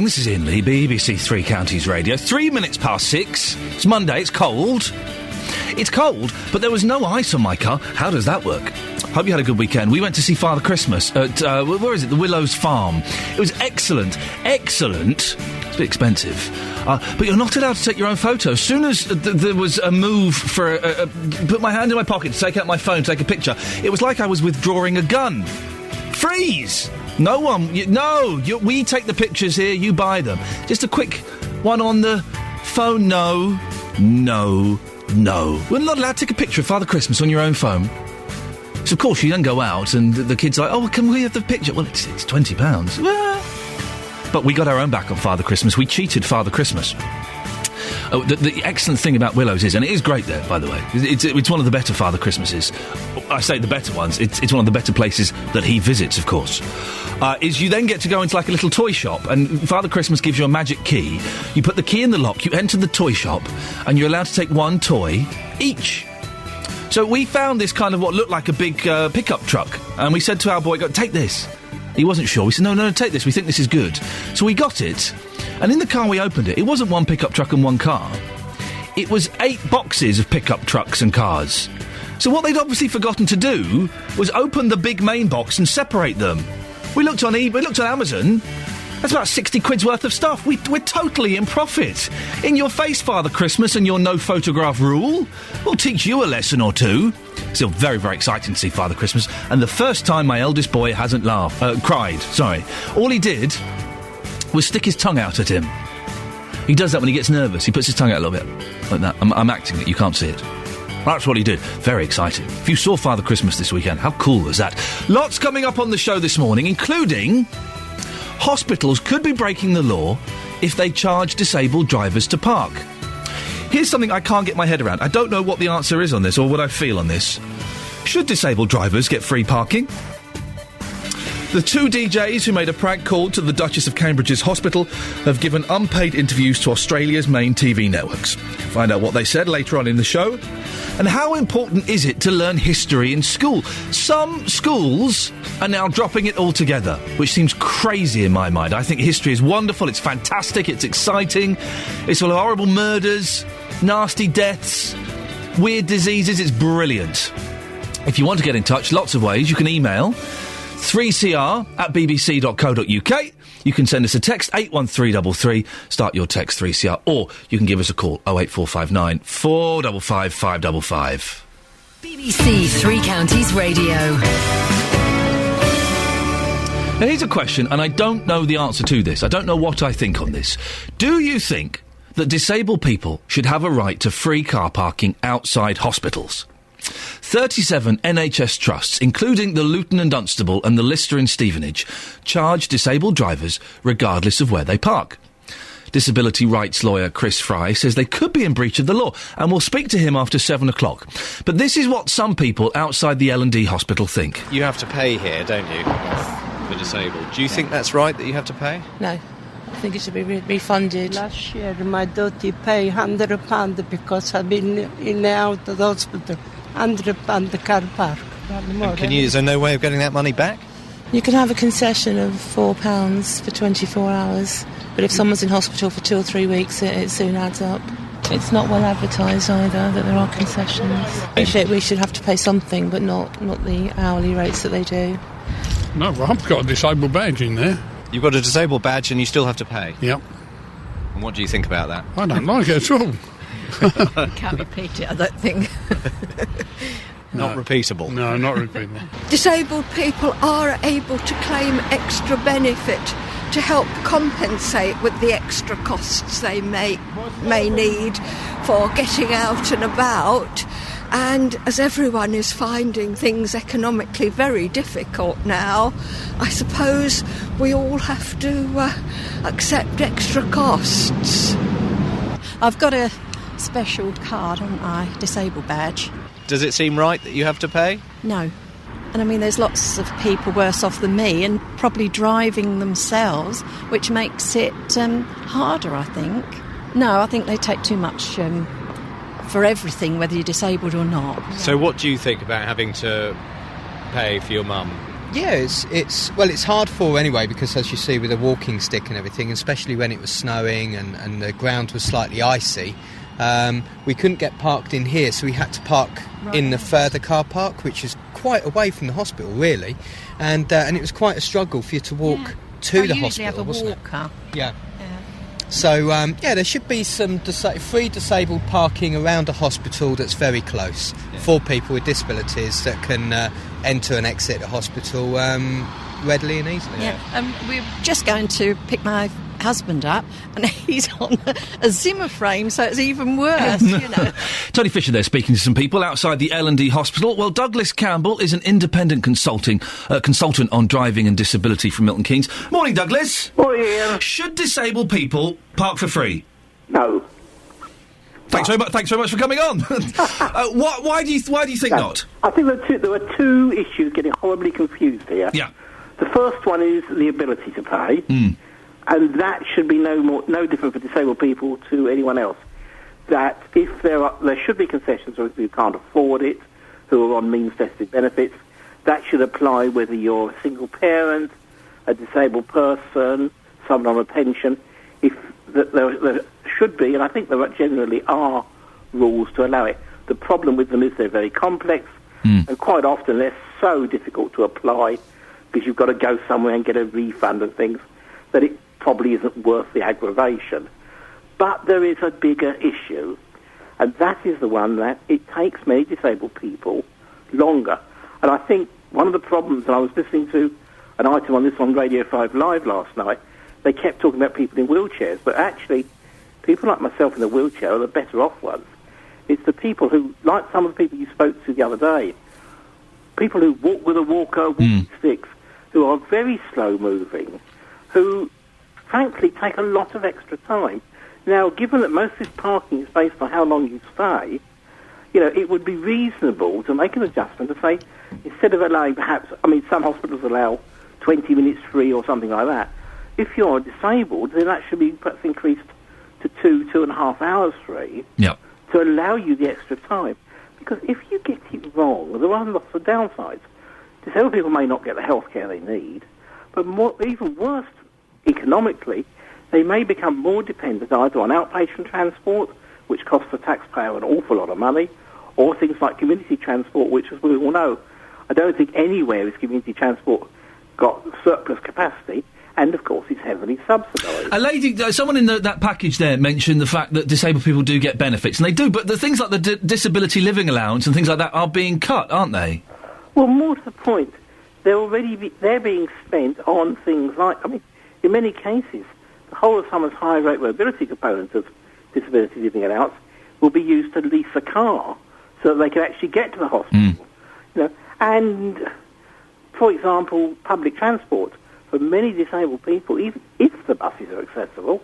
This is Iain Lee, BBC Three Counties Radio. 3 minutes past 6. It's Monday, it's cold. It's cold, but there was no ice on my car. How does that work? Hope you had a good weekend. We went to see Father Christmas at, where is it? The Willows Farm. It was excellent. Excellent. It's a bit expensive. But you're not allowed to take your own photo. As soon as there was a move for... put my hand in my pocket to take out my phone, to take a picture, it was like I was withdrawing a gun. Freeze! No one... we take the pictures here, you buy them. Just a quick one on the phone. No. We're not allowed to take a picture of Father Christmas on your own phone. So, of course, you then go out and the kids are like, oh, can we have the picture? Well, it's £20. But we got our own back on Father Christmas. We cheated Father Christmas. Oh, the excellent thing about Willows is, and it is great there, by the way, it's one of the better Father Christmases. I say the better ones. It's one of the better places that he visits, of course. Is you then get to go into like a little toy shop, and Father Christmas gives you a magic key. You put the key in the lock, you enter the toy shop, and you're allowed to take one toy each. So we found this kind of what looked like a big pickup truck, and we said to our boy, take this. He wasn't sure. We said, no, take this. We think this is good. So we got it, and in the car we opened it. It wasn't one pickup truck and one car. It was 8 boxes of pickup trucks and cars. So what they'd obviously forgotten to do was open the big main box and separate them. We looked on eBay, we looked on Amazon. That's about 60 quid's worth of stuff. We're totally in profit. In your face, Father Christmas, and your no photograph rule. We'll teach you a lesson or two. Still very, very exciting to see Father Christmas. And the first time my eldest boy hasn't cried. All he did was stick his tongue out at him. He does that when he gets nervous. He puts his tongue out a little bit. Like that. I'm acting it. You can't see it. That's what he did. Very exciting. If you saw Father Christmas this weekend, how cool was that? Lots coming up on the show this morning, including... hospitals could be breaking the law if they charge disabled drivers to park. Here's something I can't get my head around. I don't know what the answer is on this or what I feel on this. Should disabled drivers get free parking? The 2 DJs who made a prank call to the Duchess of Cambridge's hospital have given unpaid interviews to Australia's main TV networks. Find out what they said later on in the show. And how important is it to learn history in school? Some schools are now dropping it altogether, which seems crazy in my mind. I think history is wonderful, it's fantastic, it's exciting, it's full of horrible murders, nasty deaths, weird diseases, it's brilliant. If you want to get in touch, lots of ways. You can email 3cr@bbc.co.uk. You can send us a text, 81333, start your text 3CR, or you can give us a call, 08459 455 555. BBC Three Counties Radio. Now here's a question, and I don't know the answer to this. I don't know what I think on this. Do you think that disabled people should have a right to free car parking outside hospitals? 37 NHS trusts, including the Luton and Dunstable and the Lister and Stevenage, charge disabled drivers regardless of where they park. Disability rights lawyer Chris Fry says they could be in breach of the law, and we'll speak to him after 7 o'clock. But this is what some people outside the L&D hospital think. You have to pay here, don't you, for disabled? Do you think that's right, that you have to pay? No. I think it should be refunded. Last year my daughter paid £100 because I've been in and out of the hospital. £100 the car park. Is there no way of getting that money back? You can have a concession of £4 for 24 hours, but if someone's in hospital for 2 or 3 weeks, it soon adds up. It's not well advertised either that there are concessions. We should have to pay something, but not the hourly rates that they do. No, well, I've got a disabled badge in there. You've got a disabled badge and you still have to pay? Yep. And what do you think about that? I don't like it at all. Can't repeat it, I don't think. Not repeatable? No, not repeatable. Disabled people are able to claim extra benefit to help compensate with the extra costs they may need for getting out and about. And as everyone is finding things economically very difficult now, I suppose we all have to accept extra costs. I've got a special card, haven't I? Disabled badge. Does it seem right that you have to pay? No. And I mean, there's lots of people worse off than me and probably driving themselves, which makes it harder, I think. No, I think they take too much for everything, whether you're disabled or not. So what do you think about having to pay for your mum? Yeah, it's hard for anyway, because as you see with a walking stick and everything, especially when it was snowing and the ground was slightly icy, we couldn't get parked in here, so we had to park in the further car park, which is quite away from the hospital, really, and it was quite a struggle for you to walk to the hospital, wasn't it? Yeah. So, there should be some free disabled parking around a hospital that's very close for people with disabilities that can enter and exit the hospital readily and easily. We're just going to pick my husband up, and he's on a Zimmer frame, so it's even worse, you know. Tony Fisher there speaking to some people outside the L&D hospital. Well, Douglas Campbell is an independent consultant on driving and disability from Milton Keynes. Morning, Douglas. Morning, Iain. Should disabled people park for free? No. Thanks very much for coming on. Why do you think not? I think there are two issues getting horribly confused here. Yeah. The first one is the ability to pay. And that should be no different for disabled people to anyone else. That if there should be concessions for people who can't afford it, who are on means-tested benefits. That should apply whether you're a single parent, a disabled person, someone on a pension. There should be, and I think there generally are, rules to allow it. The problem with them is they're very complex, and quite often they're so difficult to apply because you've got to go somewhere and get a refund and things, that it probably isn't worth the aggravation. But there is a bigger issue, and that is the one that it takes many disabled people longer. And I think one of the problems, and I was listening to an item on this on Radio 5 Live last night, they kept talking about people in wheelchairs, but actually people like myself in a wheelchair are the better off ones. It's the people who, like some of the people you spoke to the other day, people who walk with a walker, walking sticks, who are very slow-moving, who frankly take a lot of extra time. Now, given that most of this parking is based on how long you stay, it would be reasonable to make an adjustment to say, instead of allowing some hospitals allow 20 minutes free or something like that. If you're disabled, then that should be perhaps increased to 2.5 hours free to allow you the extra time. Because if you get it wrong, there are lots of downsides. Disabled people may not get the health care they need, but even worse, economically, they may become more dependent either on outpatient transport, which costs the taxpayer an awful lot of money, or things like community transport, which, as we all know, I don't think anywhere has community transport got surplus capacity, and of course it's heavily subsidised. Someone in that package there mentioned the fact that disabled people do get benefits, and they do, but the things like the disability living allowance and things like that are being cut, aren't they? Well, more to the point, they're being spent on things like, in many cases, the whole of someone's high rate mobility component of disability living allowance will be used to lease a car so that they can actually get to the hospital. And, for example, public transport. For many disabled people, even if the buses are accessible,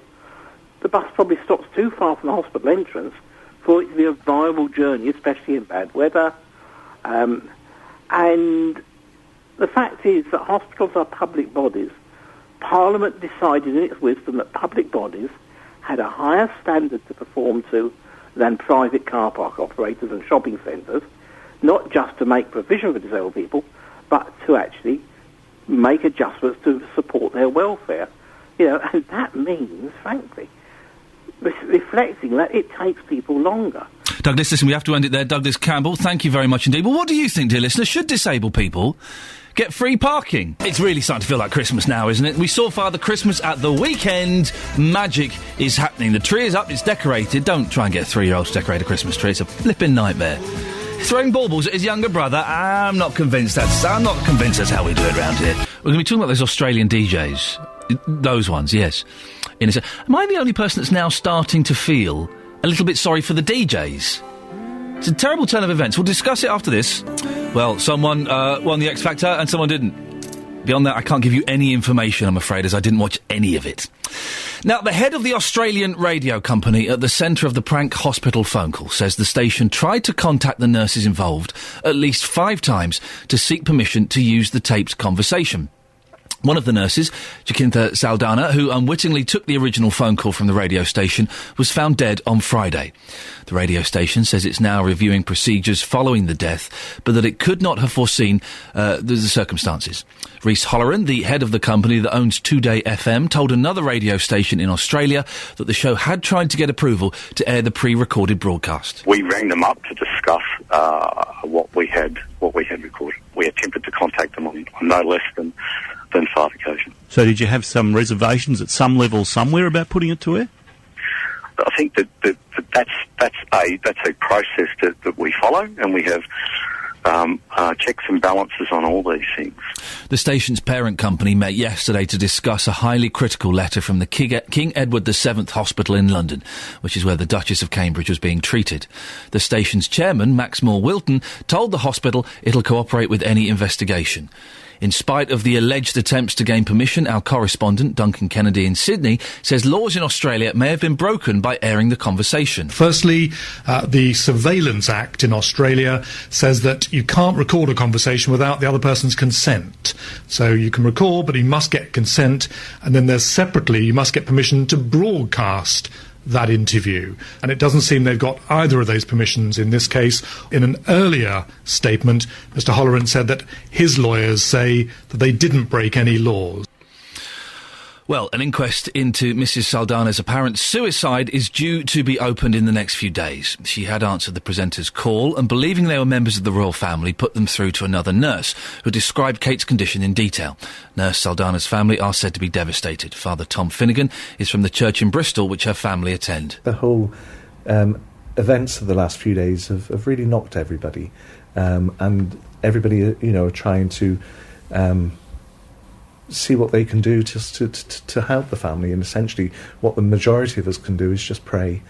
the bus probably stops too far from the hospital entrance for it to be a viable journey, especially in bad weather. And the fact is that hospitals are public bodies. Parliament decided in its wisdom that public bodies had a higher standard to perform to than private car park operators and shopping centres, not just to make provision for disabled people, but to actually make adjustments to support their welfare. And that means, frankly, reflecting that it takes people longer. Douglas, listen, we have to end it there. Douglas Campbell, thank you very much indeed. Well, what do you think, dear listener? Should disabled people get free parking? It's really starting to feel like Christmas now, isn't it? We saw Father Christmas at the weekend. Magic is happening. The tree is up, it's decorated. Don't try and get a 3-year-old to decorate a Christmas tree. It's a flipping nightmare. Throwing baubles at his younger brother. I'm not convinced that's how we do it around here. We're going to be talking about those Australian DJs. Those ones, yes. Am I the only person that's now starting to feel a little bit sorry for the DJs? It's a terrible turn of events. We'll discuss it after this. Well, someone won the X Factor and someone didn't. Beyond that, I can't give you any information, I'm afraid, as I didn't watch any of it. Now, the head of the Australian radio company at the centre of the prank hospital phone call says the station tried to contact the nurses involved at least 5 times to seek permission to use the taped conversation. One of the nurses, Jacinta Saldana, who unwittingly took the original phone call from the radio station, was found dead on Friday. The radio station says it's now reviewing procedures following the death, but that it could not have foreseen the circumstances. Rhys Holleran, the head of the company that owns 2Day FM, told another radio station in Australia that the show had tried to get approval to air the pre-recorded broadcast. We rang them up to discuss what we had recorded. We attempted to contact them on no less than 5 occasions. So did you have some reservations at some level somewhere about putting it to air? I think that's a process that we follow, and we have checks and balances on all these things. The station's parent company met yesterday to discuss a highly critical letter from the King Edward VII Hospital in London, which is where the Duchess of Cambridge was being treated. The station's chairman, Max Moore-Wilton, told the hospital it'll cooperate with any investigation. In spite of the alleged attempts to gain permission, our correspondent, Duncan Kennedy in Sydney, says laws in Australia may have been broken by airing the conversation. Firstly, the Surveillance Act in Australia says that you can't record a conversation without the other person's consent. So you can record, but you must get consent, and then there's separately, you must get permission to broadcast that interview. And it doesn't seem they've got either of those permissions in this case. In an earlier statement, Mr. Holleran said that his lawyers say that they didn't break any laws. Well, an inquest into Mrs. Saldana's apparent suicide is due to be opened in the next few days. She had answered the presenter's call and, believing they were members of the royal family, put them through to another nurse who described Kate's condition in detail. Nurse Saldana's family are said to be devastated. Father Tom Finnegan is from the church in Bristol, which her family attend. The whole events of the last few days have really knocked everybody, and everybody, are trying to see what they can do just to help the family, and essentially what the majority of us can do is just pray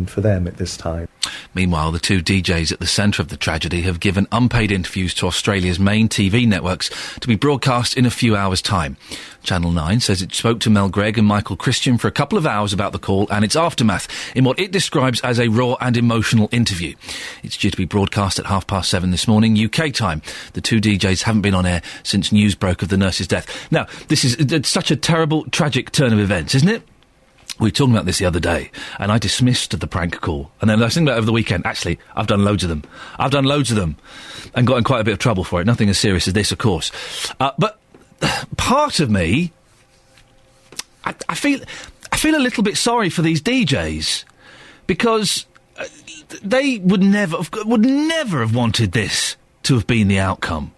for them at this time. Meanwhile, the two DJs at the centre of the tragedy have given unpaid interviews to Australia's main TV networks to be broadcast in a few hours' time. Channel 9 says it spoke to Mel Gregg and Michael Christian for a couple of hours about the call and its aftermath in what it describes as a raw and emotional interview. It's due to be broadcast at 7:30 this morning, UK time. The two DJs haven't been on air since news broke of the nurse's death. Now, this is such a terrible, tragic turn of events, isn't it? We were talking about this the other day, and I dismissed the prank call. And then I was thinking about it over the weekend. Actually, I've done loads of them. And got in quite a bit of trouble for it. Nothing as serious as this, of course. But part of me, I feel a little bit sorry for these DJs, because they would never have wanted this to have been the outcome.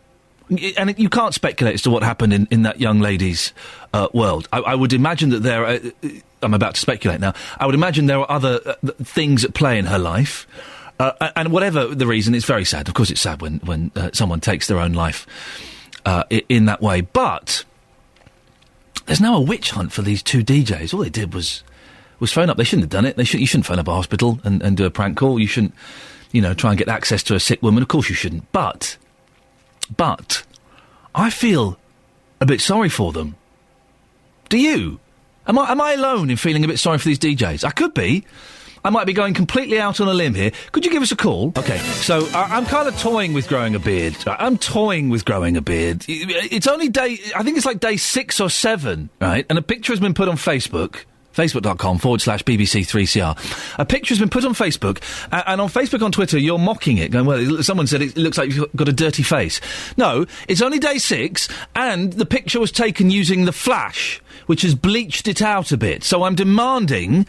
And you can't speculate as to what happened in that young lady's world. I would imagine that there are... I'm about to speculate now. I would imagine there are other things at play in her life. And whatever the reason, it's very sad. Of course it's sad when someone takes their own life in that way. But there's now a witch hunt for these two DJs. All they did was phone up. They shouldn't have done it. You shouldn't phone up a hospital and do a prank call. You shouldn't, try and get access to a sick woman. Of course you shouldn't. But I feel a bit sorry for them. Do you? Am I alone in feeling a bit sorry for these DJs? I could be. I might be going completely out on a limb here. Could you give us a call? OK, so I'm kind of toying with growing a beard. I'm toying with growing a beard. It's only I think it's like day 6 or 7, right? And a picture has been put on Facebook. Facebook.com/BBC3CR. A picture has been put on Facebook, and on Facebook, on Twitter, you're mocking it, going, well, someone said it looks like you've got a dirty face. No, it's only day 6, and the picture was taken using the flash, which has bleached it out a bit. So I'm demanding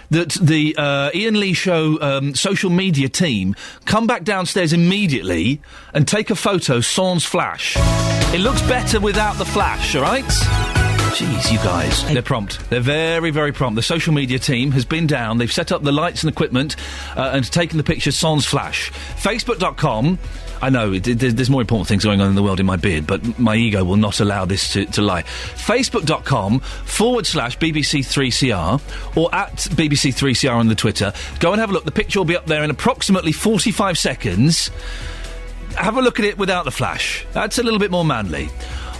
that the Iain Lee Show social media team come back downstairs immediately and take a photo sans flash. It looks better without the flash, all right? Jeez, you guys. They're prompt. They're very, very prompt. The social media team has been down. They've set up the lights and equipment and taken the picture sans flash. Facebook.com. I know, there's more important things going on in the world in my beard, but my ego will not allow this to lie. Facebook.com/BBC3CR or at BBC3CR on the Twitter. Go and have a look. The picture will be up there in approximately 45 seconds. Have a look at it without the flash. That's a little bit more manly.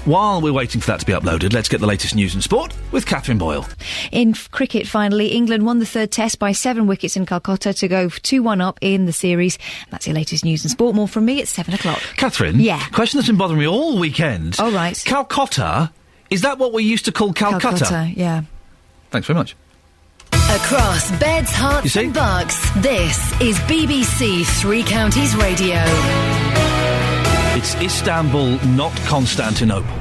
While we're waiting for that to be uploaded, let's get the latest news and sport with Catherine Boyle. In cricket, finally, England won the third test by 7 wickets in Calcutta to go 2-1 up in the series. That's your latest news and sport. More from me at 7 o'clock. Catherine? Yeah. Question that's been bothering me all weekend. Oh, right. Calcutta Is that what we used to call Calcutta? Yeah. Thanks very much. Across beds, hearts and bucks, this is BBC Three Counties Radio. It's Istanbul, not Constantinople.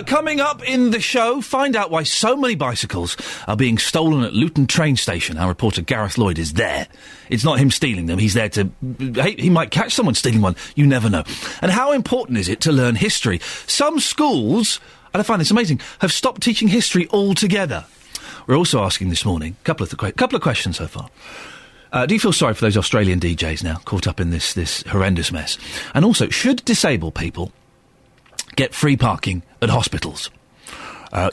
Coming up in the show, find out why so many bicycles are being stolen at Luton train station. Our reporter Gareth Lloyd is there. It's not him stealing them, he's there to... he might catch someone stealing one, you never know. And how important is it to learn history? Some schools, and I find this amazing, have stopped teaching history altogether. We're also asking this morning, couple of questions so far. Do you feel sorry for those Australian DJs now, caught up in this horrendous mess? And also, should disabled people get free parking at hospitals?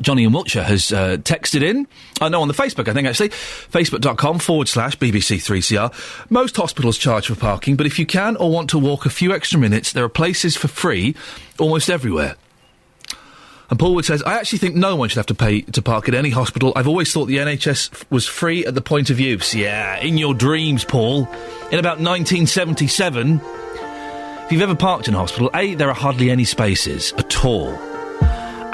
Johnny in Wiltshire has texted in. No, on the Facebook, I think, actually. Facebook.com/BBC3CR. Most hospitals charge for parking, but if you can or want to walk a few extra minutes, there are places for free almost everywhere. And Paulwood says, I actually think no one should have to pay to park at any hospital. I've always thought the NHS was free at the point of use. Yeah, in your dreams, Paul. In about 1977, if you've ever parked in a hospital, A, there are hardly any spaces at all.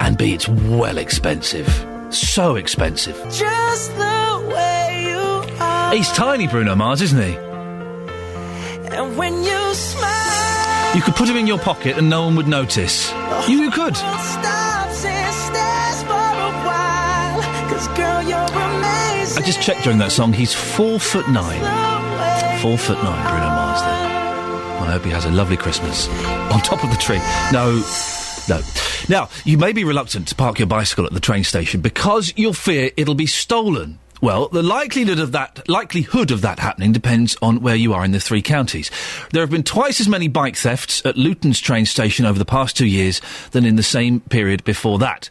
And B, it's well expensive. So expensive. Just the way you are. He's tiny, Bruno Mars, isn't he? And when you smile, you could put him in your pocket and no one would notice. You could. I just checked during that song, he's 4'9". 4'9", Bruno Mars there. Well, I hope he has a lovely Christmas. On top of the tree. No. Now, you may be reluctant to park your bicycle at the train station because you'll fear it'll be stolen. Well, the likelihood of that happening depends on where you are in the three counties. There have been twice as many bike thefts at Luton's train station over the past 2 years than in the same period before that.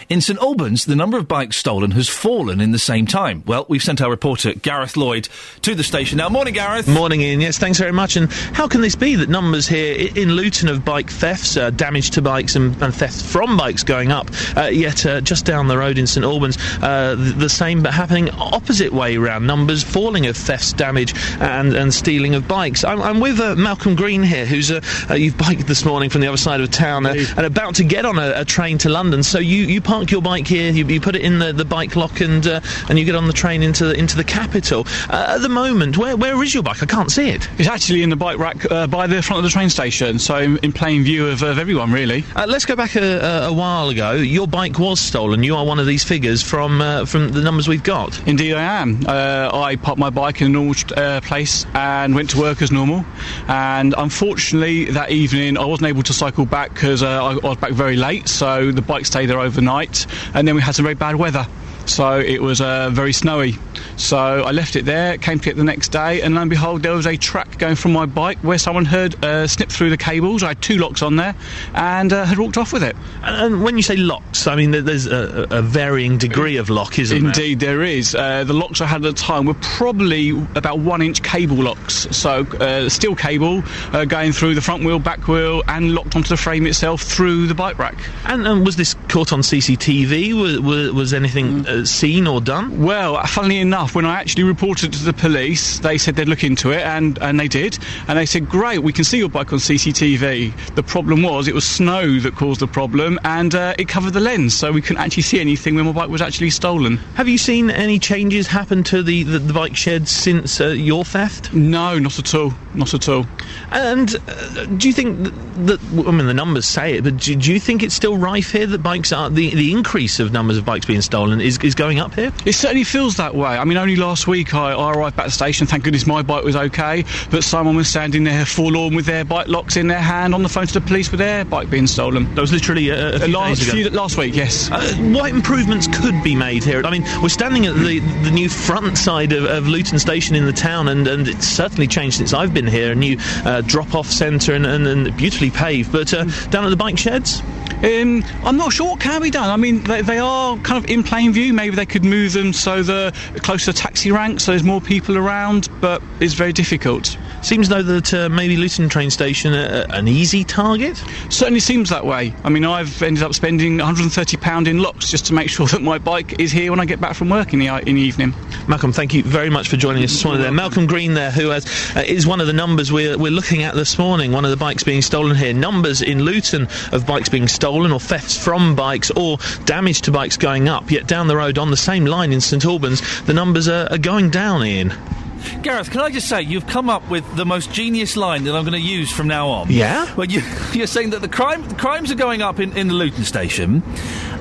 In St Albans, the number of bikes stolen has fallen in the same time. Well, we've sent our reporter, Gareth Lloyd, to the station now. Morning, Gareth. Morning, Ian. Yes, thanks very much. And how can this be that numbers here in Luton of bike thefts, damage to bikes and thefts from bikes going up, yet just down the road in St Albans, the same but happening opposite way round, numbers falling of thefts, damage and stealing of bikes. I'm with Malcolm Green here, who's you've biked this morning from the other side of town and about to get on a train to London. So you park your bike here, you put it in the bike lock and you get on the train into the capital. At the moment, where is your bike? I can't see it. It's actually in the bike rack by the front of the train station, so in plain view of everyone, really. Let's go back a while ago. Your bike was stolen. You are one of these figures from the numbers we've got. Indeed I am. I parked my bike in a normal place and went to work as normal, and unfortunately that evening I wasn't able to cycle back because I was back very late, so the bike stayed there overnight, and then we had some very bad weather, so it was very snowy. So I left it there, came to it the next day, and lo and behold, there was a track going from my bike where someone had snipped through the cables. I had 2 locks on there, and had walked off with it. And when you say locks, I mean, there's a varying degree of lock, isn't there? Indeed, there is. The locks I had at the time were probably about 1-inch cable locks, so steel cable going through the front wheel, back wheel, and locked onto the frame itself through the bike rack. And was this caught on CCTV? Was anything seen or done? Well, funnily enough, when I actually reported to the police, they said they'd look into it, and they did. And they said, great, we can see your bike on CCTV. The problem was, it was snow that caused the problem, and it covered the lens, so we couldn't actually see anything when my bike was actually stolen. Have you seen any changes happen to the bike shed since your theft? No, not at all. Not at all. And do you think that, I mean, the numbers say it, but do you think it's still rife here, that bikes are, the increase of numbers of bikes being stolen is going up here? It certainly feels that way. I mean, only last week I arrived back at the station, thank goodness my bike was okay, but someone was standing there forlorn with their bike locks in their hand on the phone to the police with their bike being stolen. That was literally a few days ago. Last week, yes. What improvements could be made here? I mean, we're standing at the new front side of Luton Station in the town, and it's certainly changed since I've been here. A new drop-off centre and beautifully paved, but down at the bike sheds? I'm not sure what can be done. I mean, they are kind of in plain view. Maybe they could move them so they're close to the taxi rank, so there's more people around, but it's very difficult. Seems though that maybe Luton train station an easy target. Certainly seems that way. I mean, I've ended up spending £130 in locks just to make sure that my bike is here when I get back from work in the evening. Malcolm, thank you very much for joining us this morning there. Malcolm Green there, who is one of the numbers we're looking at this morning, one of the bikes being stolen here. Numbers in Luton of bikes being stolen or thefts from bikes or damage to bikes going up, yet down the road on the same line in St Albans, the numbers are going down, Ian. Gareth, can I just say, you've come up with the most genius line that I'm going to use from now on. Yeah? Well, you're saying that the crimes are going up in the Luton station,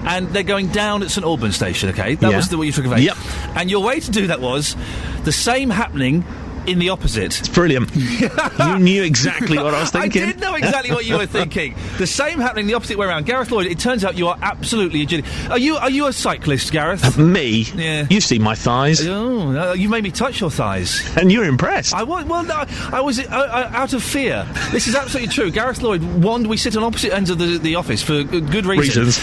and they're going down at St Albans station, OK? That was what you took of. Yep. And your way to do that was the same happening in the opposite. It's brilliant. You knew exactly what I was thinking. I did know exactly what you were thinking. The same happening the opposite way around. Gareth Lloyd, it turns out you are absolutely a genius. Are you a cyclist, Gareth? Me? Yeah. You've seen my thighs. Oh, you made me touch your thighs. And you're impressed. I was out of fear. This is absolutely true. Gareth Lloyd we sit on opposite ends of the office for good reasons.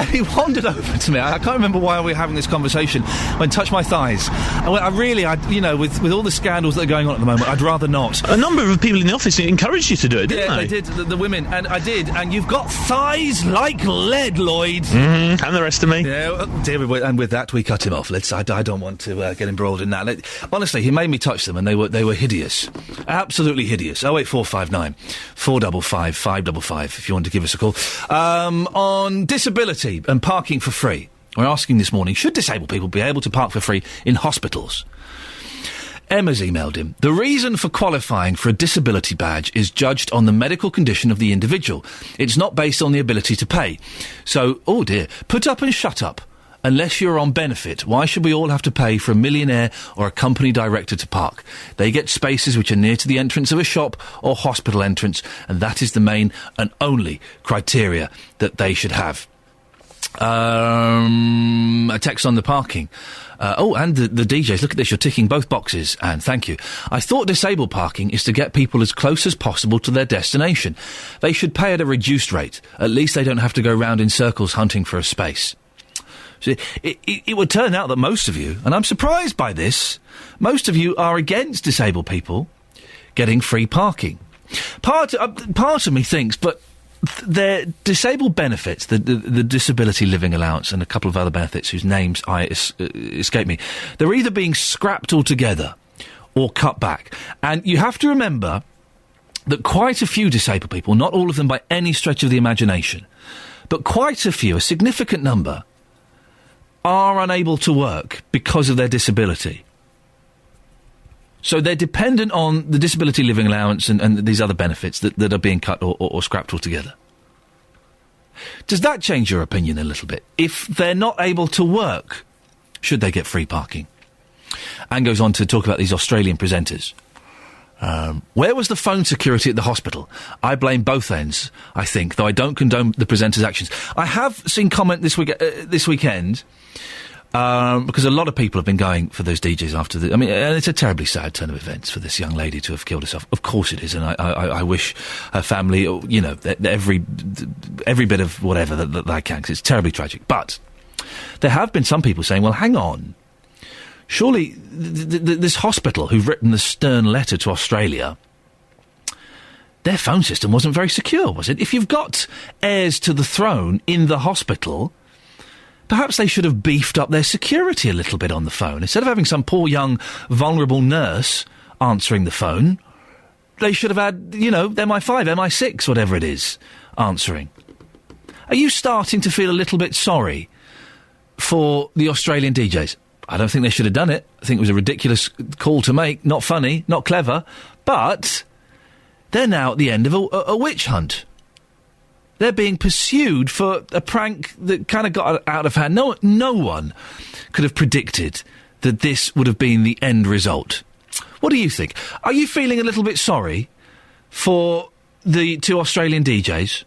He wandered over to me. I can't remember why we were having this conversation. When touched my thighs. With all the scandals that are going on at the moment, I'd rather not. A number of people in the office encouraged you to do it, didn't they? Yeah, they did, the women, and I did, and you've got thighs like lead, Lloyd. Mm-hmm. And the rest of me. Yeah, and with that, we cut him off. I don't want to get embroiled in that. Honestly, he made me touch them, and they were hideous. Absolutely hideous. 08459 455 555, if you want to give us a call. On disability and parking for free, we're asking this morning, should disabled people be able to park for free in hospitals? Emma's emailed him. The reason for qualifying for a disability badge is judged on the medical condition of the individual. It's not based on the ability to pay. So, oh dear, put up and shut up. Unless you're on benefit, why should we all have to pay for a millionaire or a company director to park? They get spaces which are near to the entrance of a shop or hospital entrance, and that is the main and only criteria that they should have. A text on the parking. And the DJs, look at this, you're ticking both boxes, and thank you. I thought disabled parking is to get people as close as possible to their destination. They should pay at a reduced rate. At least they don't have to go round in circles hunting for a space. So it would turn out that most of you, and I'm surprised by this, most of you are against disabled people getting free parking. Part of me thinks, but their disabled benefits, the disability living allowance and a couple of other benefits whose names escape me, they're either being scrapped altogether or cut back. And you have to remember that quite a few disabled people, not all of them by any stretch of the imagination, but quite a few, a significant number, are unable to work because of their disability. So they're dependent on the disability living allowance and these other benefits that are being cut or scrapped altogether. Does that change your opinion a little bit? If they're not able to work, should they get free parking? And goes on to talk about these Australian presenters. Where was the phone security at the hospital? I blame both ends, I think, though I don't condone the presenters' actions. I have seen comment this weekend... because a lot of people have been going for those DJs after and it's a terribly sad turn of events for this young lady to have killed herself. Of course it is, and I wish her family, every bit of whatever that I can, because it's terribly tragic. But there have been some people saying, well, hang on. Surely this hospital who've written the stern letter to Australia, their phone system wasn't very secure, was it? If you've got heirs to the throne in the hospital... perhaps they should have beefed up their security a little bit on the phone. Instead of having some poor young vulnerable nurse answering the phone, they should have had, MI5, MI6, whatever it is, answering. Are you starting to feel a little bit sorry for the Australian DJs? I don't think they should have done it. I think it was a ridiculous call to make, not funny, not clever, but they're now at the end of a witch hunt. They're being pursued for a prank that kind of got out of hand. No one could have predicted that this would have been the end result. What do you think? Are you feeling a little bit sorry for the two Australian DJs?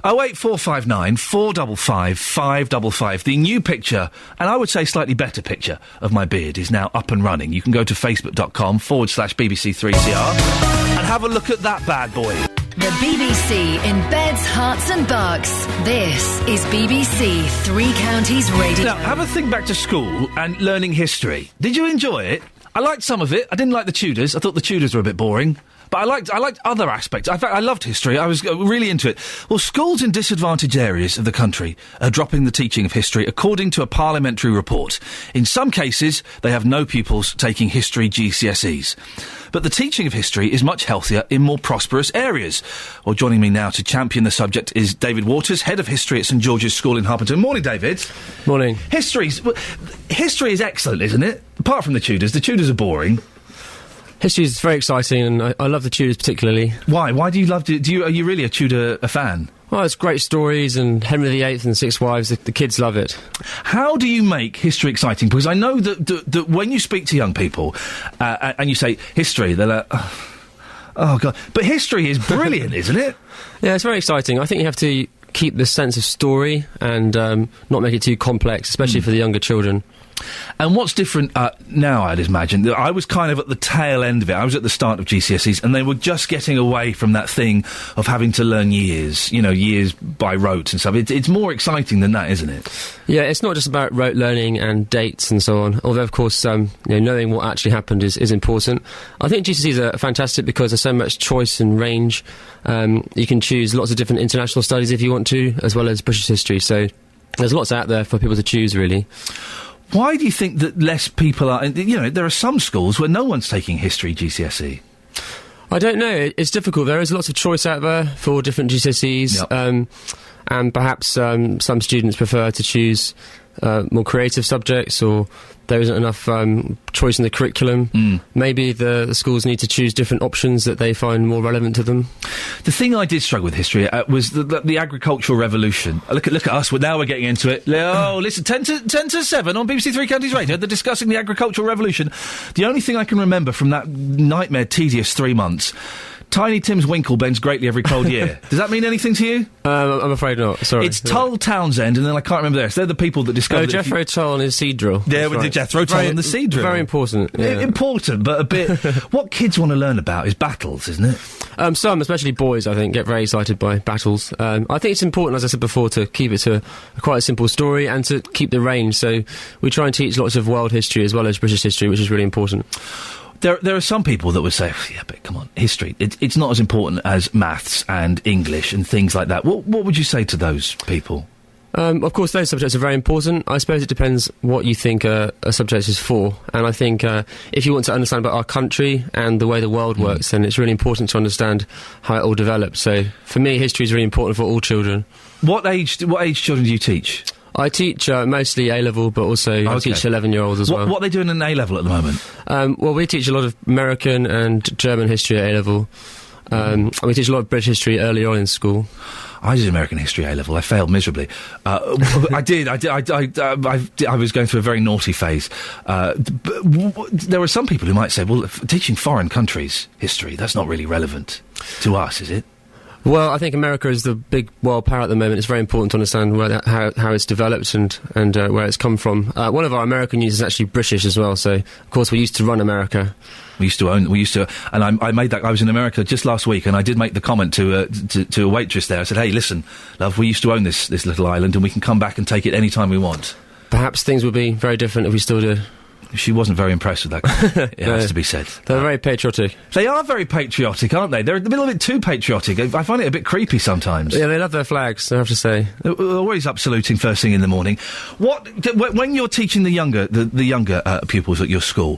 08459 455 555. The new picture, and I would say slightly better picture, of my beard is now up and running. You can go to facebook.com/BBC3CR and have a look at that bad boy. The BBC in beds, hearts and bucks. This is BBC Three Counties Radio. Now, have a think back to school and learning history. Did you enjoy it? I liked some of it. I didn't like the Tudors. I thought the Tudors were a bit boring. But I liked other aspects. In fact, I loved history. I was really into it. Well, schools in disadvantaged areas of the country are dropping the teaching of history, according to a parliamentary report. In some cases, they have no pupils taking history GCSEs. But the teaching of history is much healthier in more prosperous areas. Well, joining me now to champion the subject is David Waters, Head of History at St George's School in Harpenden. Morning, David. Morning. History is excellent, isn't it? Apart from the Tudors are boring. History is very exciting, and I love the Tudors particularly. Why? Why do you love it? Are you really a Tudor fan? Well, it's great stories, and Henry VIII and 6 Wives, the kids love it. How do you make history exciting? Because I know that when you speak to young people, and you say history, they're like, oh, God. But history is brilliant, isn't it? Yeah, it's very exciting. I think you have to keep the sense of story and not make it too complex, especially for the younger children. And what's different now, I'd imagine? I was kind of at the tail end of it. I was at the start of GCSEs, and they were just getting away from that thing of having to learn years by rote and stuff. It's more exciting than that, isn't it? Yeah, it's not just about rote learning and dates and so on, although, of course, knowing what actually happened is important. I think GCSEs are fantastic because there's so much choice and range. You can choose lots of different international studies if you want to, as well as British history, so there's lots out there for people to choose, really. Why do you think that less people are... there are some schools where no one's taking history GCSE. I don't know. It's difficult. There is lots of choice out there for different GCSEs. Yep. And perhaps some students prefer to choose more creative subjects, or there isn't enough choice in the curriculum. Maybe the schools need to choose different options that they find more relevant to them. The thing I did struggle with history was the agricultural revolution. Look at us. Now we're getting into it. Oh, listen, 10 to 7 on BBC Three Counties Radio. They're discussing the agricultural revolution. The only thing I can remember from that nightmare, tedious 3 months... Tiny Tim's winkle bends greatly every cold year. Does that mean anything to you? I'm afraid not, sorry. It's Tull Townsend, and then I can't remember the rest. They're the people that discovered... Jethro Tull and his seed drill. Yeah, with the Jethro Tull and the seed drill. Very important. Yeah. Important, but a bit... What kids want to learn about is battles, isn't it? Some, especially boys, I think, get very excited by battles. I think it's important, as I said before, to keep it to quite a simple story and to keep the range. So we try and teach lots of world history as well as British history, which is really important. There are some people that would say, yeah, but come on, history, it's not as important as maths and English and things like that. What would you say to those people? Of course, those subjects are very important. I suppose it depends what you think a subject is for. And I think if you want to understand about our country and the way the world works, then it's really important to understand how it all developed. So, for me, history is really important for all children. What age children do you teach? I teach mostly A-level, but also I teach 11-year-olds as well. What are they doing in A-level at the moment? Well, we teach a lot of American and German history at A-level. And we teach a lot of British history early on in school. I did American history A-level. I failed miserably. I did. I was going through a very naughty phase. There are some people who might say, well, teaching foreign countries history, that's not really relevant to us, is it? Well, I think America is the big world power at the moment. It's very important to understand how it's developed and where it's come from. One of our American news is actually British as well, so, of course, we used to run America. We used to, and I made that, I was in America just last week, and I did make the comment to a waitress there. I said, hey, listen, love, we used to own this little island, and we can come back and take it any time we want. Perhaps things would be very different if we still did. She wasn't very impressed with that comment. It has to be said. They're very patriotic. They are very patriotic, aren't they? They're a little bit too patriotic. I find it a bit creepy sometimes. Yeah, they love their flags, I have to say. They're always up saluting first thing in the morning. When you're teaching the younger pupils at your school,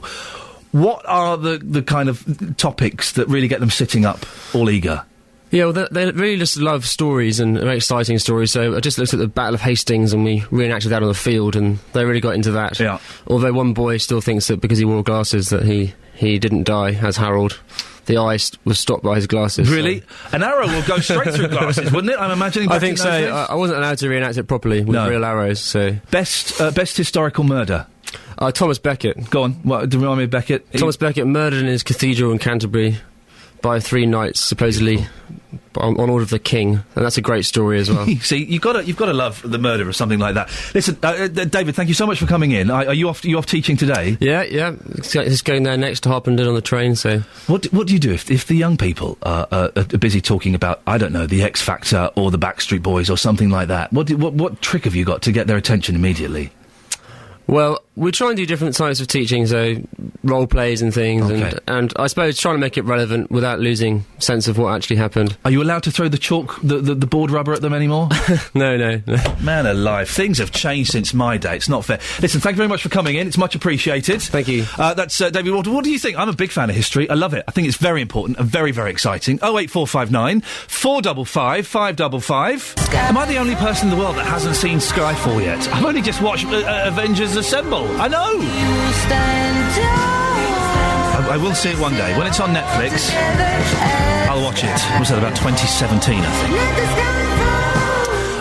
what are the kind of topics that really get them sitting up all eager? Yeah, well, they really just love stories and very exciting stories. So I just looked at the Battle of Hastings and we reenacted that on the field, and they really got into that. Yeah. Although one boy still thinks that because he wore glasses that he didn't die as Harold. The eye was stopped by his glasses. Really? So. An arrow will go straight through glasses, wouldn't it? I'm imagining. I think so. I wasn't allowed to reenact it properly with real arrows. So best historical murder. Thomas Becket. Go on. What? Remind me of Becket. Thomas Becket murdered in his cathedral in Canterbury by 3 knights, supposedly on order of the king, and that's a great story as well. See, you've got to love the murder or something like that. Listen, David, thank you so much for coming in. Are you off teaching today? Yeah. Just going there next to Harpenden on the train. So, what do you do if the young people are busy talking about, I don't know, the X Factor or the Backstreet Boys or something like that? What trick have you got to get their attention immediately? Well, We try and do different types of teaching, so role plays and things, Okay. and I suppose trying to make it relevant without losing sense of what actually happened. Are you allowed to throw the chalk, the board rubber at them anymore? No. Man alive, things have changed since my day. It's not fair. Listen, thank you very much for coming in. It's much appreciated. Thank you. That's David Walter. What do you think? I'm a big fan of history. I love it. I think it's very important and very, very exciting. 08459 455 555. Am I the only person in the world that hasn't seen Skyfall yet? I've only just watched Avengers Assemble. I know. I will see it one day. When it's on Netflix, I'll watch it. What was that, about 2017, I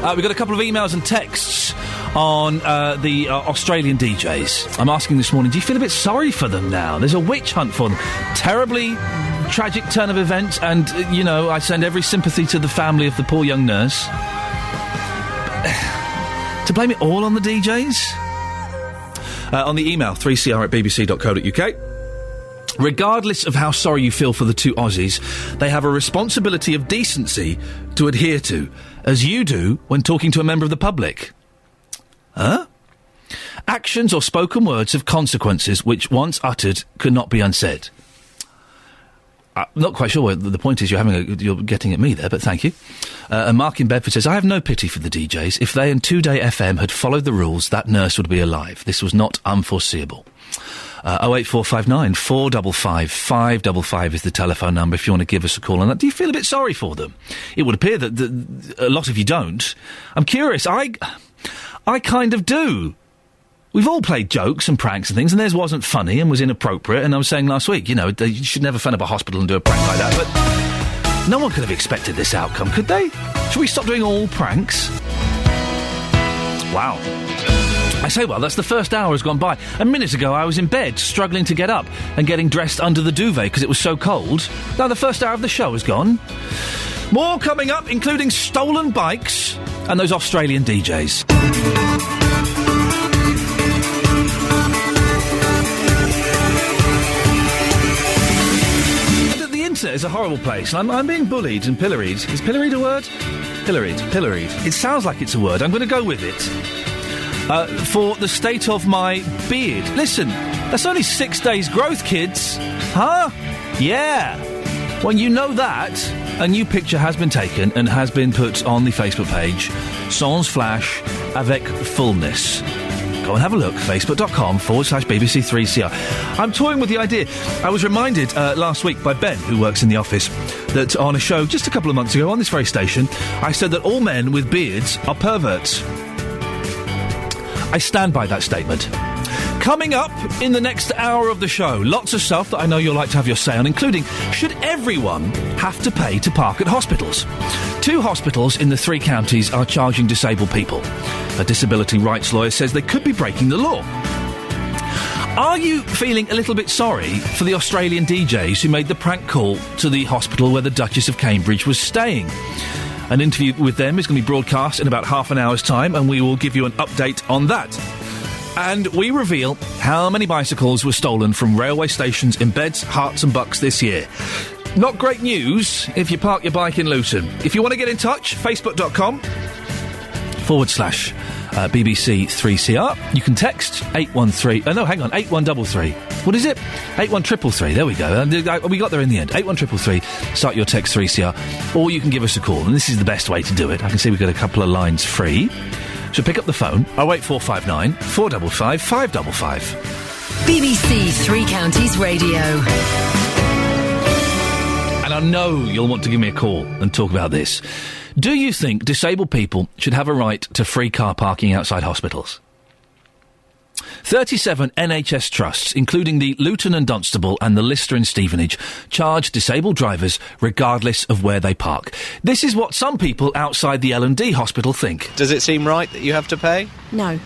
think? We've got a couple of emails and texts on the Australian DJs. I'm asking this morning, do you feel a bit sorry for them now? There's a witch hunt for them. Terribly tragic turn of events, and, I send every sympathy to the family of the poor young nurse. To blame it all on the DJs? On the email, 3cr@bbc.co.uk. Regardless of how sorry you feel for the two Aussies, they have a responsibility of decency to adhere to, as you do when talking to a member of the public. Huh? Actions or spoken words have consequences which, once uttered, could not be unsaid. I'm not quite sure what the point is you're getting at me there, but thank you. And Mark in Bedford says, I have no pity for the DJs. If they and 2-Day FM had followed the rules, that nurse would be alive. This was not unforeseeable. 08459 455 555 is the telephone number if you want to give us a call on that. Do you feel a bit sorry for them? It would appear that a lot of you don't. I'm curious. I kind of do. We've all played jokes and pranks and things, and theirs wasn't funny and was inappropriate, and I was saying last week, you should never phone up a hospital and do a prank like that, but no one could have expected this outcome, could they? Should we stop doing all pranks? Wow. I say, well, that's the first hour has gone by. A minute ago, I was in bed, struggling to get up and getting dressed under the duvet because it was so cold. Now the first hour of the show has gone. More coming up, including stolen bikes and those Australian DJs. The internet is a horrible place, and I'm being bullied and pilloried. Is pilloried a word? Pilloried. It sounds like it's a word. I'm going to go with it. For the state of my beard. Listen, that's only 6 days' growth, kids. Huh? Yeah. When you know that, a new picture has been taken and has been put on the Facebook page, Sans Flash avec Fullness. Go and have a look, facebook.com/BBC3CR. I'm toying with the idea. I was reminded last week by Ben, who works in the office, that on a show just a couple of months ago on this very station, I said that all men with beards are perverts. I stand by that statement. Coming up in the next hour of the show, lots of stuff that I know you'll like to have your say on, including, should everyone have to pay to park at hospitals? 2 hospitals in the 3 counties are charging disabled people. A disability rights lawyer says they could be breaking the law. Are you feeling a little bit sorry for the Australian DJs who made the prank call to the hospital where the Duchess of Cambridge was staying? An interview with them is going to be broadcast in about half an hour's time, and we will give you an update on that. And we reveal how many bicycles were stolen from railway stations in Beds, Herts and Bucks this year. Not great news if you park your bike in Luton. If you want to get in touch, facebook.com/BBC3CR. You can text 813... 8133. What is it? 81333. There we go. We got there in the end. 81333. Start your text 3CR. Or you can give us a call. And this is the best way to do it. I can see we've got a couple of lines free. So pick up the phone, 08459 455 555. BBC Three Counties Radio. And I know you'll want to give me a call and talk about this. Do you think disabled people should have a right to free car parking outside hospitals? 37 NHS trusts, including the Luton and Dunstable and the Lister and Stevenage, charge disabled drivers regardless of where they park. This is what some people outside the L&D hospital think. Does it seem right that you have to pay? No.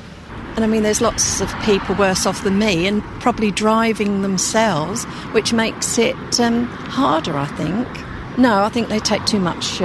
And I mean, there's lots of people worse off than me and probably driving themselves, which makes it harder, I think. No, I think they take too much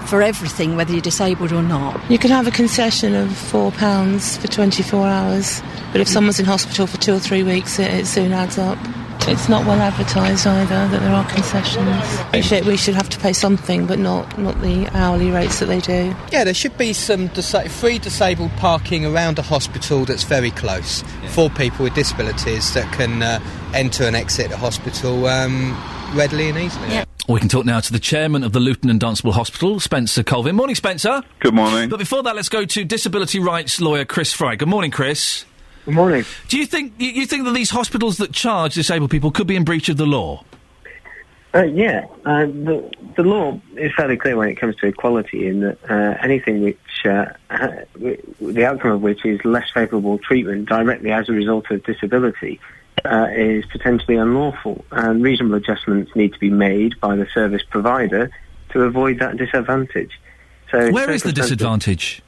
for everything, whether you're disabled or not. You can have a concession of £4 for 24 hours, but if someone's in hospital for 2 or 3 weeks, it soon adds up. It's not well advertised either that there are concessions. We should have to pay something, but not the hourly rates that they do. Yeah, there should be some free disabled parking around a hospital that's very close for people with disabilities that can enter and exit a hospital readily and easily. Yeah. We can talk now to the chairman of the Luton and Dunstable Hospital, Spencer Colvin. Morning, Spencer. Good morning. But before that, let's go to disability rights lawyer Chris Fry. Good morning, Chris. Good morning. Do you think you think that these hospitals that charge disabled people could be in breach of the law? Yeah. The law is fairly clear when it comes to equality in that anything which the outcome of which is less favourable treatment directly as a result of disability is potentially unlawful, and reasonable adjustments need to be made by the service provider to avoid that disadvantage. So, where is the disadvantage?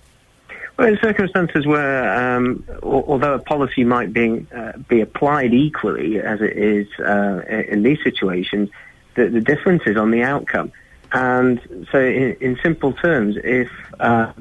Well, in circumstances where, although a policy might be applied equally as it is in these situations, the difference is on the outcome. And so, in simple terms, if I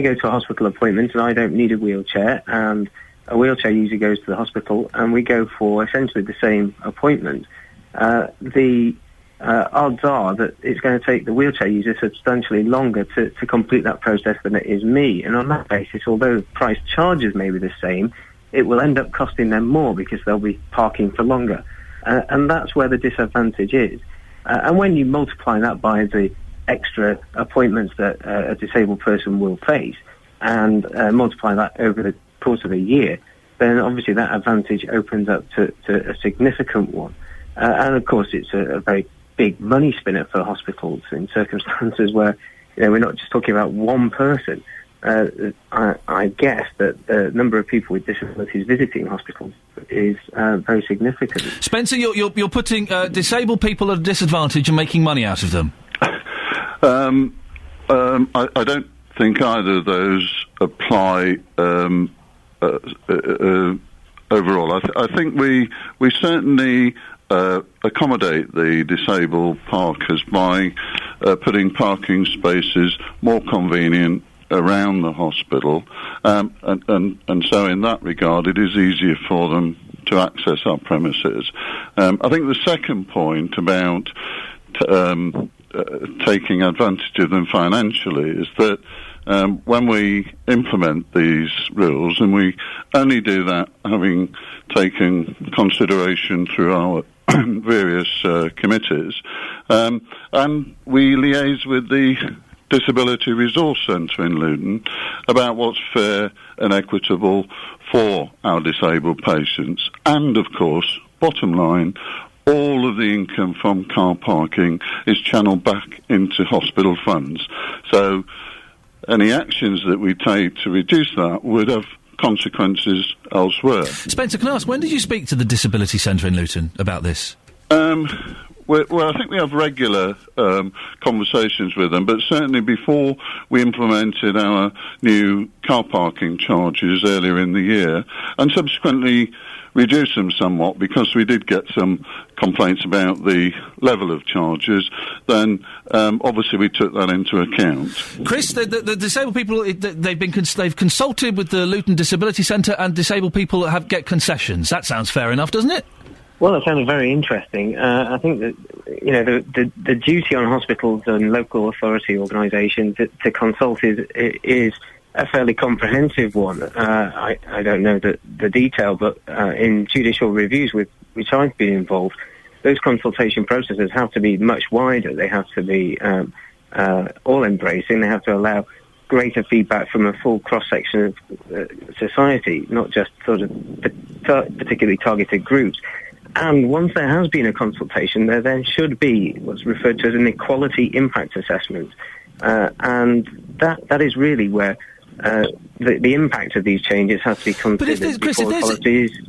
go to a hospital appointment and I don't need a wheelchair, and a wheelchair user goes to the hospital and we go for essentially the same appointment, the odds are that it's going to take the wheelchair user substantially longer to complete that process than it is me. And on that basis, although the price charges may be the same, it will end up costing them more because they'll be parking for longer. And that's where the disadvantage is. And when you multiply that by the extra appointments that a disabled person will face and multiply that over the course of a year, then obviously that advantage opens up to a significant one. And of course, it's a very big money spinner for hospitals in circumstances where we're not just talking about one person. I guess that the number of people with disabilities visiting hospitals is very significant. Spencer, you're putting disabled people at a disadvantage and making money out of them. I don't think either of those apply overall. I think we certainly accommodate the disabled parkers by putting parking spaces more convenient around the hospital, and so in that regard it is easier for them to access our premises. I think the second point about taking advantage of them financially is that when we implement these rules, and we only do that having taken consideration through our various committees, and we liaise with the Disability Resource Centre in Luton about what's fair and equitable for our disabled patients. And, of course, bottom line, all of the income from car parking is channeled back into hospital funds. So any actions that we take to reduce that would have consequences elsewhere. Spencer, can I ask, when did you speak to the Disability Centre in Luton about this? Well, I think we have regular conversations with them, but certainly before we implemented our new car parking charges earlier in the year, and subsequently reduced them somewhat because we did get some complaints about the level of charges, then obviously we took that into account. Chris, the disabled people, they've consulted with the Luton Disability Centre, and disabled people get concessions. That sounds fair enough, doesn't it? Well, that sounds very interesting. I think that the duty on hospitals and local authority organisations to consult is a fairly comprehensive one. I don't know the detail, but in judicial reviews with which I've been involved, those consultation processes have to be much wider. They have to be all-embracing. They have to allow greater feedback from a full cross-section of society, not just sort of particularly targeted groups. And once there has been a consultation, there then should be what's referred to as an equality impact assessment. And that is really where the impact of these changes has to be considered. But if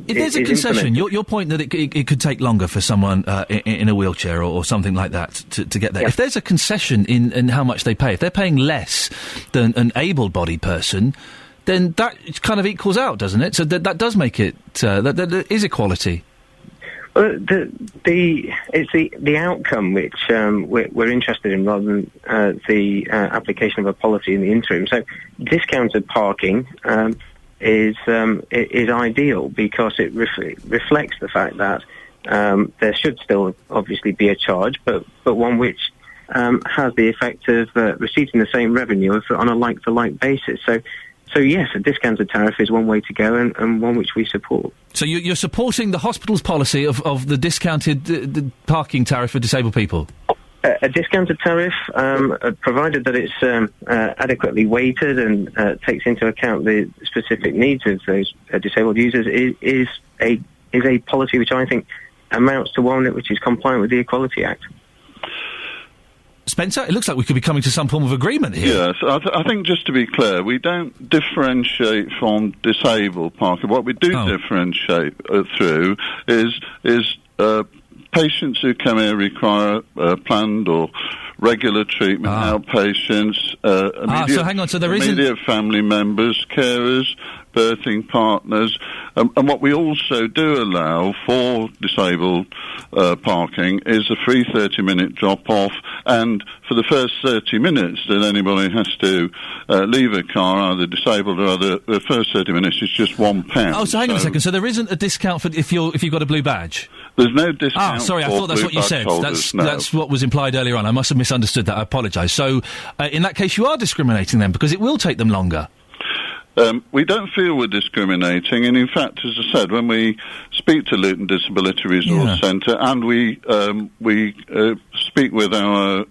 there's a concession, your point that it could take longer for someone in a wheelchair or something like that to get there. Yeah. If there's a concession in how much they pay, if they're paying less than an able-bodied person, then that kind of equals out, doesn't it? So that does make it that is equality. Well, it's the outcome which we're interested in rather than the application of a policy in the interim. So discounted parking is ideal because it reflects the fact that there should still obviously be a charge, but one which has the effect of receiving the same revenue on a like-for-like basis. So yes, a discounted tariff is one way to go, and one which we support. So you're supporting the hospital's policy of the discounted the parking tariff for disabled people? A discounted tariff, provided that it's adequately weighted and takes into account the specific needs of those disabled users, is a policy which I think amounts to one which is compliant with the Equality Act. Spencer, it looks like we could be coming to some form of agreement here. Yes, I think just to be clear, we don't differentiate from disabled parking. What we do differentiate through is patients who come here require planned or regular treatment, outpatients, so hang on, so there immediate family members, carers, birthing partners, and what we also do allow for disabled parking is a free 30-minute drop-off, and for the first 30 minutes that anybody has to leave a car, either disabled or other, the first 30 minutes is just £1. Oh, so hang on a second, so there isn't a discount for if you've got a blue badge? There's no discount. Sorry, I thought that's what you said. That's what was implied earlier on. I must have misunderstood that. I apologise. So, in that case, you are discriminating them because it will take them longer. We don't feel we're discriminating, and in fact, as I said, when we speak to Luton Disability Resource Centre and we speak with our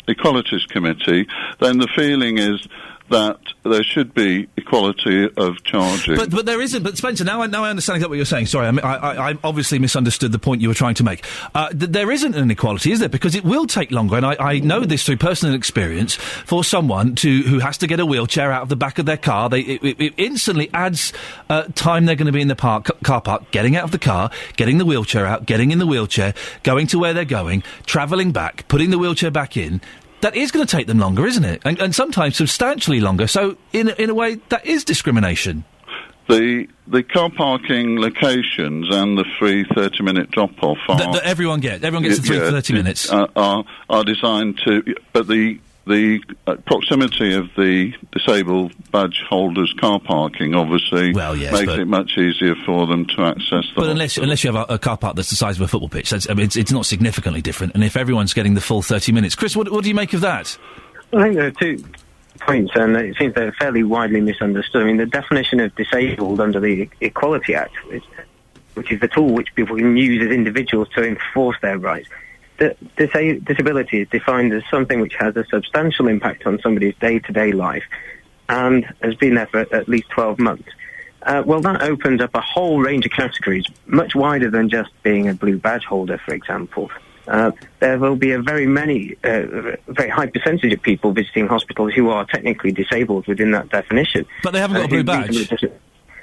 Equalities Committee, then the feeling is that there should be equality of charging. But there isn't. But Spencer, now I understand exactly what you're saying. Sorry, I obviously misunderstood the point you were trying to make. There isn't an equality, is there? Because it will take longer, and I know this through personal experience, for someone who has to get a wheelchair out of the back of their car. It instantly adds time they're going to be in the car park, getting out of the car, getting the wheelchair out, getting in the wheelchair, going to where they're going, travelling back, putting the wheelchair back in. That is going to take them longer, isn't it? And sometimes substantially longer. So, in a way, that is discrimination. The car parking locations and the free 30-minute drop-off that everyone gets. Everyone gets the free 30 minutes. Are designed to... But the proximity of the disabled badge holders' car parking obviously makes it much easier for them to access the But unless you have a car park that's the size of a football pitch, it's not significantly different. And if everyone's getting the full 30 minutes... Chris, what do you make of that? I think there are 2 points, and it seems they're fairly widely misunderstood. I mean, the definition of disabled under the Equality Act, which is the tool which people can use as individuals to enforce their rights, disability is defined as something which has a substantial impact on somebody's day-to-day life and has been there for at least 12 months. Well, that opens up a whole range of categories, much wider than just being a blue badge holder, for example. There will be a very high percentage of people visiting hospitals who are technically disabled within that definition. But they haven't got a blue badge.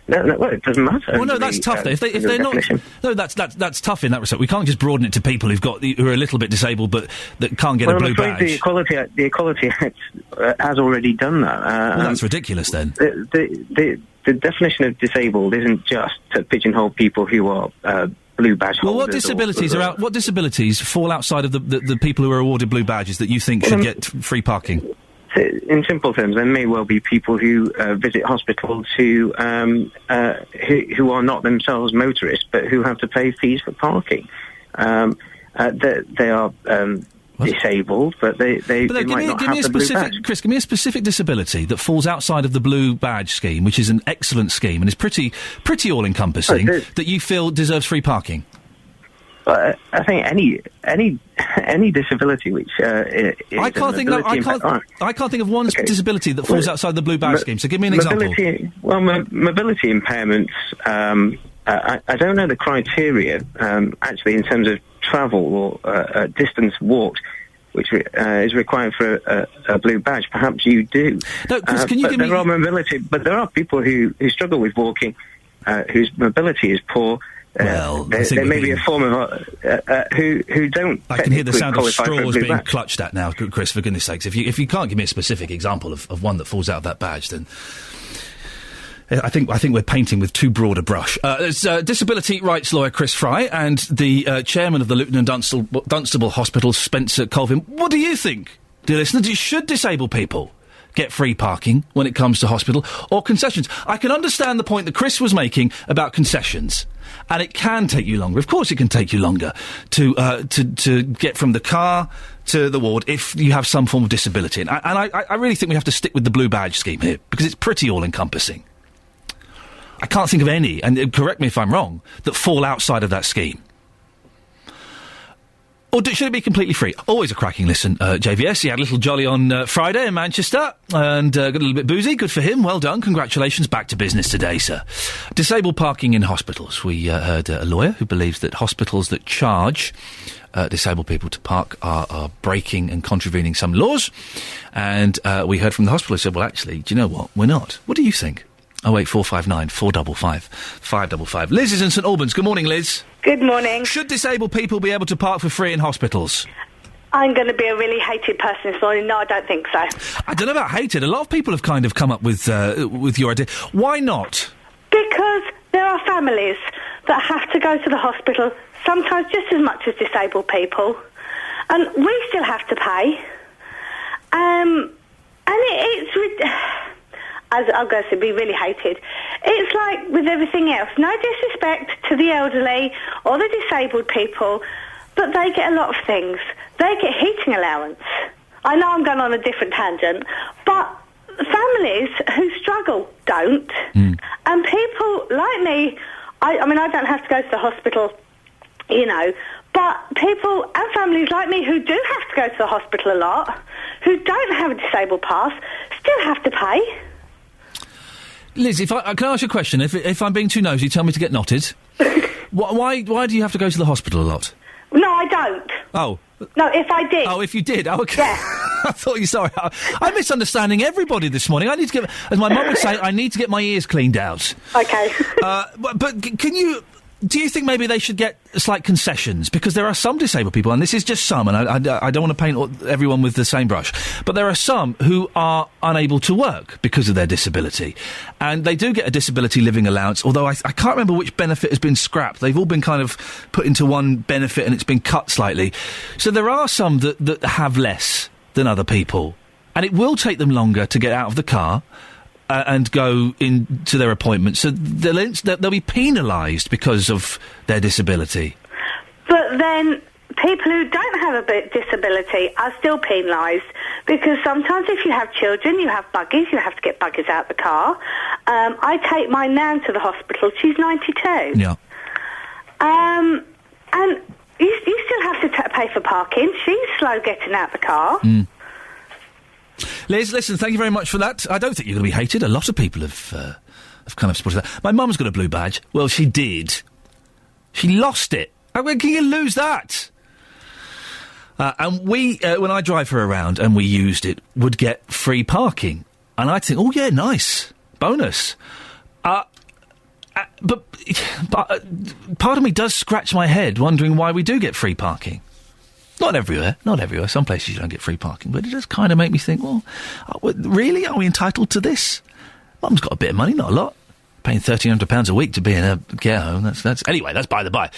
No, well, it doesn't matter. Well, no, that's tough. If they're not, no, that's tough in that respect. We can't just broaden it to people who are a little bit disabled, but that can't get a blue badge. The Equality Act has already done that. That's ridiculous. Then the definition of disabled isn't just to pigeonhole people who are blue badge holders. Well, what disabilities fall outside of the people who are awarded blue badges that you think should get free parking? In simple terms, there may well be people who visit hospitals who are not themselves motorists, but who have to pay fees for parking. They are disabled, but they might not have the blue badge. Chris, give me a specific disability that falls outside of the blue badge scheme, which is an excellent scheme and is pretty all-encompassing, that you feel deserves free parking. I think any disability which I can't think of one disability that falls outside the blue badge scheme. So give me an example. Mobility impairments. I don't know the criteria actually in terms of travel or distance walked, which is required for a blue badge. Perhaps you do. No, Chris, can you give me? There are people who struggle with walking, whose mobility is poor. There may be a form of who don't. I can hear the sound of straws being clutched at now, Chris. For goodness' sakes, if you can't give me a specific example of one that falls out of that badge, then I think we're painting with too broad a brush. There's disability rights lawyer Chris Fry and the chairman of the Luton and Dunstable Hospital, Spencer Colvin. What do you think, dear listeners? Should disabled people get free parking when it comes to hospital or concessions. I can understand the point that Chris was making about concessions, and it can take you longer. Of course, it can take you longer to get from the car to the ward if you have some form of disability. And I really think we have to stick with the blue badge scheme here because it's pretty all-encompassing. I can't think of any, and correct me if I'm wrong, that fall outside of that scheme. Or should it be completely free? Always a cracking listen, JVS. He had a little jolly on Friday in Manchester and got a little bit boozy. Good for him. Well done. Congratulations. Back to business today, sir. Disabled parking in hospitals. We heard a lawyer who believes that hospitals that charge disabled people to park are breaking and contravening some laws. And we heard from the hospital who said, well, actually, do you know what? We're not. What do you think? 08459 455 555. Liz is in St Albans. Good morning, Liz. Good morning. Should disabled people be able to park for free in hospitals? I'm going to be a really hated person this morning. No, I don't think so. I don't know about hated. A lot of people have kind of come up with your idea. Why not? Because there are families that have to go to the hospital, sometimes just as much as disabled people, and we still have to pay. And I'm going to be really hated. It's like with everything else. No disrespect to the elderly or the disabled people, but they get a lot of things. They get heating allowance. I know I'm going on a different tangent, but families who struggle don't. And people like me, I mean, I don't have to go to the hospital, you know, but people and families like me who do have to go to the hospital a lot, who don't have a disabled pass, still have to pay. Liz, can I ask you a question? If I'm being too nosy, tell me to get knotted. Why do you have to go to the hospital a lot? No, I don't. Oh. No, if I did. Oh, if you did? Oh, okay. Yeah. I thought you... Sorry. I'm misunderstanding everybody this morning. I need to get... As my mum would say, I need to get my ears cleaned out. Okay. But can you... Do you think maybe they should get slight concessions? Because there are some disabled people, and this is just some, and I don't want to paint everyone with the same brush, but there are some who are unable to work because of their disability. And they do get a disability living allowance, although I can't remember which benefit has been scrapped. They've all been kind of put into one benefit and it's been cut slightly. So there are some that have less than other people. And it will take them longer to get out of the car and go into their appointments. So they'll be penalised because of their disability. But then people who don't have a disability are still penalised because sometimes if you have children, you have buggies, you have to get buggies out the car. I take my nan to the hospital. She's 92. Yeah. And you still have to pay for parking. She's slow getting out the car. Liz, listen, thank you very much for that. I don't think you're going to be hated. A lot of people have kind of supported that. My mum's got a blue badge. Well, she did. She lost it. How can you lose that? And we, when I drive her around and we used it, would get free parking. And I'd think, oh, yeah, nice. Bonus. But part of me does scratch my head wondering why we do get free parking. Not everywhere. Some places you don't get free parking, but it does kind of make me think, well, really? Are we entitled to this? Mum's got a bit of money, not a lot. Paying £1,300 a week to be in a care home. Anyway, that's by the by.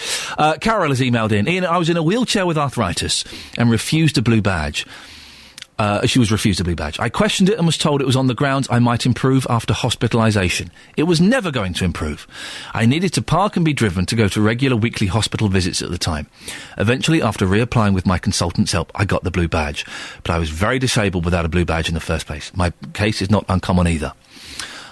Carol has emailed in. Ian, I was in a wheelchair with arthritis and refused a blue badge. She was refused a blue badge. I questioned it and was told it was on the grounds I might improve after hospitalisation. It was never going to improve. I needed to park and be driven to go to regular weekly hospital visits at the time. Eventually, after reapplying with my consultant's help, I got the blue badge. But I was very disabled without a blue badge in the first place. My case is not uncommon either.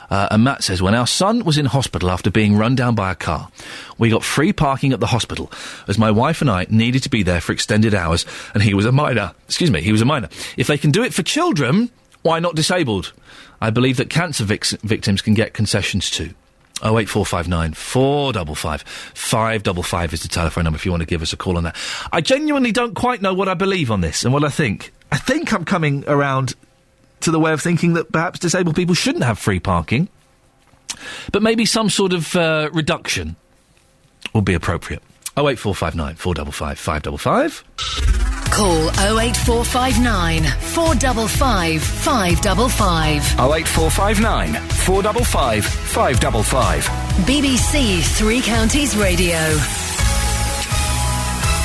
And Matt says, when our son was in hospital after being run down by a car, we got free parking at the hospital, as my wife and I needed to be there for extended hours, and he was a minor. If they can do it for children, why not disabled? I believe that cancer victims can get concessions too. 08459 455 555 is the telephone number if you want to give us a call on that. I genuinely don't quite know what I believe on this and what I think. I think I'm coming around to the way of thinking that perhaps disabled people shouldn't have free parking, but maybe some sort of reduction would be appropriate. 08459 455 555. Call 08459 455 555. 08459 455 555. BBC Three Counties Radio.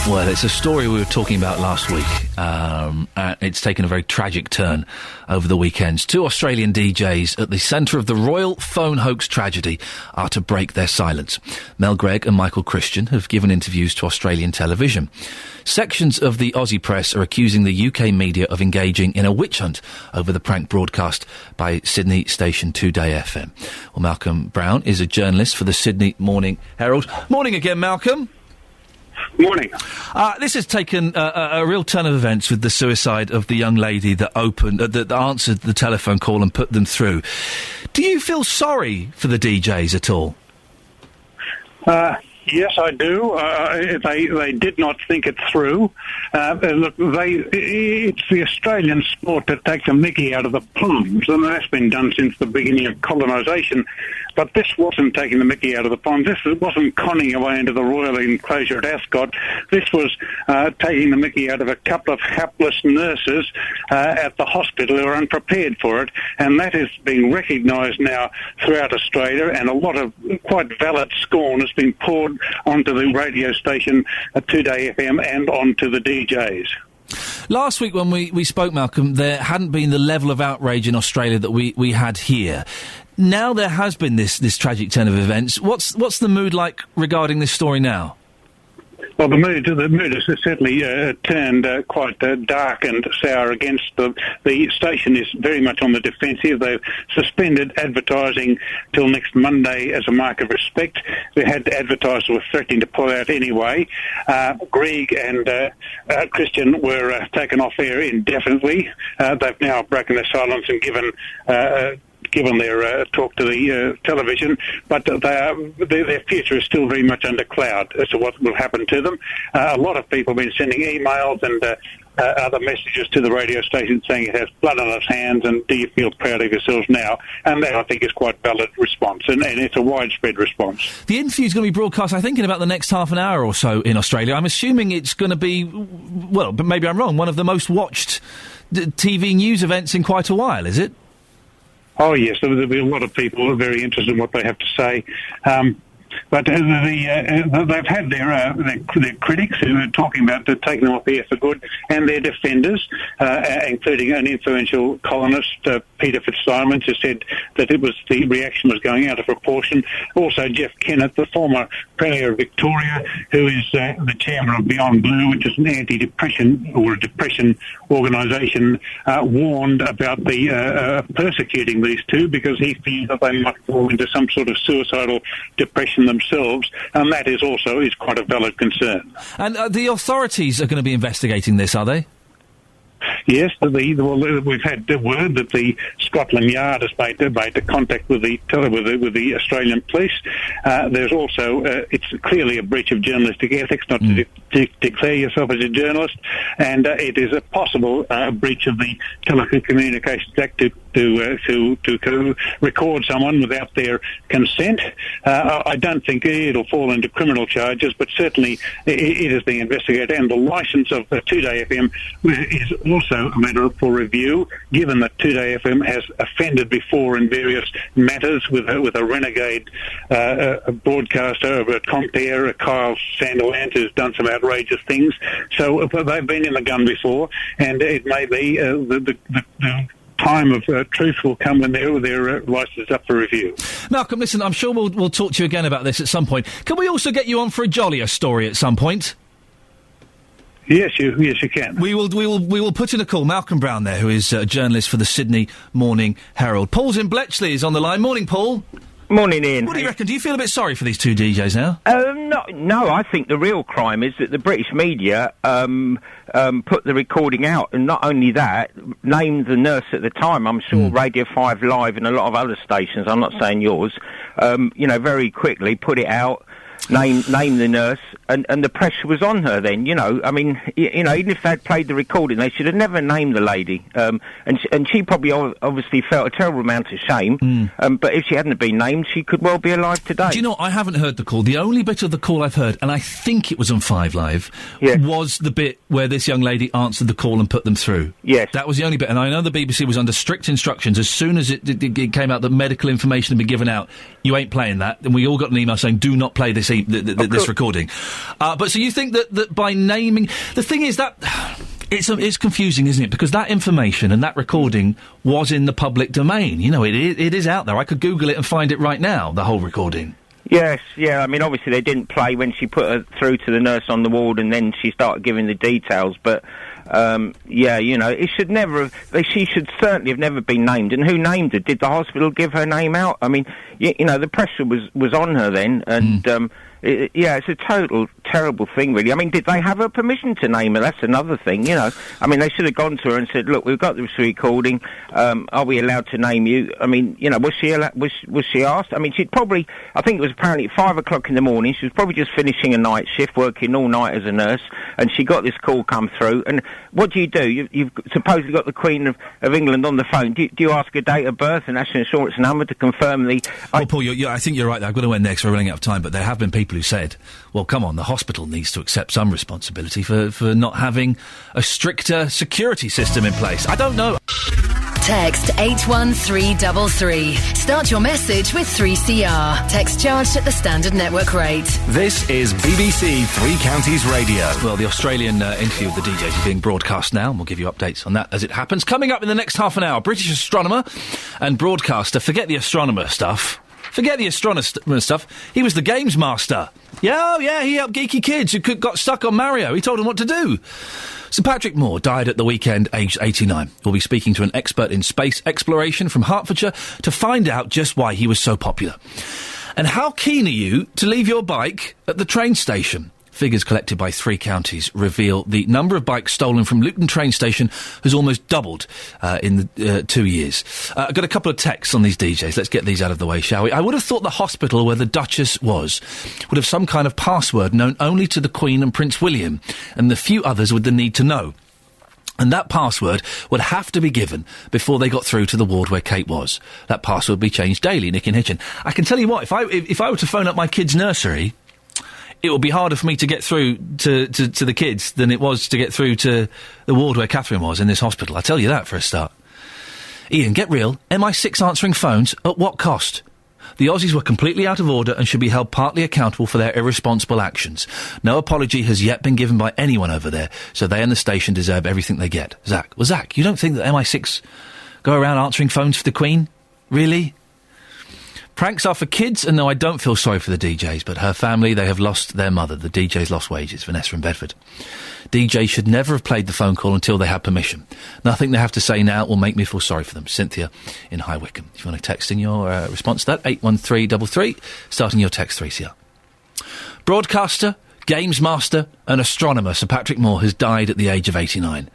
Well, it's a story we were talking about last week. It's taken a very tragic turn over the weekends. 2 Australian DJs at the centre of the royal phone hoax tragedy are to break their silence. Mel Gregg and Michael Christian have given interviews to Australian television. Sections of the Aussie press are accusing the UK media of engaging in a witch hunt over the prank broadcast by Sydney station 2Day FM. Well, Malcolm Brown is a journalist for the Sydney Morning Herald. Morning again, Malcolm. Morning. This has taken a real turn of events with the suicide of the young lady that that answered the telephone call and put them through. Do you feel sorry for the DJs at all? Yes, I do. They did not think it through. Look, it's the Australian sport that takes a mickey out of the ponds, and that's been done since the beginning of colonisation. But this wasn't taking the mickey out of the ponds. This wasn't conning away into the royal enclosure at Ascot. This was taking the mickey out of a couple of hapless nurses at the hospital who are unprepared for it. And that is being recognised now throughout Australia, and a lot of quite valid scorn has been poured onto the radio station at 2Day FM and onto the DJs. Last week when we spoke, Malcolm, there hadn't been the level of outrage in Australia that we had here. Now there has been this tragic turn of events. What's the mood like regarding this story now? Well, the mood has certainly turned quite dark and sour against the station. Is very much on the defensive. They've suspended advertising till next Monday as a mark of respect. They had advertisers were threatening to pull out anyway. Gregg and Christian were taken off air indefinitely. They've now broken their silence and given their talk to the television, but their future is still very much under cloud as to what will happen to them. A lot of people have been sending emails and other messages to the radio station saying it has blood on its hands and do you feel proud of yourselves now? And that, I think, is quite valid response, and it's a widespread response. The interview is going to be broadcast, I think, in about the next half an hour or so in Australia. I'm assuming it's going to be, well, but maybe I'm wrong, one of the most watched TV news events in quite a while, is it? Oh, yes, there'll be a lot of people who are very interested in what they have to say. But they've had their critics who are talking about taking them off air for good, and their defenders, including an influential columnist, Peter Fitzsimons, who said that the reaction was going out of proportion. Also, Jeff Kennett, the former Premier of Victoria, who is the chairman of Beyond Blue, which is an anti-depression or a depression organisation, warned about the persecuting these two because he fears that they might fall into some sort of suicidal depression themselves, and that is quite a valid concern. And the authorities are going to be investigating this, are they? Yes, we've had the word that the Scotland Yard has made the contact with the Australian police. There's also it's clearly a breach of journalistic ethics not to declare yourself as a journalist, and it is a possible breach of the Telecommunications Act to record someone without their consent. I don't think it'll fall into criminal charges, but certainly it is being investigated, and the licence of 2Day FM is also a matter for review, given that 2Day FM has offended before in various matters with a renegade broadcaster at Compare, Kyle Sanderland, who's done some outrageous things. So they've been in the gun before, and it may be the time of truth will come when their licence is up for review. Malcolm, listen, I'm sure we'll talk to you again about this at some point. Can we also get you on for a jollier story at some point? Yes, you can. We will put in a call. Malcolm Brown there, who is a journalist for the Sydney Morning Herald. Paul's in Bletchley is on the line. Morning, Paul. Morning, Ian. What do you reckon? Do you feel a bit sorry for these two DJs now? No, I think the real crime is that the British media put the recording out, and not only that, named the nurse at the time. I'm sure Radio 5 Live and a lot of other stations, I'm not saying yours, very quickly put it out, name the nurse, and the pressure was on her then, I mean, even if they'd played the recording, they should have never named the lady. And she probably obviously felt a terrible amount of shame, but if she hadn't been named, she could well be alive today. Do you know, I haven't heard the call. The only bit of the call I've heard, and I think it was on 5 Live, was the bit where this young lady answered the call and put them through. Yes. That was the only bit, and I know the BBC was under strict instructions. As soon as it came out that medical information had been given out, you ain't playing that, and we all got an email saying, do not play this email. this recording. But so you think that by naming... The thing is that... It's confusing, isn't it? Because that information and that recording was in the public domain. You know, it is out there. I could Google it and find it right now, the whole recording. Yes, yeah. I mean, obviously they didn't play when she put her through to the nurse on the ward and then she started giving the details. But, yeah, you know, it should never have... She should certainly have never been named. And who named her? Did the hospital give her name out? I mean, you know, the pressure was on her then, and... yeah, it's a total terrible thing, really. I mean, did they have her permission to name her? That's another thing, you know. I mean, they should have gone to her and said, "Look, we've got this recording. Are we allowed to name you?" I mean, you know, was she asked? I mean, she'd probably. I think it was apparently at 5 o'clock in the morning. She was probably just finishing a night shift, working all night as a nurse, and she got this call come through. And what do? You've supposedly got the Queen of England on the phone. Do you ask her date of birth and national insurance number to confirm the? Well, Paul, I think you're right. I've got to end next. We're running out of time, but there have been people who said, well, come on, the hospital needs to accept some responsibility for not having a stricter security system in place. I don't know. Text 81333. Start your message with 3CR. Text charged at the standard network rate. This is BBC Three Counties Radio. Well, the Australian interview with the DJs is being broadcast now, and we'll give you updates on that as it happens. Coming up in the next half an hour, British astronomer and broadcaster. Forget the astronomer stuff. Forget the astronomer stuff. He was the games master. Yeah, he helped geeky kids who got stuck on Mario. He told them what to do. Sir Patrick Moore died at the weekend, aged 89. We'll be speaking to an expert in space exploration from Hertfordshire to find out just why he was so popular. And how keen are you to leave your bike at the train station? Figures collected by Three Counties reveal the number of bikes stolen from Luton train station has almost doubled in the 2 years. I've got a couple of texts on these DJs. Let's get these out of the way, shall we? I would have thought the hospital where the Duchess was would have some kind of password known only to the Queen and Prince William, and the few others with the need to know. And that password would have to be given before they got through to the ward where Kate was. That password would be changed daily, Nick in Hitchin. I can tell you what, if I were to phone up my kid's nursery, it would be harder for me to get through to the kids than it was to get through to the ward where Catherine was in this hospital. I tell you that for a start. Ian, get real. MI6 answering phones at what cost? The Aussies were completely out of order and should be held partly accountable for their irresponsible actions. No apology has yet been given by anyone over there, so they and the station deserve everything they get. Zach. Well, Zach, you don't think that MI6 go around answering phones for the Queen? Really? Pranks are for kids, and no, I don't feel sorry for the DJs, but her family, they have lost their mother. The DJs lost wages. Vanessa in Bedford. DJs should never have played the phone call until they had permission. Nothing they have to say now will make me feel sorry for them. Cynthia in High Wycombe. If you want to text in your response to that, 81333, starting your text 3CR. Broadcaster, games master and astronomer Sir Patrick Moore has died at the age of 89.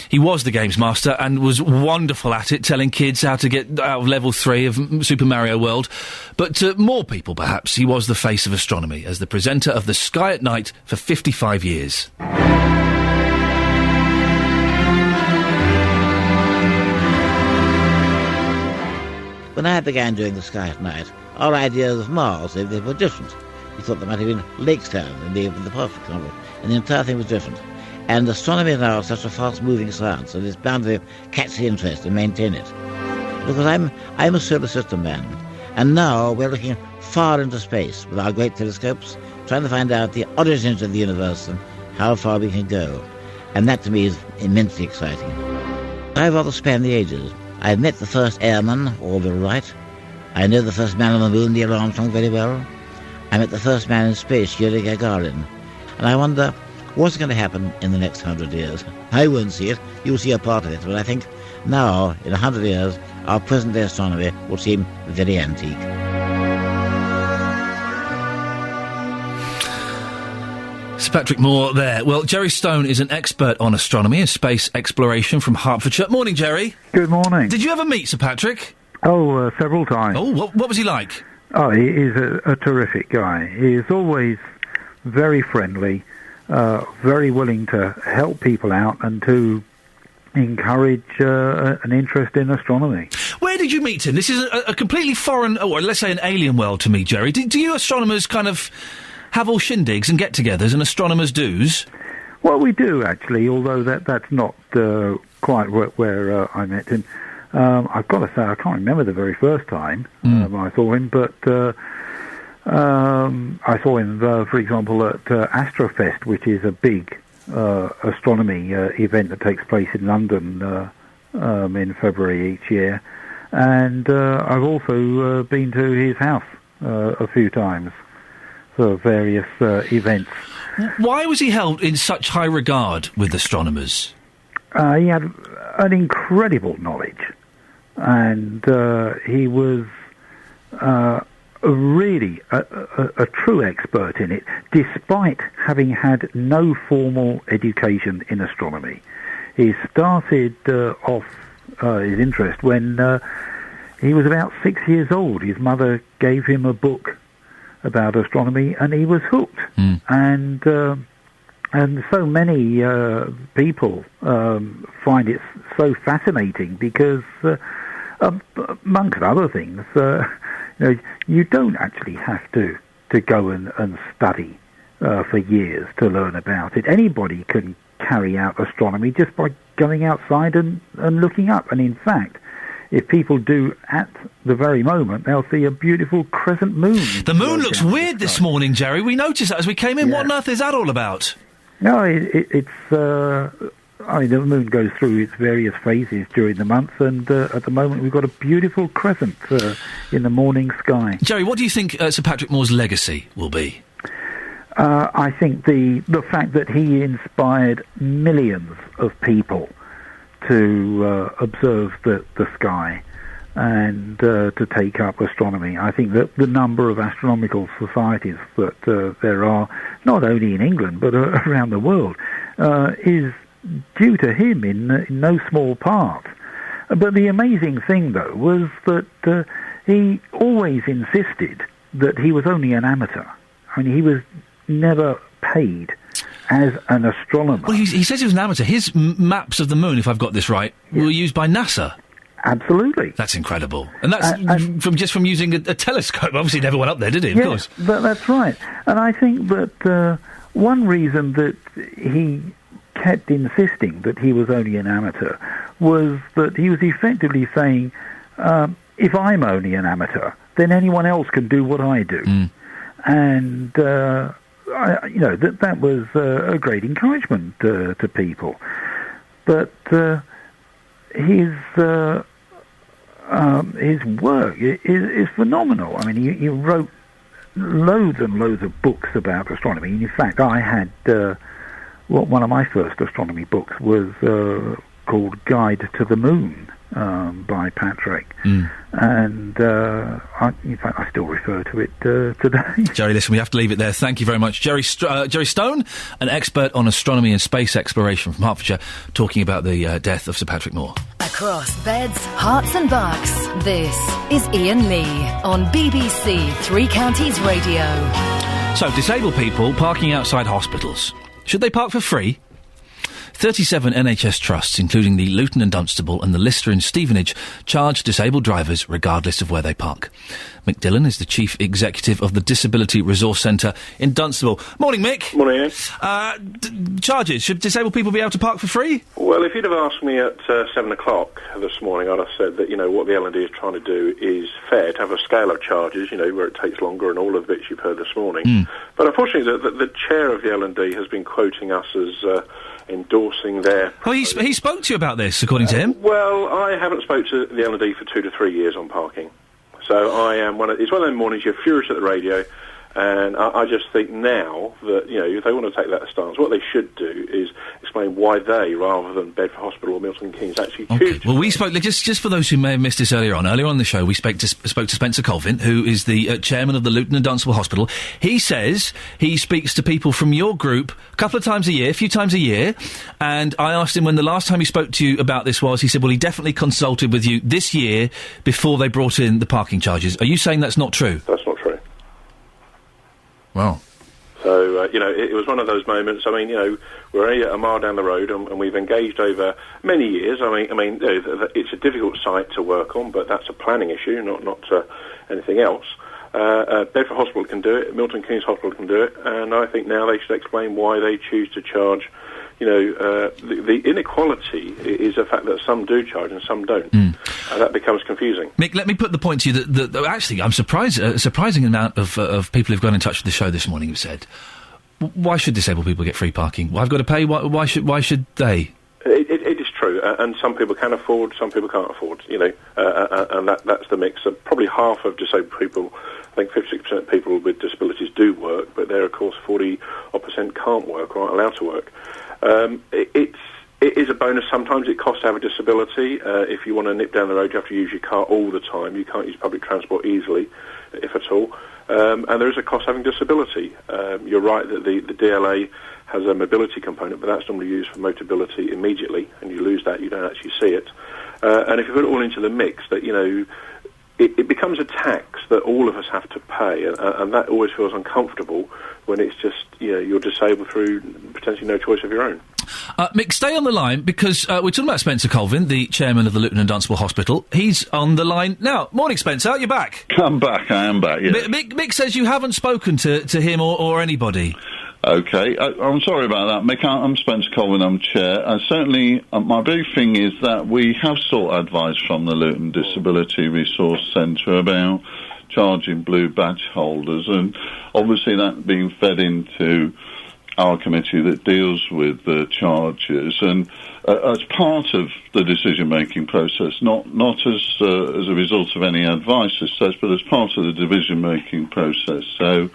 He was the games master and was wonderful at it, telling kids how to get out of level 3 of Super Mario World. But to more people, perhaps, he was the face of astronomy as the presenter of The Sky at Night for 55 years. When I began doing The Sky at Night, our ideas of Mars, they were different. We thought there might have been lakes down in the Perth, for example, and the entire thing was different. And astronomy now is such a fast-moving science that it's bound to catch the interest and maintain it. Because I'm a solar system man, and now we're looking far into space with our great telescopes, trying to find out the origins of the universe and how far we can go. And that to me is immensely exciting. I rather span the ages. I've met the first airman, Orville Wright. I know the first man on the moon, Neil Armstrong, very well. I met the first man in space, Yuri Gagarin. And I wonder, what's going to happen in the next 100 years? I won't see it. You'll see a part of it. But I think now, in 100 years, our present-day astronomy will seem very antique. Sir Patrick Moore there. Well, Jerry Stone is an expert on astronomy and space exploration from Hertfordshire. Morning, Jerry. Good morning. Did you ever meet Sir Patrick? Oh, several times. Oh, what was he like? Oh, he is a terrific guy. He is always very friendly, very willing to help people out and to encourage an interest in astronomy. Where did you meet him? This is a completely foreign, or let's say an alien world to me, Jerry. Do you astronomers kind of have all shindigs and get-togethers and astronomers' do's? Well, we do, actually, although that's not quite where I met him. I've got to say, I can't remember the very first time I saw him, but I saw him, for example, at Astrofest, which is a big astronomy event that takes place in London in February each year. And I've also been to his house a few times for various events. Why was he held in such high regard with astronomers? He had an incredible knowledge, and he was really a true expert in it, despite having had no formal education in astronomy. He started off his interest when he was about 6 years old. His mother gave him a book about astronomy, and he was hooked. And so many people find it so fascinating because, amongst other things, you don't actually have to go and study for years to learn about it. Anybody can carry out astronomy just by going outside and looking up. And in fact, if people do at the very moment, they'll see a beautiful crescent moon. The moon looks weird this morning, Jerry. We noticed that as we came in. Yeah. What on earth is that all about? No, it's... I mean, the moon goes through its various phases during the month, and at the moment we've got a beautiful crescent in the morning sky. Jerry, what do you think Sir Patrick Moore's legacy will be? I think the fact that he inspired millions of people to observe the sky and to take up astronomy. I think that the number of astronomical societies that there are, not only in England but around the world, is due to him in no small part. But the amazing thing, though, was that he always insisted that he was only an amateur. I mean, he was never paid as an astronomer. Well, he says he was an amateur. His maps of the moon, if I've got this right, were used by NASA. Absolutely. That's incredible. And that's from using a telescope. Obviously, he never went up there, did he? Of course. That's right. And I think that one reason that he kept insisting that he was only an amateur was that he was effectively saying, if I'm only an amateur, then anyone else can do what I do. And, that was a great encouragement to people. But his work is phenomenal. I mean, he wrote loads and loads of books about astronomy. In fact, I had... one of my first astronomy books was called Guide to the Moon by Patrick. And in fact, I still refer to it today. Jerry, listen, we have to leave it there. Thank you very much. Jerry Stone, an expert on astronomy and space exploration from Hertfordshire, talking about the death of Sir Patrick Moore. Across beds, hearts and bucks, this is Iain Lee on BBC Three Counties Radio. So, disabled people parking outside hospitals. Should they park for free? 37 NHS trusts, including the Luton and Dunstable and the Lister and Stevenage, charge disabled drivers regardless of where they park. Mick Dillon is the Chief Executive of the Disability Resource Centre in Dunstable. Morning, Mick. Morning, Ian. Charges. Should disabled people be able to park for free? Well, if you'd have asked me at 7 o'clock this morning, I'd have said that, what the L&D is trying to do is fair, to have a scale of charges, where it takes longer and all of the bits you've heard this morning. But unfortunately, the chair of the L&D has been quoting us as... endorsing their... Well, he spoke to you about this, according to him. Well, I haven't spoke to the L&D for 2 to 3 years on parking. So I am it's one of those mornings you're furious at the radio, and I just think now that, if they want to take that stance, what they should do is explain why they, rather than Bedford Hospital or Milton Keynes, actually choose... Well, we spoke, just for those who may have missed this earlier on in the show, we spoke to Spencer Colvin, who is the chairman of the Luton and Dunstable Hospital. He says he speaks to people from your group a couple of times a year, a few times a year, and I asked him when the last time he spoke to you about this was. He said, well, he definitely consulted with you this year before they brought in the parking charges. Are you saying that's not true? That's not true. Wow. So, it was one of those moments. I mean, we're only a mile down the road and we've engaged over many years. I mean, it's a difficult site to work on, but that's a planning issue, not anything else. Bedford Hospital can do it, Milton Keynes Hospital can do it, and I think now they should explain why they choose to charge the inequality is a fact that some do charge and some don't, and that becomes confusing. Mick, let me put the point to you that actually I'm surprised. A surprising amount of people who've got in touch with the show this morning have said, "Why should disabled people get free parking? Well, I've got to pay. Why should they?" It is true, and some people can afford, some people can't afford. And that's the mix. Probably half of disabled people, I think 56% of people with disabilities do work, but there, of course, 40% can't work or aren't allowed to work. It is a bonus. Sometimes it costs to have a disability. If you want to nip down the road, you have to use your car all the time. You can't use public transport easily, if at all. And there is a cost having disability. You're right that the DLA has a mobility component, but that's normally used for mobility immediately, and you lose that, you don't actually see it. And if you put it all into the mix, that it becomes a tax that all of us have to pay, and that always feels uncomfortable when it's just you're disabled through potentially no choice of your own. Mick, stay on the line, because we're talking about Spencer Colvin, the chairman of the Luton and Dunstable Hospital. He's on the line now. Morning, Spencer. You're back. I'm back. I am back, yes. Mick says you haven't spoken to him or anybody. OK, I'm sorry about that, Mick. I'm Spencer Colvin, I'm chair. Certainly, my big thing is that we have sought advice from the Luton Disability Resource Centre about charging blue badge holders, and obviously that being fed into our committee that deals with the charges, and as part of the decision-making process, not as a result of any advice as such, but as part of the decision-making process. So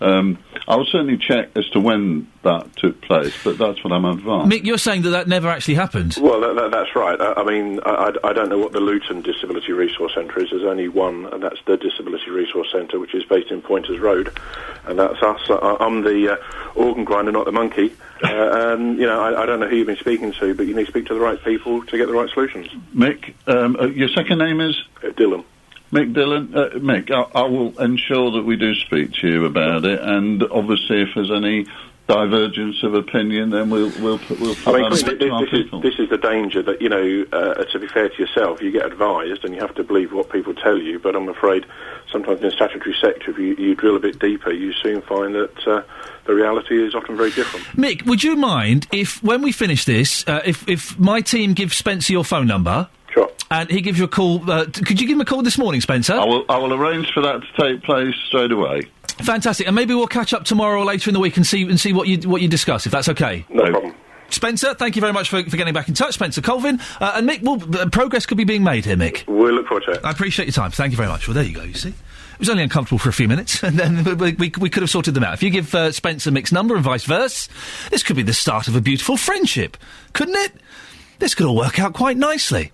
I will certainly check as to when that took place, but that's what I'm advised. Mick, you're saying that never actually happened? Well, that's right. I don't know what the Luton Disability Resource Centre is. There's only one, and that's the Disability Resource Centre, which is based in Pointers Road, and that's us. I'm the organ grinder, not the monkey. And, I don't know who you've been speaking to, but you need to speak to the right people to get the right solutions. Mick, your second name is? Dylan. Mick Dillon. Mick, I will ensure that we do speak to you about it, and obviously if there's any divergence of opinion, then we'll put that to our people. This is the danger that, to be fair to yourself, you get advised and you have to believe what people tell you, but I'm afraid sometimes in the statutory sector, if you drill a bit deeper, you soon find that the reality is often very different. Mick, would you mind if, when we finish this, if my team gives Spencer your phone number? Sure. And he gives you a call. Could you give him a call this morning, Spencer? I will arrange for that to take place straight away. Fantastic. And maybe we'll catch up tomorrow or later in the week and see what you discuss, if that's okay. No problem. Spencer, thank you very much for getting back in touch. Spencer Colvin. And Mick, progress could be being made here, Mick. We'll look forward to it. I appreciate your time. Thank you very much. Well, there you go, you see. It was only uncomfortable for a few minutes, and then we could have sorted them out. If you give Spencer Mick's number and vice versa, this could be the start of a beautiful friendship, couldn't it? This could all work out quite nicely.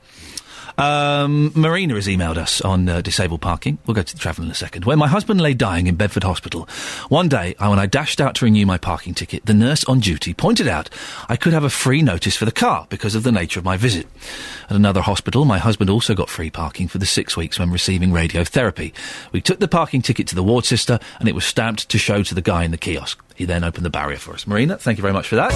Marina has emailed us on disabled parking. We'll go to the travel in a second. When my husband lay dying in Bedford Hospital, one day when I dashed out to renew my parking ticket, the nurse on duty pointed out I could have a free notice for the car because of the nature of my visit. At another hospital, my husband also got free parking for the 6 weeks when receiving radiotherapy. We took the parking ticket to the ward sister and it was stamped to show to the guy in the kiosk. He then opened the barrier for us. Marina, thank you very much for that.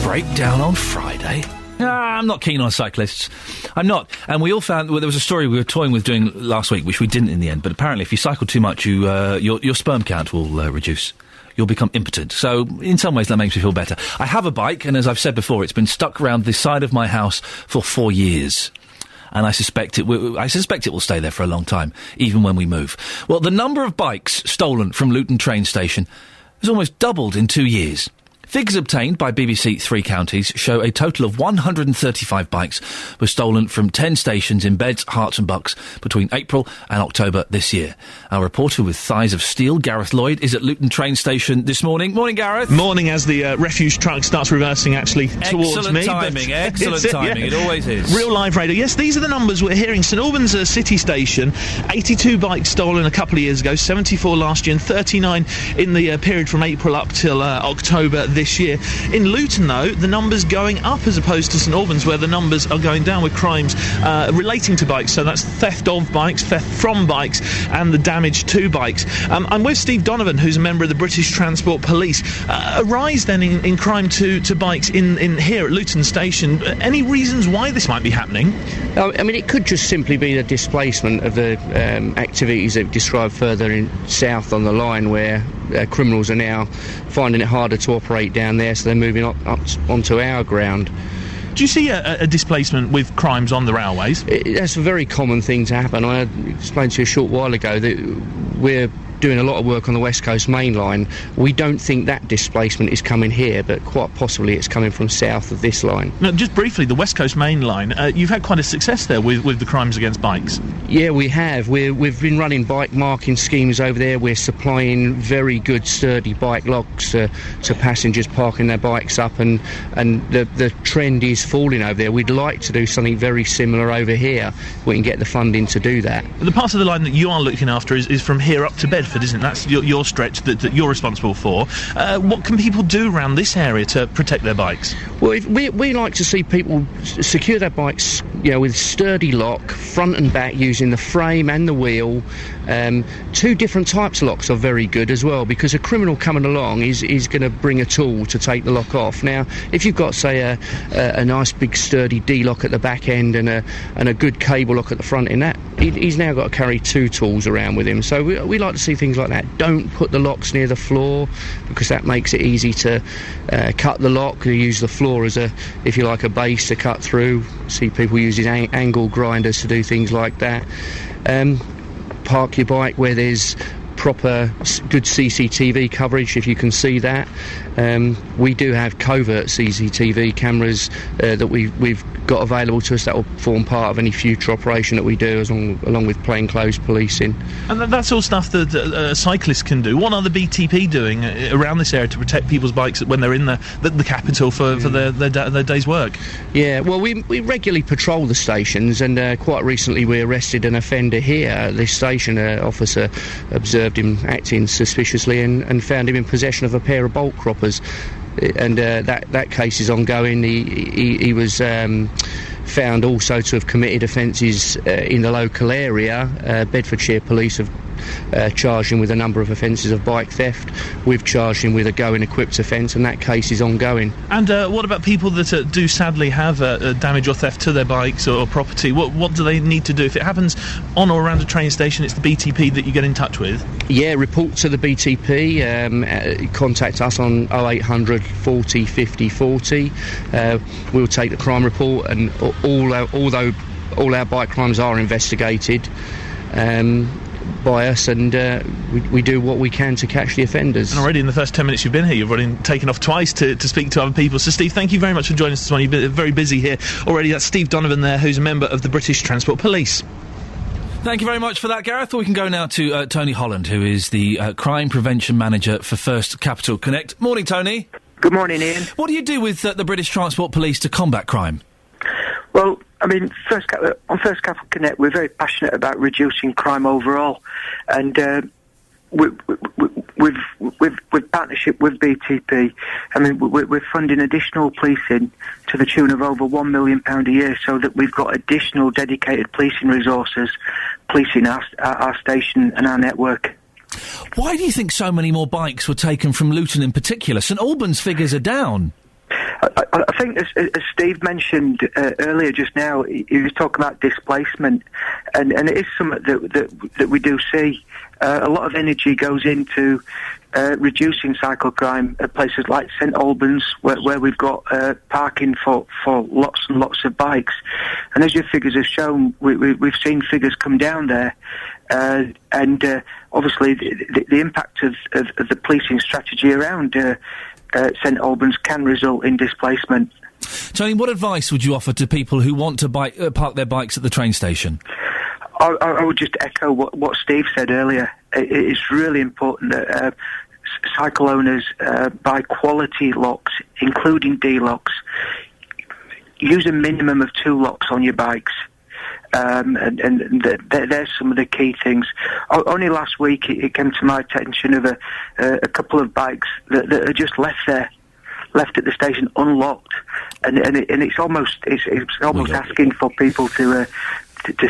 Breakdown on Friday. I'm not keen on cyclists. I'm not. And we all found, there was a story we were toying with doing last week, which we didn't in the end, but apparently if you cycle too much, your sperm count will reduce. You'll become impotent. So, in some ways, that makes me feel better. I have a bike, and as I've said before, it's been stuck around the side of my house for 4 years. And I suspect it will stay there for a long time, even when we move. Well, the number of bikes stolen from Luton train station has almost doubled in 2 years. Figures obtained by BBC Three Counties show a total of 135 bikes were stolen from 10 stations in Beds, Herts and Bucks between April and October this year. Our reporter with thighs of steel, Gareth Lloyd, is at Luton train station this morning. Morning, Gareth. Morning, as the refuge truck starts reversing actually towards me. Excellent timing, it always is. Real live radio. Yes, these are the numbers we're hearing. St Albans City Station, 82 bikes stolen a couple of years ago, 74 last year and 39 in the period from April up till October this year. In Luton, though, the numbers going up as opposed to St Albans, where the numbers are going down with crimes relating to bikes. So that's theft of bikes, theft from bikes, and the damage to bikes. I'm with Steve Donovan, who's a member of the British Transport Police. A rise then in crime to bikes in here at Luton Station. Any reasons why this might be happening? I mean, it could just simply be the displacement of the activities that we've described further south on the line, where criminals are now finding it harder to operate down there, so they're moving up onto our ground. Do you see a displacement with crimes on the railways? That's a very common thing to happen. I explained to you a short while ago that we're doing a lot of work on the West Coast Main Line. We don't think that displacement is coming here, but quite possibly it's coming from south of this line. Now, just briefly, the West Coast Main Line, you've had quite a success there with the crimes against bikes. Yeah, we have. We've been running bike marking schemes over there. We're supplying very good, sturdy bike locks to passengers parking their bikes up, and the trend is falling over there. We'd like to do something very similar over here. We can get the funding to do that. The part of the line that you are looking after is from here up to Bedford, isn't it? That's your stretch that you're responsible for. What can people do around this area to protect their bikes? Well, we like to see people secure their bikes, with sturdy lock, front and back, using the frame and the wheel. Two different types of locks are very good as well, because a criminal coming along is going to bring a tool to take the lock off. Now, if you've got, say, a nice big sturdy D-lock at the back end and a good cable lock at the front end, he's now got to carry two tools around with him. So we like to see things like that. Don't put the locks near the floor, because that makes it easy to cut the lock. You use the floor as a base to cut through. See people using angle grinders to do things like that. Park your bike where there's proper good CCTV coverage, if you can see that. We do have covert CCTV cameras that we've got available to us that will form part of any future operation that we do, along with plainclothes policing. And that's all stuff that cyclists can do. What are the BTP doing around this area to protect people's bikes when they're in the capital for their day's work? Yeah, well, we regularly patrol the stations, and quite recently we arrested an offender here. The station officer observed him acting suspiciously and found him in possession of a pair of bolt croppers. And that case is ongoing. He was found also to have committed offences in the local area. Bedfordshire Police have charged him with a number of offences of bike theft. We've charged him with a going equipped offence, and that case is ongoing. And what about people that do sadly have damage or theft to their bikes or property? What do they need to do? If it happens on or around a train station, it's the BTP that you get in touch with? Yeah, report to the BTP. Contact us on 0800 40 50 40. We'll take the crime report, and all our bike crimes are investigated by us, and we do what we can to catch the offenders. And already in the first 10 minutes you've been here, you've already taken off twice to speak to other people. So, Steve, thank you very much for joining us this morning. You've been very busy here already. That's Steve Donovan there, who's a member of the British Transport Police. Thank you very much for that, Gareth. We can go now to Tony Holland, who is the Crime Prevention Manager for First Capital Connect. Morning, Tony. Good morning, Ian. What do you do with the British Transport Police to combat crime? Well, I mean, on First Capital Connect, we're very passionate about reducing crime overall, and with partnership with BTP, I mean, we're funding additional policing to the tune of over £1 million a year, so that we've got additional dedicated policing resources policing our station and our network. Why do you think so many more bikes were taken from Luton in particular? St Albans figures are down. I think, as Steve mentioned earlier just now, he was talking about displacement, and it is something that we do see. A lot of energy goes into reducing cycle crime at places like St Albans, where we've got parking for lots and lots of bikes. And as your figures have shown, we've seen figures come down there, and obviously the impact of the policing strategy around St Albans can result in displacement. Tony, what advice would you offer to people who want to park their bikes at the train station? I would just echo what Steve said earlier. It's really important that cycle owners buy quality locks, including D-locks. Use a minimum of 2 locks on your bikes. And there's some of the key things. Only last week it came to my attention of a couple of bikes that are just left at the station unlocked, and it's almost asking for people to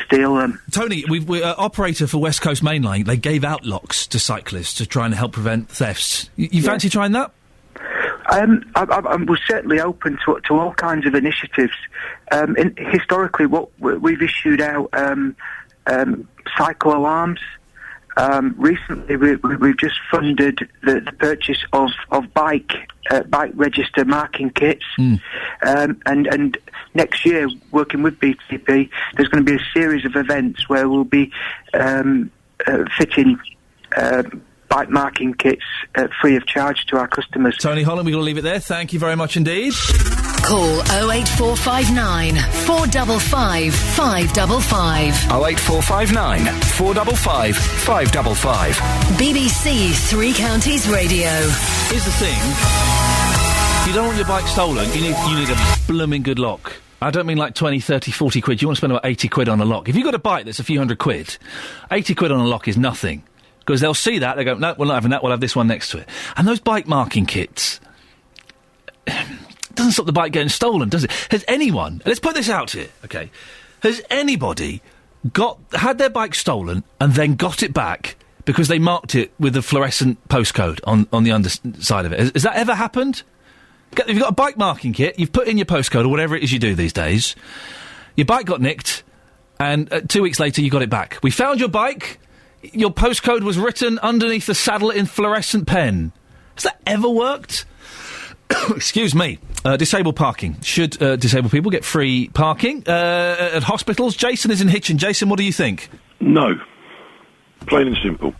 steal them. Tony, we're operator for West Coast Main Line. They gave out locks to cyclists to try and help prevent thefts. You fancy trying that? We're certainly open to all kinds of initiatives. Historically, what we've issued out cycle alarms, recently we've just funded the purchase of bike register marking kits, and next year, working with BTP, there's going to be a series of events where we'll be fitting bike marking kits free of charge to our customers. Tony Holland, we're going to leave it there. Thank you very much indeed. Call 08459 455 555. 08459 455 555. BBC Three Counties Radio. Here's the thing. If you don't want your bike stolen, you need a blooming good lock. I don't mean like 20, 30, 40 quid. You want to spend about 80 quid on a lock. If you've got a bike that's a few hundred quid, 80 quid on a lock is nothing. Because they'll see that, they go, no, we're not having that, we'll have this one next to it. And those bike marking kits, doesn't stop the bike getting stolen, does it? Has anyone, let's put this out here, okay, has anybody had their bike stolen and then got it back because they marked it with a fluorescent postcode on the underside of it? Has that ever happened? If you've got a bike marking kit, you've put in your postcode or whatever it is you do these days, your bike got nicked, and 2 weeks later you got it back. We found your bike, your postcode was written underneath the saddle in fluorescent pen. Has that ever worked? Excuse me. Disabled parking. Should disabled people get free parking at hospitals? Jason is in Hitchin. Jason, what do you think? No. Plain and simple.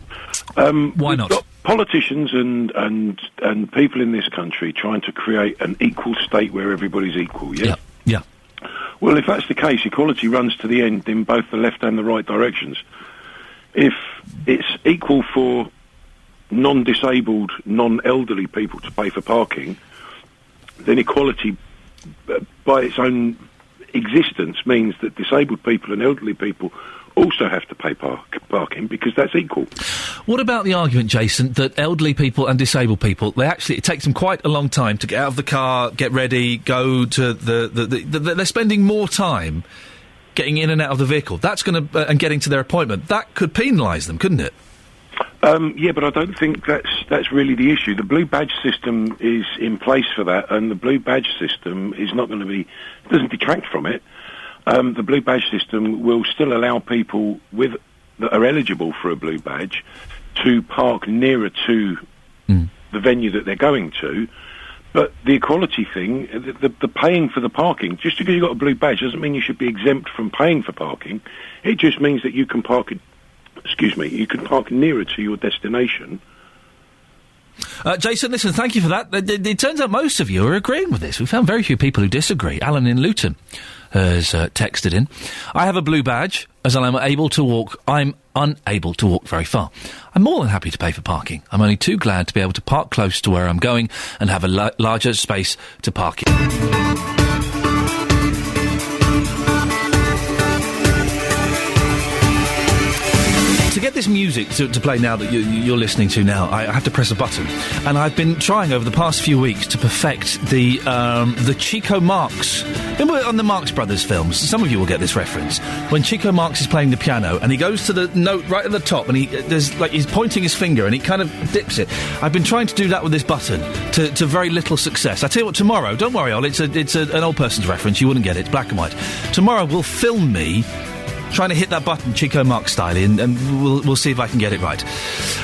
Why not? Got politicians and people in this country trying to create an equal state where everybody's equal, yeah? Yeah. Well, if that's the case, equality runs to the end in both the left and the right directions. If it's equal for non-disabled, non-elderly people to pay for parking, then equality by its own existence means that disabled people and elderly people also have to pay parking because that's equal. What about the argument, Jason, that elderly people and disabled people, it takes them quite a long time to get out of the car, get ready, go to they're spending more time getting in and out of the vehicle. That's going to and getting to their appointment. That could penalise them, couldn't it? Yeah, but I don't think that's really the issue. The blue badge system is in place for that, and the blue badge system is not going to be. It doesn't detract from it. The blue badge system will still allow people that are eligible for a blue badge to park nearer to the venue that they're going to. But the equality thing, the paying for the parking, just because you've got a blue badge doesn't mean you should be exempt from paying for parking. It just means that you can park nearer to your destination. Jason, listen, thank you for that. It turns out most of you are agreeing with this. We found very few people who disagree. Alan in Luton has texted in. I have a blue badge, as I'm able to walk. I'm unable to walk very far. I'm more than happy to pay for parking. I'm only too glad to be able to park close to where I'm going and have a larger space to park in. To get this music to play now that you're listening to now, I have to press a button. And I've been trying over the past few weeks to perfect the Chico Marx. Remember on the Marx Brothers films, some of you will get this reference, when Chico Marx is playing the piano and he goes to the note right at the top and he's pointing his finger and he kind of dips it. I've been trying to do that with this button to very little success. I tell you what, tomorrow, don't worry, Ol, it's an old person's reference, you wouldn't get it, it's black and white. Tomorrow we'll film me trying to hit that button Chico Marx style, and we'll see if I can get it right.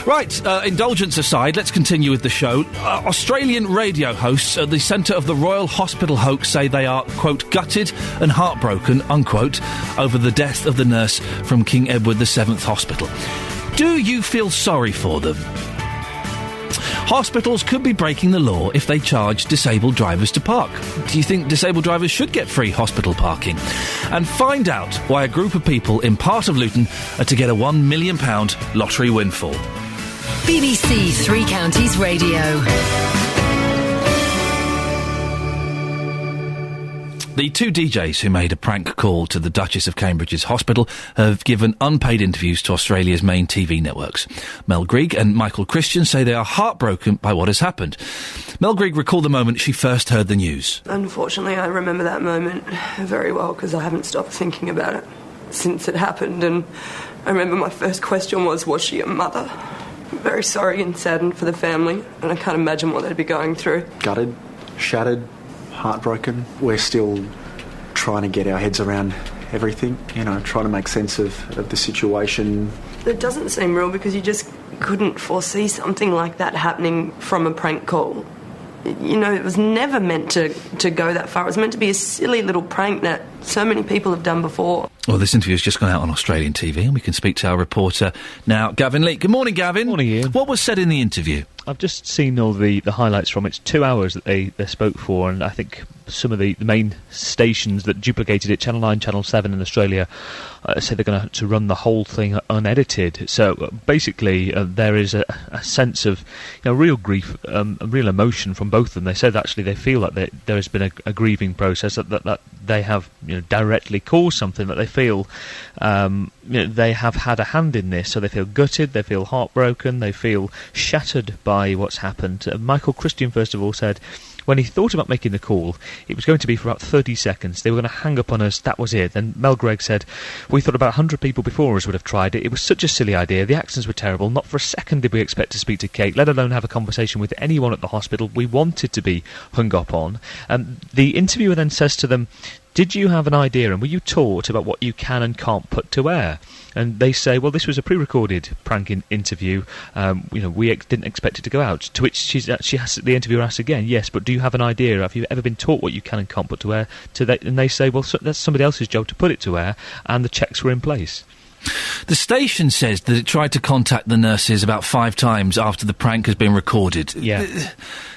Right, indulgence aside, let's continue with the show. Australian radio hosts at the centre of the Royal Hospital hoax say they are, quote, gutted and heartbroken, unquote, over the death of the nurse from King Edward VII Hospital. Do you feel sorry for them? Hospitals could be breaking the law if they charge disabled drivers to park. Do you think disabled drivers should get free hospital parking? And find out why a group of people in part of Luton are to get a £1 million lottery windfall. BBC Three Counties Radio. The two DJs who made a prank call to the Duchess of Cambridge's hospital have given unpaid interviews to Australia's main TV networks. Mel Greig and Michael Christian say they are heartbroken by what has happened. Mel Greig recalled the moment she first heard the news. Unfortunately, I remember that moment very well because I haven't stopped thinking about it since it happened, and I remember my first question was she a mother? I'm very sorry and saddened for the family, and I can't imagine what they'd be going through. Gutted, shattered, heartbroken. We're still trying to get our heads around everything, trying to make sense of the situation. It doesn't seem real because you just couldn't foresee something like that happening from a prank call. It was never meant to go that far. It was meant to be a silly little prank that so many people have done before. Well, this interview's just gone out on Australian TV, and we can speak to our reporter now, Gavin Leake. Good morning, Gavin. Morning, Ian. What was said in the interview? I've just seen all the highlights from it. It's 2 hours that they spoke for, and I think some of the main stations that duplicated it, Channel 9, Channel 7 in Australia, say they're going to run the whole thing unedited. So basically, there is a sense of real grief, real emotion from both of them. They said actually they feel like there has been a grieving process, that they have directly caused something, that they feel they have had a hand in this, so they feel gutted, they feel heartbroken, they feel shattered by what's happened. Michael Christian, first of all, said when he thought about making the call, it was going to be for about 30 seconds. They were going to hang up on us, that was it. Then Mel Gregg said, we thought about 100 people before us would have tried it. It was such a silly idea. The accents were terrible. Not for a second did we expect to speak to Kate, let alone have a conversation with anyone at the hospital we wanted to be hung up on. The interviewer then says to them, did you have an idea and were you taught about what you can and can't put to air? And they say, well, this was a pre-recorded prank interview. We didn't expect it to go out. To which the interviewer asks again, yes, but do you have an idea? Have you ever been taught what you can and can't put to air? And they say, well, that's somebody else's job to put it to air, and the checks were in place. The station says that it tried to contact the nurses about 5 times after the prank has been recorded. Yeah.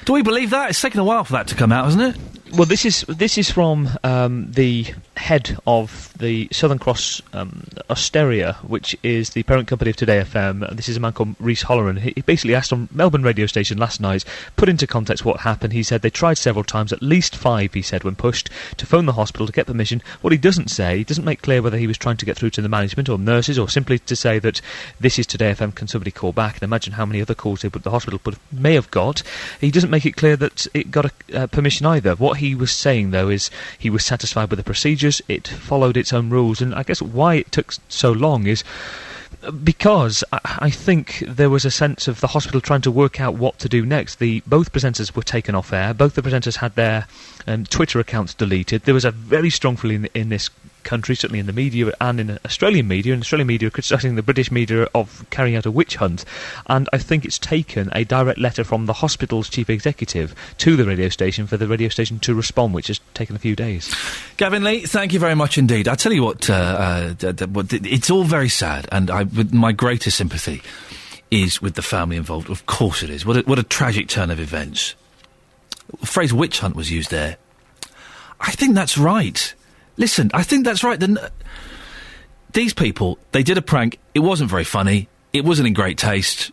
Do we believe that? It's taken a while for that to come out, hasn't it? Well, this is from the head of the Southern Cross Austeria, which is the parent company of Today FM. This is a man called Rhys Holleran. He basically asked on Melbourne radio station last night, put into context what happened. He said they tried several times, at least 5, he said, when pushed, to phone the hospital to get permission. What he doesn't say, he doesn't make clear whether he was trying to get through to the management or nurses, or simply to say that this is Today FM, can somebody call back? And imagine how many other calls the hospital may have got. He doesn't make it clear that it got a permission either. What he was saying, though, is he was satisfied with the procedures. It followed its own rules, and I guess why it took so long is because I think there was a sense of the hospital trying to work out what to do next. Both presenters were taken off air. Both the presenters had their Twitter accounts deleted. There was a very strong feeling in this country, certainly in the media and in Australian media, criticising the British media of carrying out a witch hunt. And I think it's taken a direct letter from the hospital's chief executive to the radio station for the radio station to respond, which has taken a few days. Gavin Lee, thank you very much indeed. I tell you what, it's all very sad, and with my greatest sympathy is with the family involved. Of course it is. What a tragic turn of events. The phrase witch hunt was used there. I think that's right. Listen, I think that's right. These people, they did a prank. It wasn't very funny. It wasn't in great taste.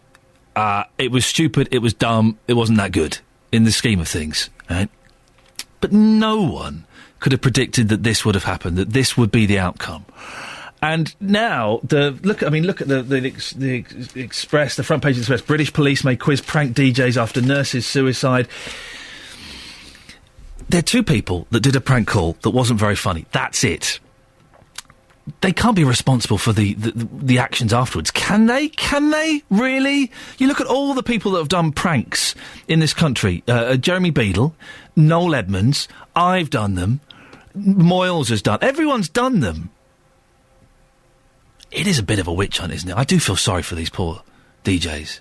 It was stupid. It was dumb. It wasn't that good in the scheme of things. Right? But no one could have predicted that this would have happened, that this would be the outcome. And now, look at the Express, the front page of the Express. British police may quiz prank DJs after nurse's suicide. There are 2 people that did a prank call that wasn't very funny. That's it. They can't be responsible for the actions afterwards, can they? Can they? Really? You look at all the people that have done pranks in this country. Jeremy Beadle, Noel Edmonds, I've done them, Moyles has done. Everyone's done them. It is a bit of a witch hunt, isn't it? I do feel sorry for these poor DJs.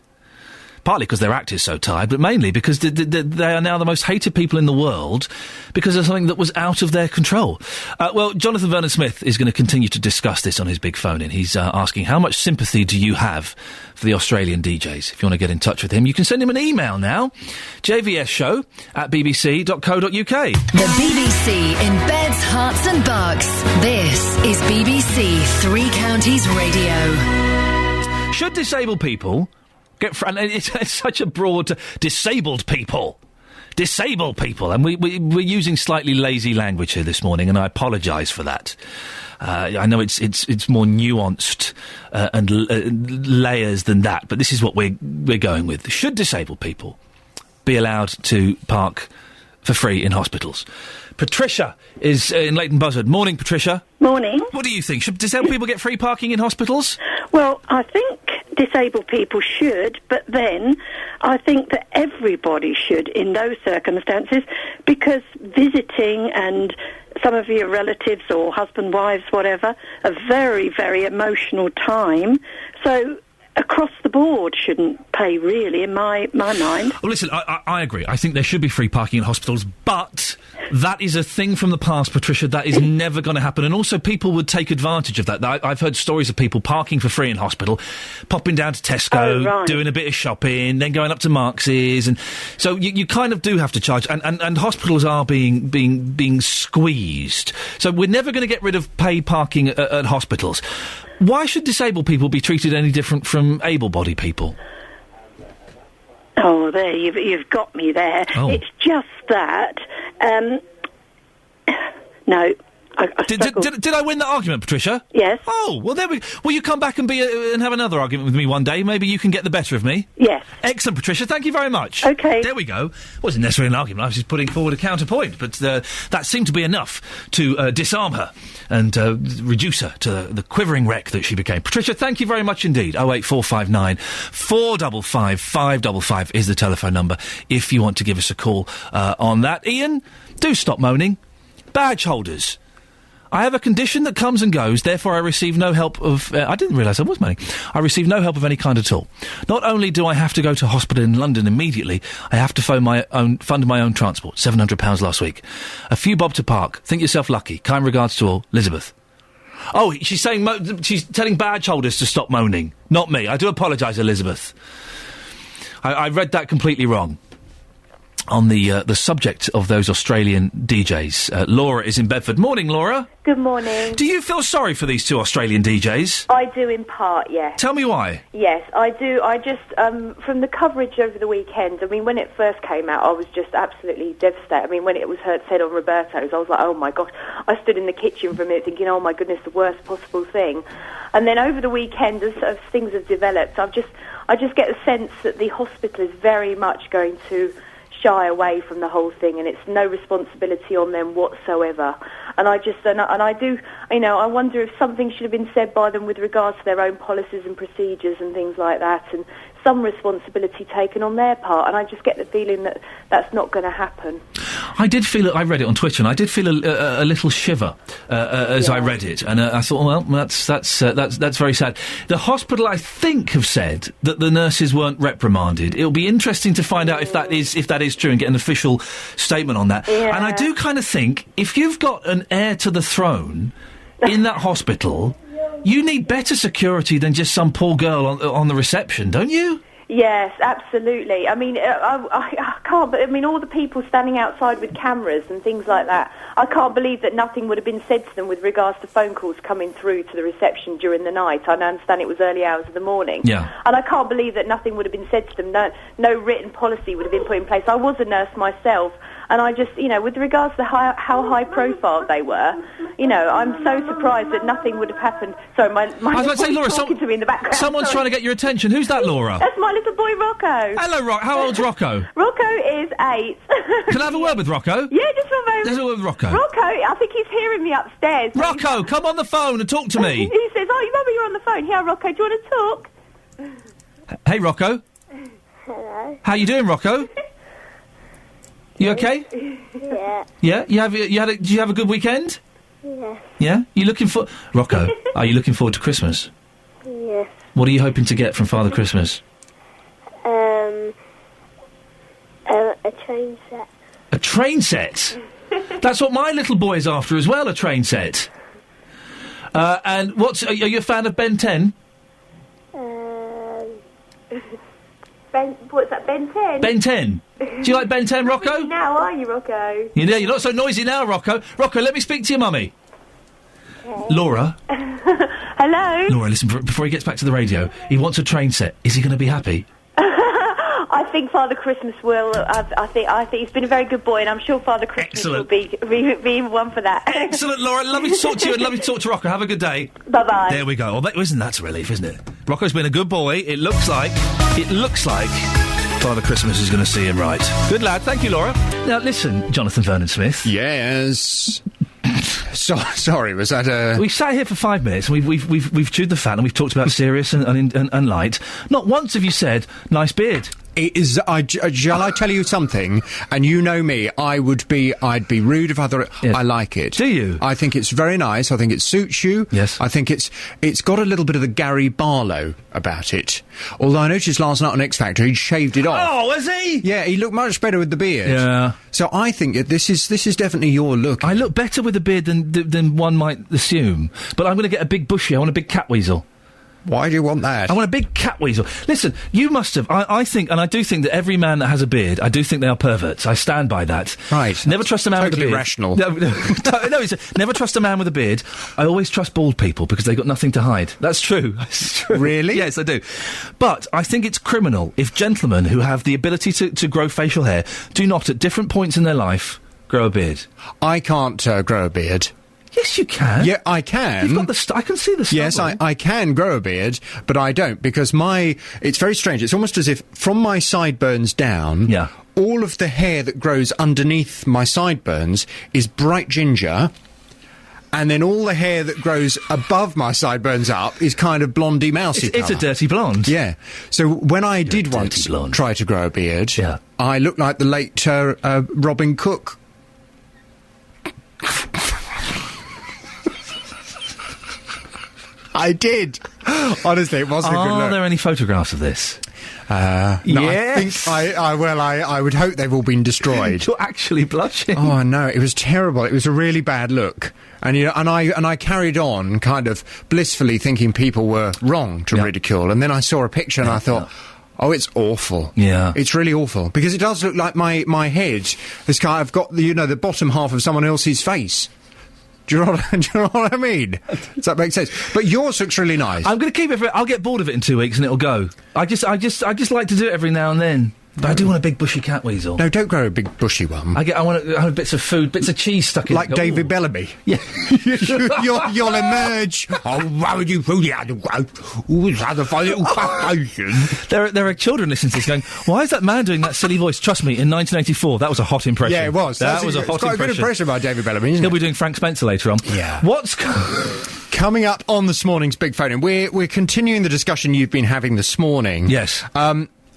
Partly because their act is so tired, but mainly because they are now the most hated people in the world because of something that was out of their control. Well, Jonathan Vernon-Smith is going to continue to discuss this on his big phone-in. He's asking, how much sympathy do you have for the Australian DJs? If you want to get in touch with him, you can send him an email now, jvsshow@bbc.co.uk. The BBC in beds, Herts and bucks. This is BBC Three Counties Radio. Should disabled people... and it's such a broad... disabled people, and we're using slightly lazy language here this morning, and I apologise for that. I know it's more nuanced and layers than that, but this is what we're going with. Should disabled people be allowed to park for free in hospitals? Patricia is in Leighton Buzzard. Morning, Patricia. Morning. What do you think? Should disabled people get free parking in hospitals? Well, I think disabled people should, but then I think that everybody should in those circumstances, because visiting and some of your relatives or husband, wives, whatever, a very, very emotional time. So across the board shouldn't pay, really, in my mind. Well, listen, I agree. I think there should be free parking in hospitals, but that is a thing from the past, Patricia. That is never going to happen. And also, people would take advantage of that. I've heard stories of people parking for free in hospital, popping down to Tesco, doing a bit of shopping, then going up to Marx's. And so you kind of do have to charge. And hospitals are being squeezed. So we're never going to get rid of paid parking at hospitals. Why should disabled people be treated any different from able-bodied people? Oh, there, you've got me there. Oh. It's just that, no. Did I win that argument, Patricia? Yes. Oh, well, there we... Will you come back and and have another argument with me one day? Maybe you can get the better of me? Yes. Excellent, Patricia. Thank you very much. OK. There we go. Wasn't necessarily an argument. I was just putting forward a counterpoint. But that seemed to be enough to disarm her and reduce her to the quivering wreck that she became. Patricia, thank you very much indeed. 08459 455 555 is the telephone number if you want to give us a call on that. Iain, do stop moaning. Badge holders. I have a condition that comes and goes, therefore I receive no help of... I didn't realise I was moaning. I receive no help of any kind at all. Not only do I have to go to hospital in London immediately, I have to fund my own transport. £700 last week. A few bob to park. Think yourself lucky. Kind regards to all. Elizabeth. Oh, she's saying... she's telling badge holders to stop moaning. Not me. I do apologise, Elizabeth. I read that completely wrong. On the subject of those Australian DJs, Laura is in Bedford. Morning, Laura. Good morning. Do you feel sorry for these two Australian DJs? I do in part, yes. Tell me why. Yes, I do. I just, from the coverage over the weekend, I mean, when it first came out, I was just absolutely devastated. I mean, when it was said on Roberto's, I was like, oh my gosh. I stood in the kitchen for a minute thinking, oh my goodness, the worst possible thing. And then over the weekend, as things have developed, I just get the sense that the hospital is very much going to shy away from the whole thing, and it's no responsibility on them whatsoever. And I do, I wonder if something should have been said by them with regards to their own policies and procedures and things like that, and some responsibility taken on their part. And I just get the feeling that that's not going to happen. I did feel it. I read it on Twitter, and I did feel a little shiver as I read it, and I thought, well, that's very sad. The hospital, I think, have said that the nurses weren't reprimanded. It'll be interesting to find out if that is true and get an official statement on that. Yeah. And I do kind of think if you've got an heir to the throne in that hospital, you need better security than just some poor girl on the reception, don't you? Yes, absolutely. I mean, I can't, but I mean, all the people standing outside with cameras and things like that, I can't believe that nothing would have been said to them with regards to phone calls coming through to the reception during the night. I understand it was early hours of the morning. Yeah. And I can't believe that nothing would have been said to them, no written policy would have been put in place. I was a nurse myself, and I just, with regards to how high profile they were, I'm so surprised that nothing would have happened. Sorry, my I was about to say, Laura, talking to me in the background. Someone's trying to get your attention. Who's that, Laura? That's my little boy, Rocco. Hello, Rocco. How old's Rocco? Rocco is 8. Can I have a word with Rocco? Yeah, just for a moment. Let's have a word with Rocco. Rocco, I think he's hearing me upstairs. Rocco, come on the phone and talk to me. He says, oh, Mummy, you're on the phone. Here, Rocco, do you want to talk? Hey, Rocco. Hello. How you doing, Rocco? You okay? Yeah. Yeah? Did you have a good weekend? Yeah. Yeah? Rocco, are you looking forward to Christmas? Yes. What are you hoping to get from Father Christmas? A train set. A train set? That's what my little boy is after as well, a train set. And are you a fan of Ben 10? What's that, Ben 10? Ben 10. Do you like Ben 10, Rocco? Not now, are you, Rocco? You're not so noisy now, Rocco. Rocco, let me speak to your mummy. Okay. Laura. Hello? Laura, listen, before he gets back to the radio, he wants a train set. Is he going to be happy? I think Father Christmas will. I think he's been a very good boy, and I'm sure Father Christmas will be one for that. Excellent, Laura. Lovely to talk to you, and lovely to talk to Rocco. Have a good day. Bye-bye. There we go. Well, isn't that a relief, isn't it? Rocco's been a good boy. It looks like Father Christmas is going to see him right. Good lad. Thank you, Laura. Now, listen, Jonathan Vernon Smith. Yes. Sorry, was that a... We've sat here for 5 minutes, and we've chewed the fat, and we've talked about serious and light. Not once have you said, nice beard. It is. Shall I tell you something? And you know me. I'd be rude if I thought it. Yes. I like it. Do you? I think it's very nice. I think it suits you. Yes. I think it's got a little bit of the Gary Barlow about it. Although I noticed last night on X Factor he'd shaved it off. Oh, has he? Yeah, he looked much better with the beard. Yeah. So I think that this is definitely your look. I look better with a beard than one might assume. But I'm going to get a big bushy. I want a big cat weasel. Why do you want that? I want a big cat weasel. Listen, you must have... I think, and I do think that every man that has a beard, I do think they are perverts. I stand by that. Right. Never trust a man with a beard. Totally rational. No, never trust a man with a beard. I always trust bald people because they've got nothing to hide. That's true. That's true. Really? Yes, I do. But I think it's criminal if gentlemen who have the ability to grow facial hair do not, at different points in their life, grow a beard. I can't grow a beard. Yes, you can. Yeah, I can. You've got the... I can see the stubble. Yes, I can grow a beard, but I don't, because it's very strange. It's almost as if from my sideburns down, all of the hair that grows underneath my sideburns is bright ginger, and then all the hair that grows above my sideburns up is kind of blondie mousy It's a dirty blonde. Yeah. So when I did once try to grow a beard, I looked like the late Robin Cook. I did. Honestly, it wasn't a good look. Are there any photographs of this? No, yes. I would hope they've all been destroyed. You're actually blushing. Oh no, it was terrible. It was a really bad look. And I carried on kind of blissfully thinking people were wrong to ridicule. And then I saw a picture and I thought, oh, it's awful. Yeah. It's really awful. Because it does look like my head has kind of got the bottom half of someone else's face. Do you know what I mean? Does that make sense? But yours looks really nice. I'm going to keep it. I'll get bored of it in 2 weeks and it'll go. I just like to do it every now and then. But I do want a big bushy cat weasel. No, don't grow a big bushy one. I want bits of food, bits of cheese stuck in. Like David Bellamy. Yeah. You'll emerge. I'll ride you through the undergrowth. Always had a fun little fascination. There are children listening to this going, why is that man doing that silly voice? Trust me, in 1984, that was a hot impression. Yeah, it was. That was a hot impression. Quite a good impression by David Bellamy, isn't He'll be doing Frank Spencer later on. Yeah. What's... Coming up on this morning's Big Phone-In, we're continuing the discussion you've been having this morning. Yes.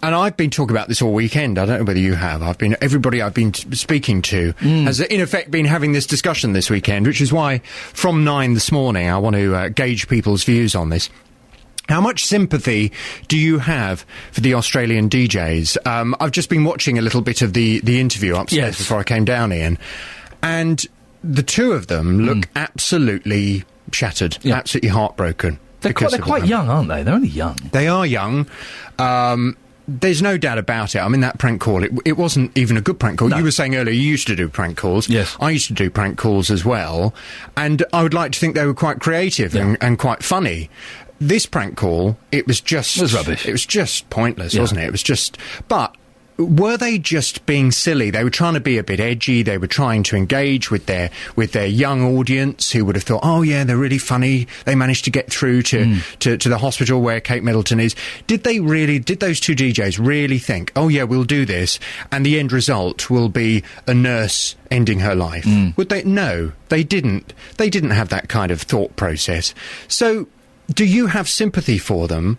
And I've been talking about this all weekend. I don't know whether you have. Everybody I've been speaking to has, in effect, been having this discussion this weekend, which is why, from 9 this morning, I want to gauge people's views on this. How much sympathy do you have for the Australian DJs? I've just been watching a little bit of the interview upstairs before I came down, Ian, and the two of them look absolutely shattered, absolutely heartbroken. They're quite young, aren't they? They're only young. They are young. There's no doubt about it. I mean, that prank call, it wasn't even a good prank call. No. You were saying earlier you used to do prank calls. Yes. I used to do prank calls as well. And I would like to think they were quite creative and quite funny. This prank call, it was rubbish. It was just pointless, wasn't it? It was just... But... were they just being silly? They were trying to be a bit edgy. They were trying to engage with their young audience who would have thought, oh yeah, they're really funny. They managed to get through to the hospital where Kate Middleton is. Did those two DJs really think, oh yeah, we'll do this, and the end result will be a nurse ending her life? Would they? No, they didn't. They didn't have that kind of thought process. So, do you have sympathy for them?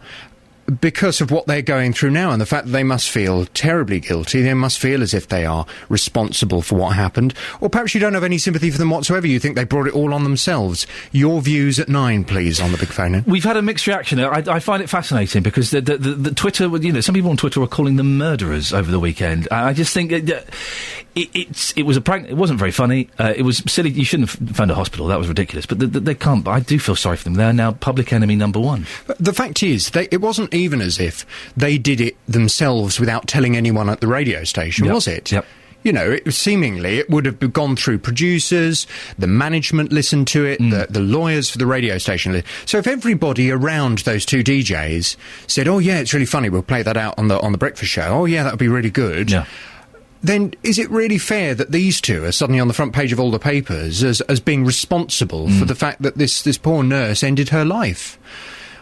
Because of what they're going through now and the fact that they must feel terribly guilty, they must feel as if they are responsible for what happened. Or perhaps you don't have any sympathy for them whatsoever, you think they brought it all on themselves. Your views at 9, please, on the Big Phone-In. We've had a mixed reaction. I find it fascinating because the Twitter, some people on Twitter were calling them murderers over the weekend. I just think it was a prank. It wasn't very funny. It was silly. You shouldn't have found a hospital. That was ridiculous. But they can't. I do feel sorry for them. They're now public enemy number one. But the fact is, it wasn't even as if they did it themselves without telling anyone at the radio station, was it? Yep. Seemingly it would have gone through producers, the management listened to it, the lawyers for the radio station. So if everybody around those two DJs said, oh yeah, it's really funny, we'll play that out on the breakfast show, oh yeah, that would be really good, then is it really fair that these two are suddenly on the front page of all the papers as being responsible for the fact that this poor nurse ended her life?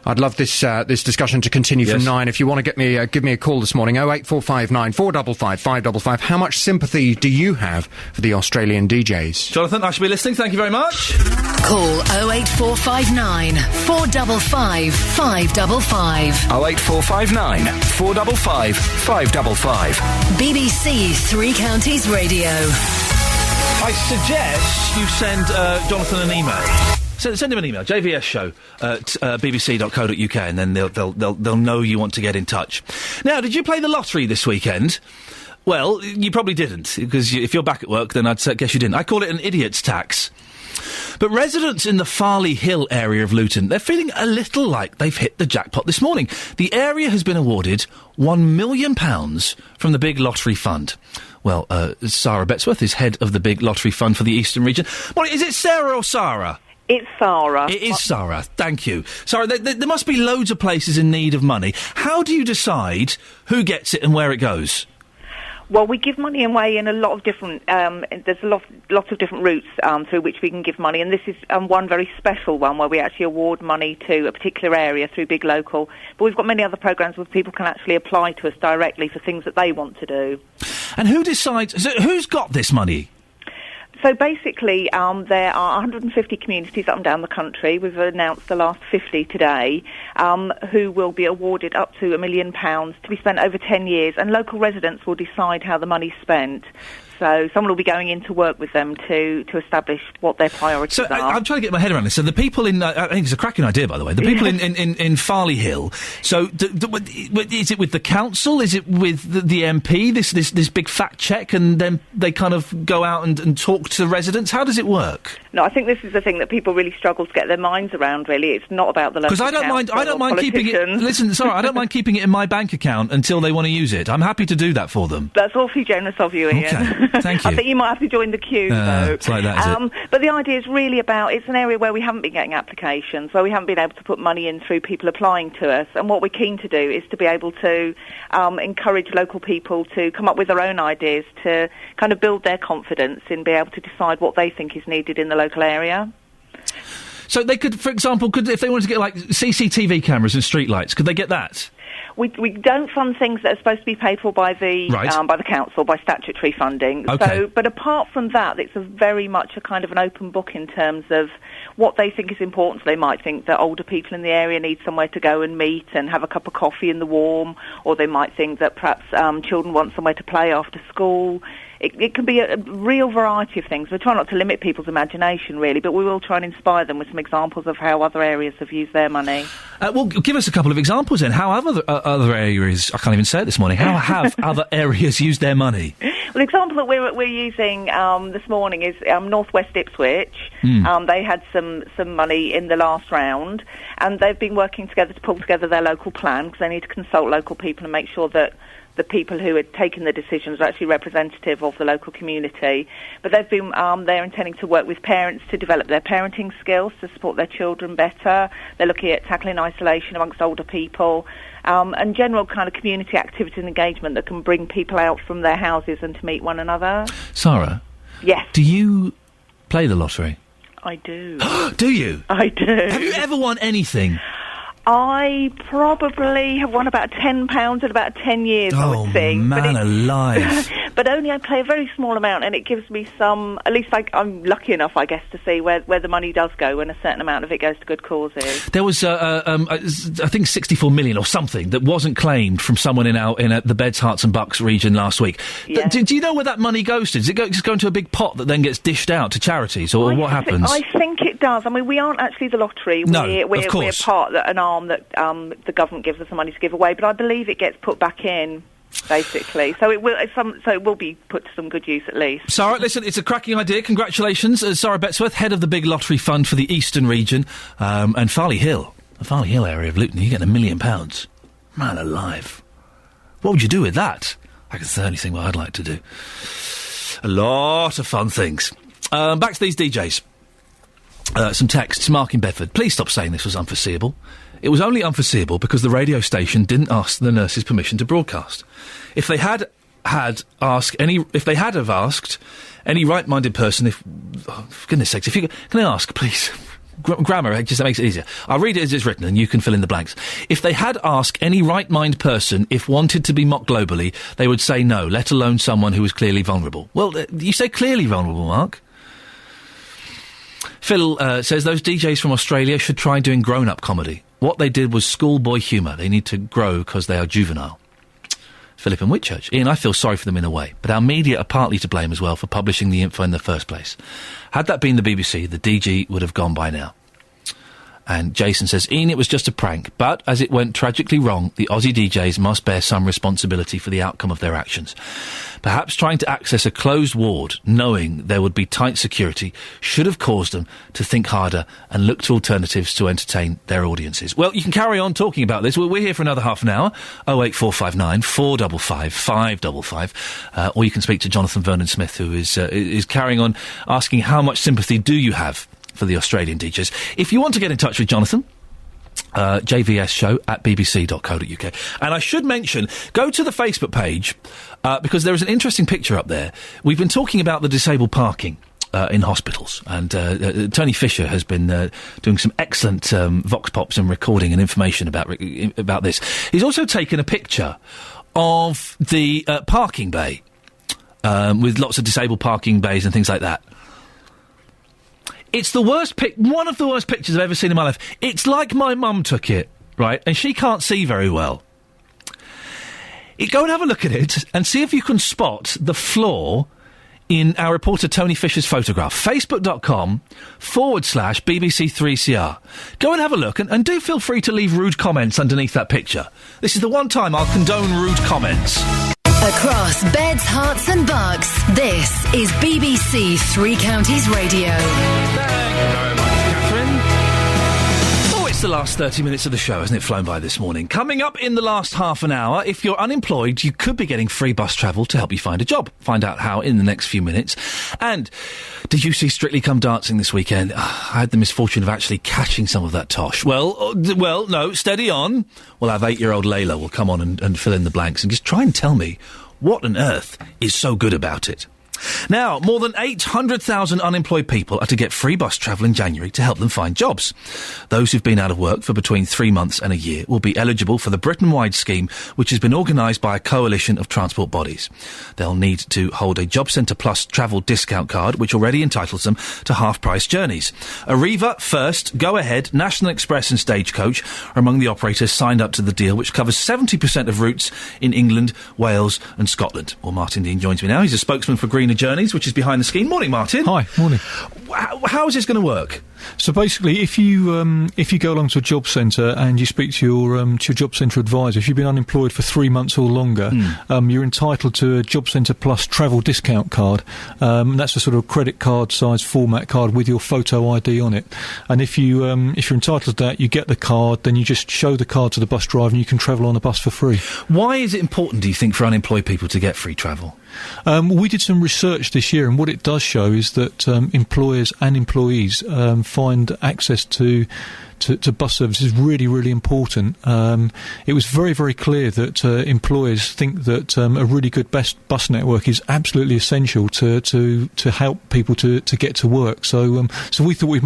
I'd love this discussion to continue from 9. If you want to give me a call this morning, 08459 455 555. How much sympathy do you have for the Australian DJs? Jonathan, I should be listening. Thank you very much. Call 08459 455 555. 08459 455 555. BBC Three Counties Radio. I suggest you send Jonathan an email. Send him an email, jvsshow at bbc.co.uk, and then they'll know you want to get in touch. Now, did you play the lottery this weekend? Well, you probably didn't, because if you're back at work, then I'd guess you didn't. I call it an idiot's tax. But residents in the Farley Hill area of Luton, they're feeling a little like they've hit the jackpot this morning. The area has been awarded £1 million from the Big Lottery Fund. Well, Sarah Betsworth is head of the Big Lottery Fund for the Eastern region. Well, is it Sarah or Sarah? It's Sarah. It is Sarah. Thank you. Sarah, there must be loads of places in need of money. How do you decide who gets it and where it goes? Well, we give money away in a lot of different. There's lots of different routes through which we can give money, and this is one very special one where we actually award money to a particular area through Big Local. But we've got many other programmes where people can actually apply to us directly for things that they want to do. And who decides? So who's got this money? So basically, there are 150 communities up and down the country. We've announced the last 50 today, who will be awarded up to £1 million to be spent over 10 years, and local residents will decide how the money's spent. So someone will be going in to work with them to establish what their priorities are. I'm trying to get my head around this. So the people in... I think it's a cracking idea, by the way. The people in Farley Hill. So is it with the council? Is it with the MP, this big fat cheque, and then they kind of go out and talk to the residents? How does it work? No, I think this is the thing that people really struggle to get their minds around, really. It's not about the local Because I don't mind keeping it... Listen, sorry, I don't mind keeping it in my bank account until they want to use it. I'm happy to do that for them. That's awfully generous of you, Ian. Okay. Thank you. I think you might have to join the queue, though. It's like that, is it? But the idea is really about, it's an area where we haven't been getting applications, where we haven't been able to put money in through people applying to us. And what we're keen to do is to be able to encourage local people to come up with their own ideas to kind of build their confidence in being able to decide what they think is needed in the local area. So they could, for example, if they wanted to get, like, CCTV cameras and streetlights, could they get that? We don't fund things that are supposed to be paid for by the council, by statutory funding. Okay. So, but apart from that, it's very much a kind of an open book in terms of what they think is important. So they might think that older people in the area need somewhere to go and meet and have a cup of coffee in the warm, or they might think that perhaps children want somewhere to play after school. It can be a real variety of things. We try not to limit people's imagination, really, but we will try and inspire them with some examples of how other areas have used their money. Well, give us a couple of examples then. How have other areas, I can't even say it this morning, how have other areas used their money? Well, the example that we're using this morning is North West Ipswich. They had some money in the last round, and they've been working together to pull together their local plan, because they need to consult local people and make sure that the people who had taken the decisions are actually representative of the local community. But they've been, they're intending to work with parents to develop their parenting skills to support their children better. They're looking at tackling isolation amongst older people, and general kind of community activity and engagement that can bring people out from their houses and to meet one another. Sarah? Yes. Do you play the lottery? I do. Do you? I do. Have you ever won anything? I probably have won about £10 in about 10 years, I would think. Man alive. But only I play a very small amount, and it gives me some, at least I'm lucky enough, I guess, to see where the money does go when a certain amount of it goes to good causes. There was, I think 64 million or something that wasn't claimed from someone in the Beds, Herts and Bucks region last week. Yeah. Do you know where that money goes to? Does it just go into a big pot that then gets dished out to charities, or what happens? I think it does. I mean, we aren't actually the lottery. No, we're of course. an arm that the government gives us the money to give away, but I believe it gets put back in, basically. So it will be put to some good use at least. Sarah, listen, it's a cracking idea. Congratulations, Sarah Betsworth, head of the Big Lottery Fund for the Eastern region, and Farley Hill, the Farley Hill area of Luton. You get £1 million. Man alive. What would you do with that? I guess the only thing I'd like to do. A lot of fun things. Back to these DJs. Some texts. Mark in Bedford. Please stop saying this was unforeseeable. It was only unforeseeable because the radio station didn't ask the nurses permission to broadcast. If they had asked any right-minded person, for goodness sakes, can I ask, please, grammar, it just makes it easier. I'll read it as it's written, and you can fill in the blanks. If they had asked any right-mind person if wanted to be mocked globally, they would say no, let alone someone who was clearly vulnerable. Well, you say clearly vulnerable, Mark. Phil says those DJs from Australia should try doing grown-up comedy. What they did was schoolboy humour. They need to grow because they are juvenile. Philip and Whitchurch. Ian, I feel sorry for them in a way, but our media are partly to blame as well for publishing the info in the first place. Had that been the BBC, the DG would have gone by now. And Jason says, Ian, it was just a prank, but as it went tragically wrong, the Aussie DJs must bear some responsibility for the outcome of their actions. Perhaps trying to access a closed ward, knowing there would be tight security, should have caused them to think harder and look to alternatives to entertain their audiences. Well, you can carry on talking about this. We're here for another half an hour. 08459 455 555. Or you can speak to Jonathan Vernon-Smith, who is carrying on asking how much sympathy do you have for the Australian DJs. If you want to get in touch with Jonathan, jvsshow@bbc.co.uk. And I should mention, go to the Facebook page, because there is an interesting picture up there. We've been talking about the disabled parking in hospitals, and Tony Fisher has been doing some excellent vox pops and recording and information about this. He's also taken a picture of the parking bay, with lots of disabled parking bays and things like that. It's the worst one of the worst pictures I've ever seen in my life. It's like my mum took it, right? And she can't see very well. Go and have a look at it and see if you can spot the flaw in our reporter Tony Fisher's photograph. Facebook.com/BBC3CR. Go and have a look and do feel free to leave rude comments underneath that picture. This is the one time I'll condone rude comments. Across beds, hearts and bucks, this is BBC Three Counties Radio. Thank you very much, Catherine. Oh, it's the last 30 minutes of the show, hasn't it flown by this morning? Coming up in the last half an hour, if you're unemployed, you could be getting free bus travel to help you find a job. Find out how in the next few minutes. And did you see Strictly Come Dancing this weekend? I had the misfortune of actually catching some of that tosh. Well, no, steady on. We'll have 8-year-old Layla will come on and fill in the blanks and just try and tell me what on earth is so good about it. Now, more than 800,000 unemployed people are to get free bus travel in January to help them find jobs. Those who've been out of work for between 3 months and a year will be eligible for the Britain-wide scheme, which has been organised by a coalition of transport bodies. They'll need to hold a Job Centre Plus travel discount card, which already entitles them to half-price journeys. Arriva, First, Go Ahead, National Express and Stagecoach are among the operators signed up to the deal, which covers 70% of routes in England, Wales and Scotland. Well, Martin Dean joins me now. He's a spokesman for Greener Journeys, which is behind the scheme. Morning, Martin. Hi, morning. How is this going to work? So basically, if you go along to a job centre and you speak to your job centre advisor, if you've been unemployed for 3 months or longer, you're entitled to a Job Centre Plus travel discount card. That's a sort of credit card size format card with your photo ID on it. And if you're entitled to that, you get the card. Then you just show the card to the bus driver, and you can travel on a bus for free. Why is it important, do you think, for unemployed people to get free travel? We did some research this year, and what it does show is that employers and employees find access to bus services really, really important. It was very, very clear that employers think that a really good bus network is absolutely essential to help people to get to work. So we thought we'd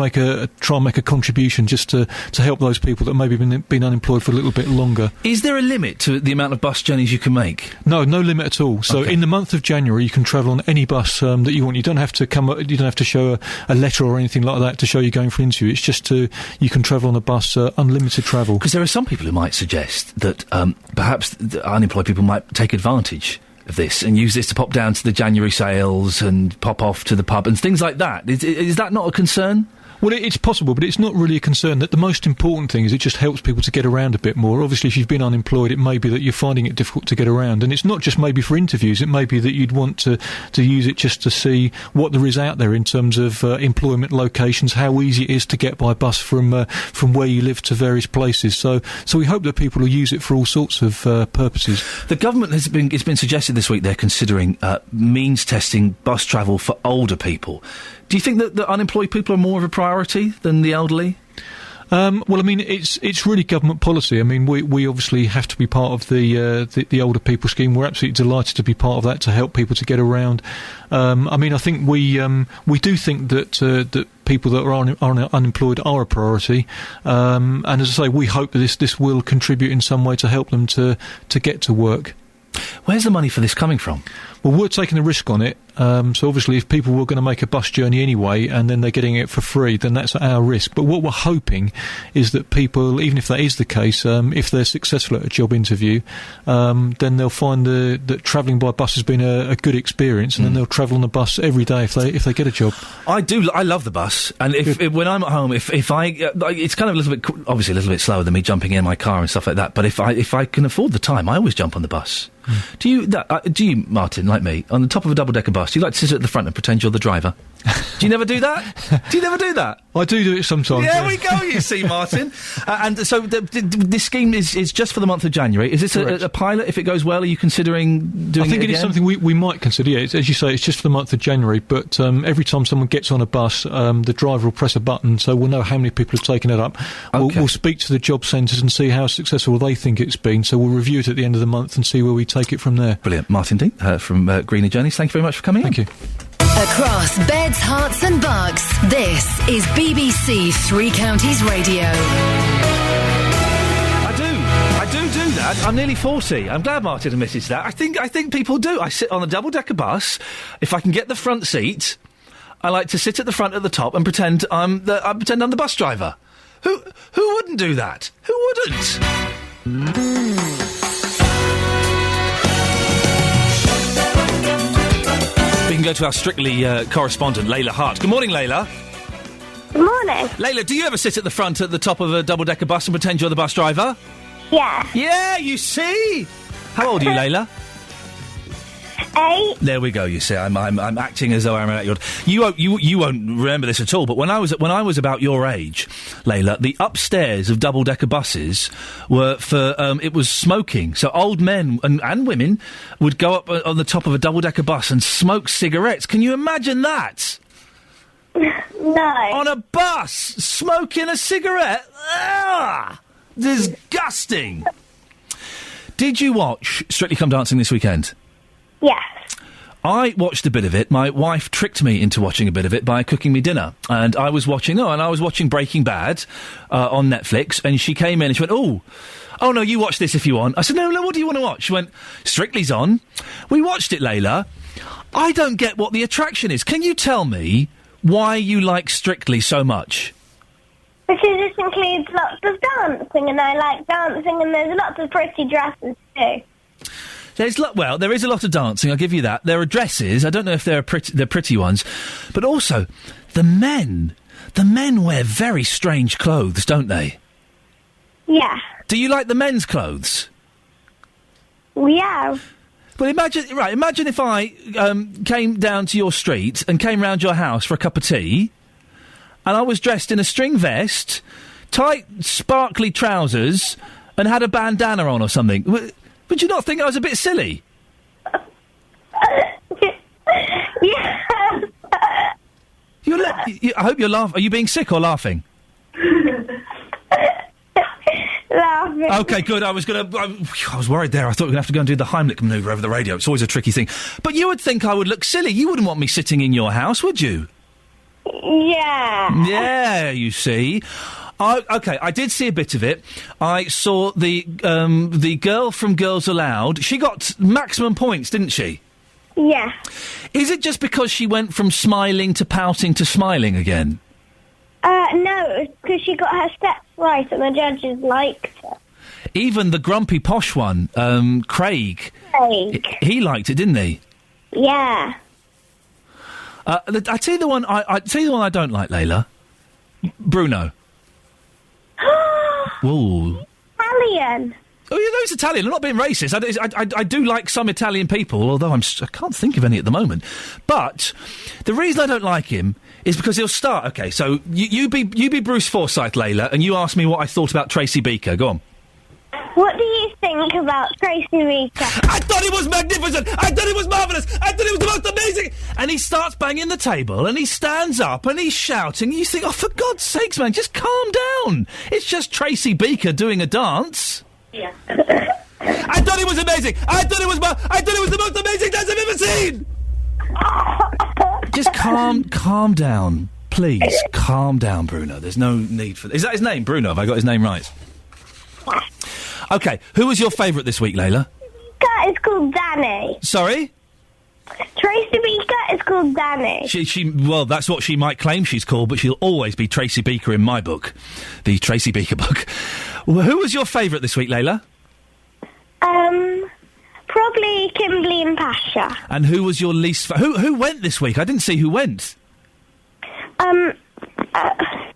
try and make a contribution just to help those people that maybe been unemployed for a little bit longer. Is there a limit to the amount of bus journeys you can make? No limit at all. So in the month of January, you can travel on any bus that you want. You don't have to show a letter or anything like that to show you're going for an interview. It's just you can travel on a bus, unlimited travel. Because there are some people who might suggest that perhaps unemployed people might take advantage of this and use this to pop down to the January sales and pop off to the pub and things like that. Is that not a concern? Well, it's possible, but it's not really a concern. That the most important thing is it just helps people to get around a bit more. Obviously, if you've been unemployed, it may be that you're finding it difficult to get around. And it's not just maybe for interviews. It may be that you'd want to use it just to see what there is out there in terms of employment locations, how easy it is to get by bus from where you live to various places. So we hope that people will use it for all sorts of purposes. The government it's been suggested this week they're considering means testing bus travel for older people. Do you think that the unemployed people are more of a priority than the elderly? Well, I mean, it's really government policy. I mean, we obviously have to be part of the older people scheme. We're absolutely delighted to be part of that to help people to get around. I mean, I think we do think that people that are unemployed are a priority. And as I say, we hope that this will contribute in some way to help them to get to work. Where's the money for this coming from? Well, we're taking a risk on it. So obviously, if people were going to make a bus journey anyway, and then they're getting it for free, then that's at our risk. But what we're hoping is that people, even if that is the case, if they're successful at a job interview, then they'll find that travelling by bus has been a good experience, and then they'll travel on the bus every day if they get a job. I love the bus, and if when I'm at home, if I it's kind of obviously a little bit slower than me jumping in my car and stuff like that. But if I can afford the time, I always jump on the bus. Do you, Martin, like me, on the top of a double-decker bus, do you like to sit at the front and pretend you're the driver? Do you never do that? Do you never do that? I do it sometimes. There we go, you see, Martin. And so this scheme is just for the month of January. Is this a pilot? If it goes well, are you considering doing it I think it again? is something we might consider, yeah. As you say, it's just for the month of January, but every time someone gets on a bus, the driver will press a button, so we'll know how many people have taken it up. We'll speak to the job centres and see how successful they think it's been, so we'll review it at the end of the month and see where we take it from there. Brilliant. Martin Dean from Greener Journeys, thank you very much for coming in. Thank you. Across beds, hearts and bucks, this is BBC Three Counties Radio. I do that. I'm nearly 40. I'm glad Martin admitted that. I think people do. I sit on a double-decker bus. If I can get the front seat, I like to sit at the front at the top and pretend I'm the bus driver. Who wouldn't do that? Who wouldn't? We can go to our Strictly correspondent, Layla Hart. Good morning, Layla. Good morning. Layla, do you ever sit at the front at the top of a double-decker bus and pretend you're the bus driver? Yeah. Yeah, you see? How old are you, Layla? 8. There we go. You see, I'm acting as though I'm at your. You won't remember this at all. But when I was about your age, Layla, the upstairs of double-decker buses were for it was smoking. So old men and women would go up on the top of a double-decker bus and smoke cigarettes. Can you imagine that? No. On a bus, smoking a cigarette. Ah, disgusting. Did you watch Strictly Come Dancing this weekend? Yes. I watched a bit of it. My wife tricked me into watching a bit of it by cooking me dinner. And I was watching Breaking Bad on Netflix, and she came in and she went, oh no, you watch this if you want. I said, no, what do you want to watch? She went, Strictly's on. We watched it, Layla. I don't get what the attraction is. Can you tell me why you like Strictly so much? Because it includes lots of dancing, and I like dancing, and there's lots of pretty dresses too. There is a lot of dancing, I'll give you that. There are dresses, I don't know if they're pretty ones, but also, the men wear very strange clothes, don't they? Yeah. Do you like the men's clothes? Yeah. Well, imagine if I came down to your street and came round your house for a cup of tea, and I was dressed in a string vest, tight, sparkly trousers, and had a bandana on or something. Would you not think I was a bit silly? Yeah. I hope you're laughing. Are you being sick or laughing? Laughing. Okay, good. I was worried there. I thought we were going to have to go and do the Heimlich manoeuvre over the radio. It's always a tricky thing. But you would think I would look silly. You wouldn't want me sitting in your house, would you? Yeah. Yeah, you see. Okay, I did see a bit of it. I saw the girl from Girls Aloud. She got maximum points, didn't she? Yeah. Is it just because she went from smiling to pouting to smiling again? No, it's because she got her steps right and the judges liked her. Even the grumpy posh one, Craig. He liked it, didn't he? Yeah. I tell you the one I don't like, Layla. Bruno. Whoa. Italian. Oh, yeah, no, he's Italian. I'm not being racist. I do like some Italian people, although I can't think of any at the moment. But the reason I don't like him is because he'll start. Okay, so you be Bruce Forsyth, Layla, and you ask me what I thought about Tracy Beaker. Go on. What do you think about Tracy Beaker? I thought he was magnificent! I thought he was marvellous! I thought he was the most amazing! And he starts banging the table, and he stands up, and he's shouting, and you think, oh, for God's sakes, man, just calm down! It's just Tracy Beaker doing a dance. Yeah. I thought he was amazing! I thought he was the most amazing dance I've ever seen! Just calm down. Please, calm down, Bruno. There's no need for... Is that his name, Bruno? Have I got his name right? OK, who was your favourite this week, Layla? That is called Danny. Sorry? Tracy Beaker is called Danny. Well, that's what she might claim she's called, but she'll always be Tracy Beaker in my book. The Tracy Beaker book. Well, who was your favourite this week, Layla? Probably Kimberly and Pasha. And who was your least... Who went this week? I didn't see who went. It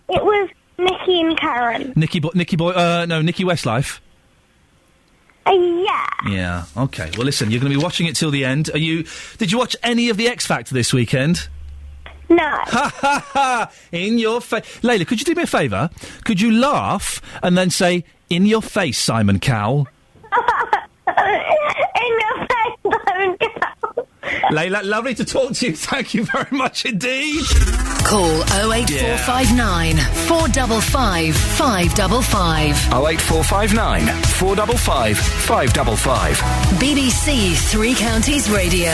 was Nikki and Karen. Nikki Westlife? Yeah. Yeah, OK. Well, listen, you're going to be watching it till the end. Did you watch any of the X Factor this weekend? No. Ha ha ha! In your face. Layla, could you do me a favour? Could you laugh and then say, in your face, Simon Cowell? In your face, Simon Cowell. Layla, lovely to talk to you. Thank you very much indeed. Call 08459 455 555. 08459 455 555. BBC Three Counties Radio.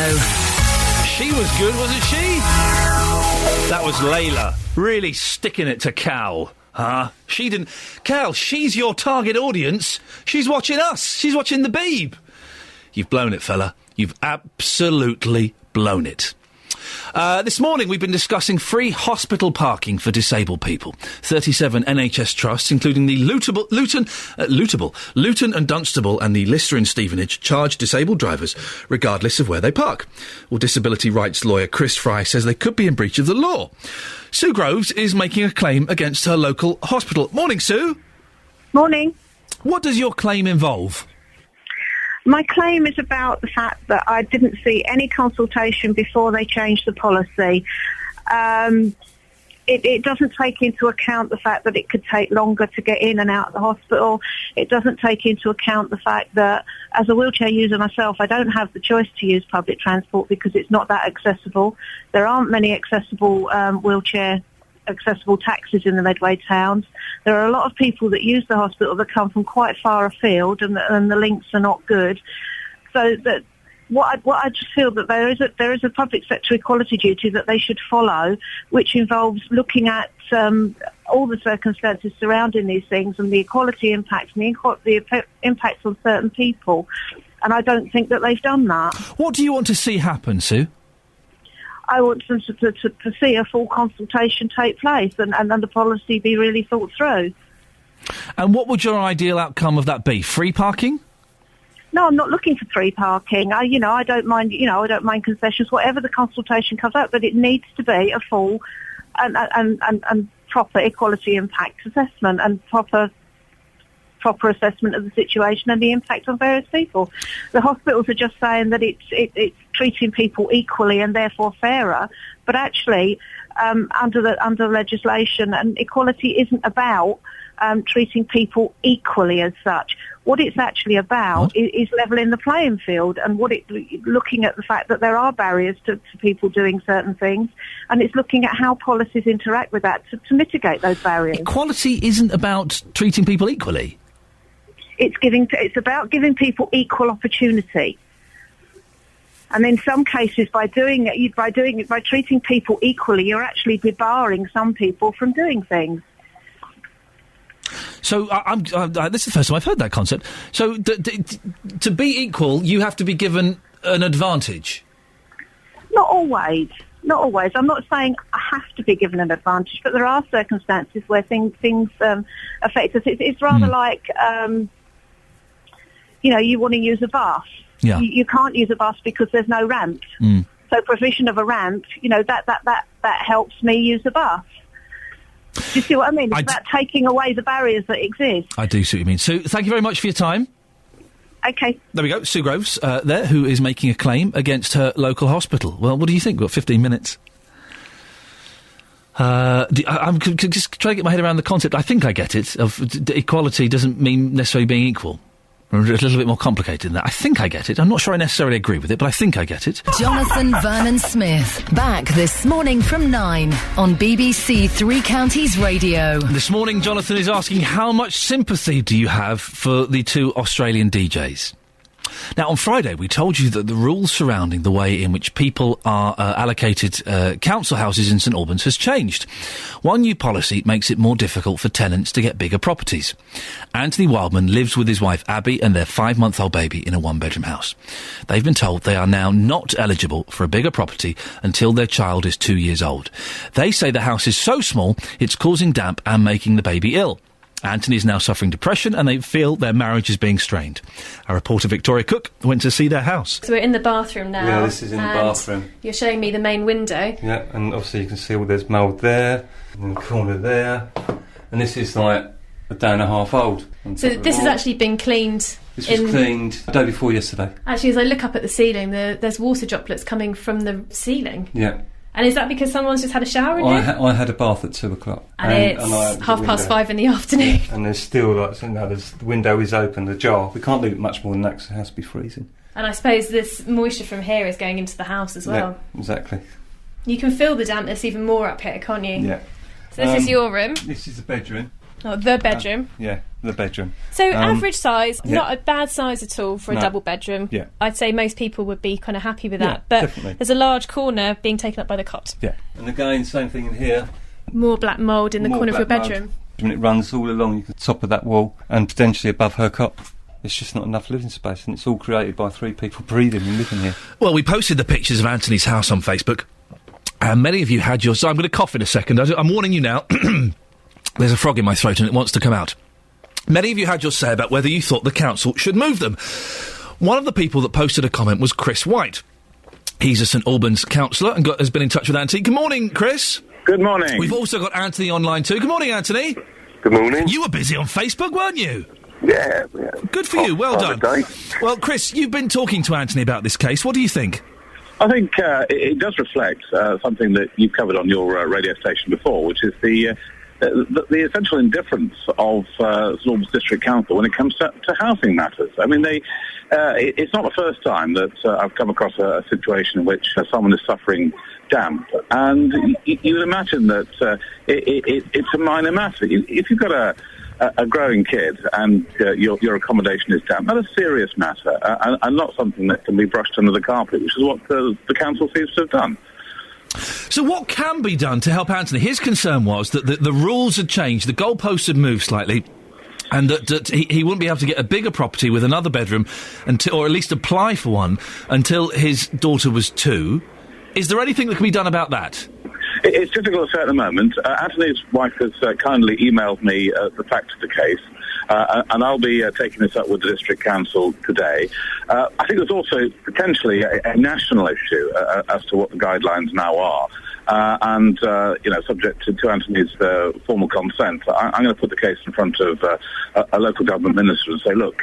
She was good, wasn't she? That was Layla. Really sticking it to Cal. Huh? She didn't... Cal, she's your target audience. She's watching us. She's watching the Beeb. You've blown it, fella. You've absolutely blown it. This morning we've been discussing free hospital parking for disabled people. 37 NHS trusts, including the Luton and Dunstable and the Lister and Stevenage, charge disabled drivers regardless of where they park. Well, disability rights lawyer Chris Fry says they could be in breach of the law. Sue Groves is making a claim against her local hospital. Morning, Sue. Morning. What does your claim involve? My claim is about the fact that I didn't see any consultation before they changed the policy. It doesn't take into account the fact that it could take longer to get in and out of the hospital. It doesn't take into account the fact that, as a wheelchair user myself, I don't have the choice to use public transport because it's not that accessible. There aren't many accessible accessible taxis in the Medway towns. There are a lot of people that use the hospital that come from quite far afield, and the links are not good. So that what I just feel that there is a public sector equality duty that they should follow, which involves looking at all the circumstances surrounding these things and the equality impacts and the impacts on certain people. And I don't think that they've done that. What do you want to see happen, Sue? I want them to see a full consultation take place and the policy be really thought through. And what would your ideal outcome of that be? Free parking? No, I'm not looking for free parking. I don't mind. I don't mind concessions, whatever the consultation comes out. But it needs to be a full and proper equality impact assessment and proper assessment of the situation and the impact on various people. The hospitals are just saying that it's treating people equally and therefore fairer, but actually under legislation, and equality isn't about treating people equally as such. What it's actually about is levelling the playing field, and looking at the fact that there are barriers to people doing certain things, and it's looking at how policies interact with that to mitigate those barriers. Equality isn't about treating people equally. It's about giving people equal opportunity. And in some cases, by treating people equally, you're actually debarring some people from doing things. So this is the first time I've heard that concept. So to be equal, you have to be given an advantage. Not always. I'm not saying I have to be given an advantage, but there are circumstances where things affect us. It's rather like, you want to use a bus. Yeah. You can't use a bus because there's no ramp. Mm. So provision of a ramp, that helps me use the bus. Do you see what I mean? It's about taking away the barriers that exist. I do see what you mean. Sue, thank you very much for your time. Okay. There we go. Sue Groves there, who is making a claim against her local hospital. Well, what do you think? We've got 15 minutes. I'm just trying to get my head around the concept. I think I get it. Equality doesn't mean necessarily being equal. A little bit more complicated than that. I think I get it. I'm not sure I necessarily agree with it, but I think I get it. Jonathan Vernon Smith, back this morning from 9 on BBC Three Counties Radio. This morning, Jonathan is asking, how much sympathy do you have for the two Australian DJs? Now, on Friday, we told you that the rules surrounding the way in which people are allocated council houses in St Albans has changed. One new policy makes it more difficult for tenants to get bigger properties. Anthony Wildman lives with his wife Abby and their 5-month-old baby in a one-bedroom house. They've been told they are now not eligible for a bigger property until their child is 2 years old. They say the house is so small it's causing damp and making the baby ill. Anthony is now suffering depression and they feel their marriage is being strained. Our reporter Victoria Cook went to see their house. So we're in the bathroom now. Yeah, this is in the bathroom. You're showing me the main window. Yeah, and obviously you can see there's mould there, in the corner there, and this is like a day and a half old. So this has actually been cleaned. This was cleaned the day before yesterday. Actually, as I look up at the ceiling, there's water droplets coming from the ceiling. Yeah. And is that because someone's just had a shower in here? I had a bath at 2 o'clock. And it's 5:30 in the afternoon. And there's still, the window is open, the jar. We can't leave it much more than that because the house will be freezing. And I suppose this moisture from here is going into the house as well. Yeah, exactly. You can feel the dampness even more up here, can't you? Yeah. So this is your room. This is the bedroom. Oh, the bedroom. Yeah, the bedroom. So average size, yeah. not a bad size at all for a double bedroom. Yeah. I'd say most people would be kind of happy with Yeah, that. But definitely. there's a large corner being taken up by the cot. Yeah. And again, same thing in here. More black mould in the More corner of your black bedroom. mould. And it runs all along the top of that wall and potentially above her cot. It's just not enough living space, and it's all created by 3 people breathing and living here. Well, we posted the pictures of Anthony's house on Facebook. Many of you had your... So I'm going to cough in a second. I'm warning you now. There's a frog in my throat and it wants to come out. Many of you had your say about whether you thought the council should move them. One of the people that posted a comment was Chris White. He's a St Albans councillor and has been in touch with Anthony. Good morning, Chris. Good morning. We've also got Anthony online too. Good morning, Anthony. Good morning. You were busy on Facebook, weren't you? Yeah. Good for you. Well done. Well, Chris, you've been talking to Anthony about this case. What do you think? I think it does reflect something that you've covered on your radio station before, which is the essential indifference of St Albans District Council when it comes to housing matters. I mean, it's not the first time that I've come across a situation in which someone is suffering damp, and you would imagine that it's a minor matter. If you've got a growing kid and your accommodation is damp, that's a serious matter and not something that can be brushed under the carpet, which is what the council seems to have done. So what can be done to help Anthony? His concern was that the rules had changed, the goalposts had moved slightly, and that he wouldn't be able to get a bigger property with another bedroom, or at least apply for one, until his daughter was 2. Is there anything that can be done about that? It's difficult to say at the moment. Anthony's wife has kindly emailed me the facts of the case, and I'll be taking this up with the District Council today. I think there's also potentially a national issue as to what the guidelines now are. And subject to Anthony's formal consent, I'm going to put the case in front of a local government minister and say, look,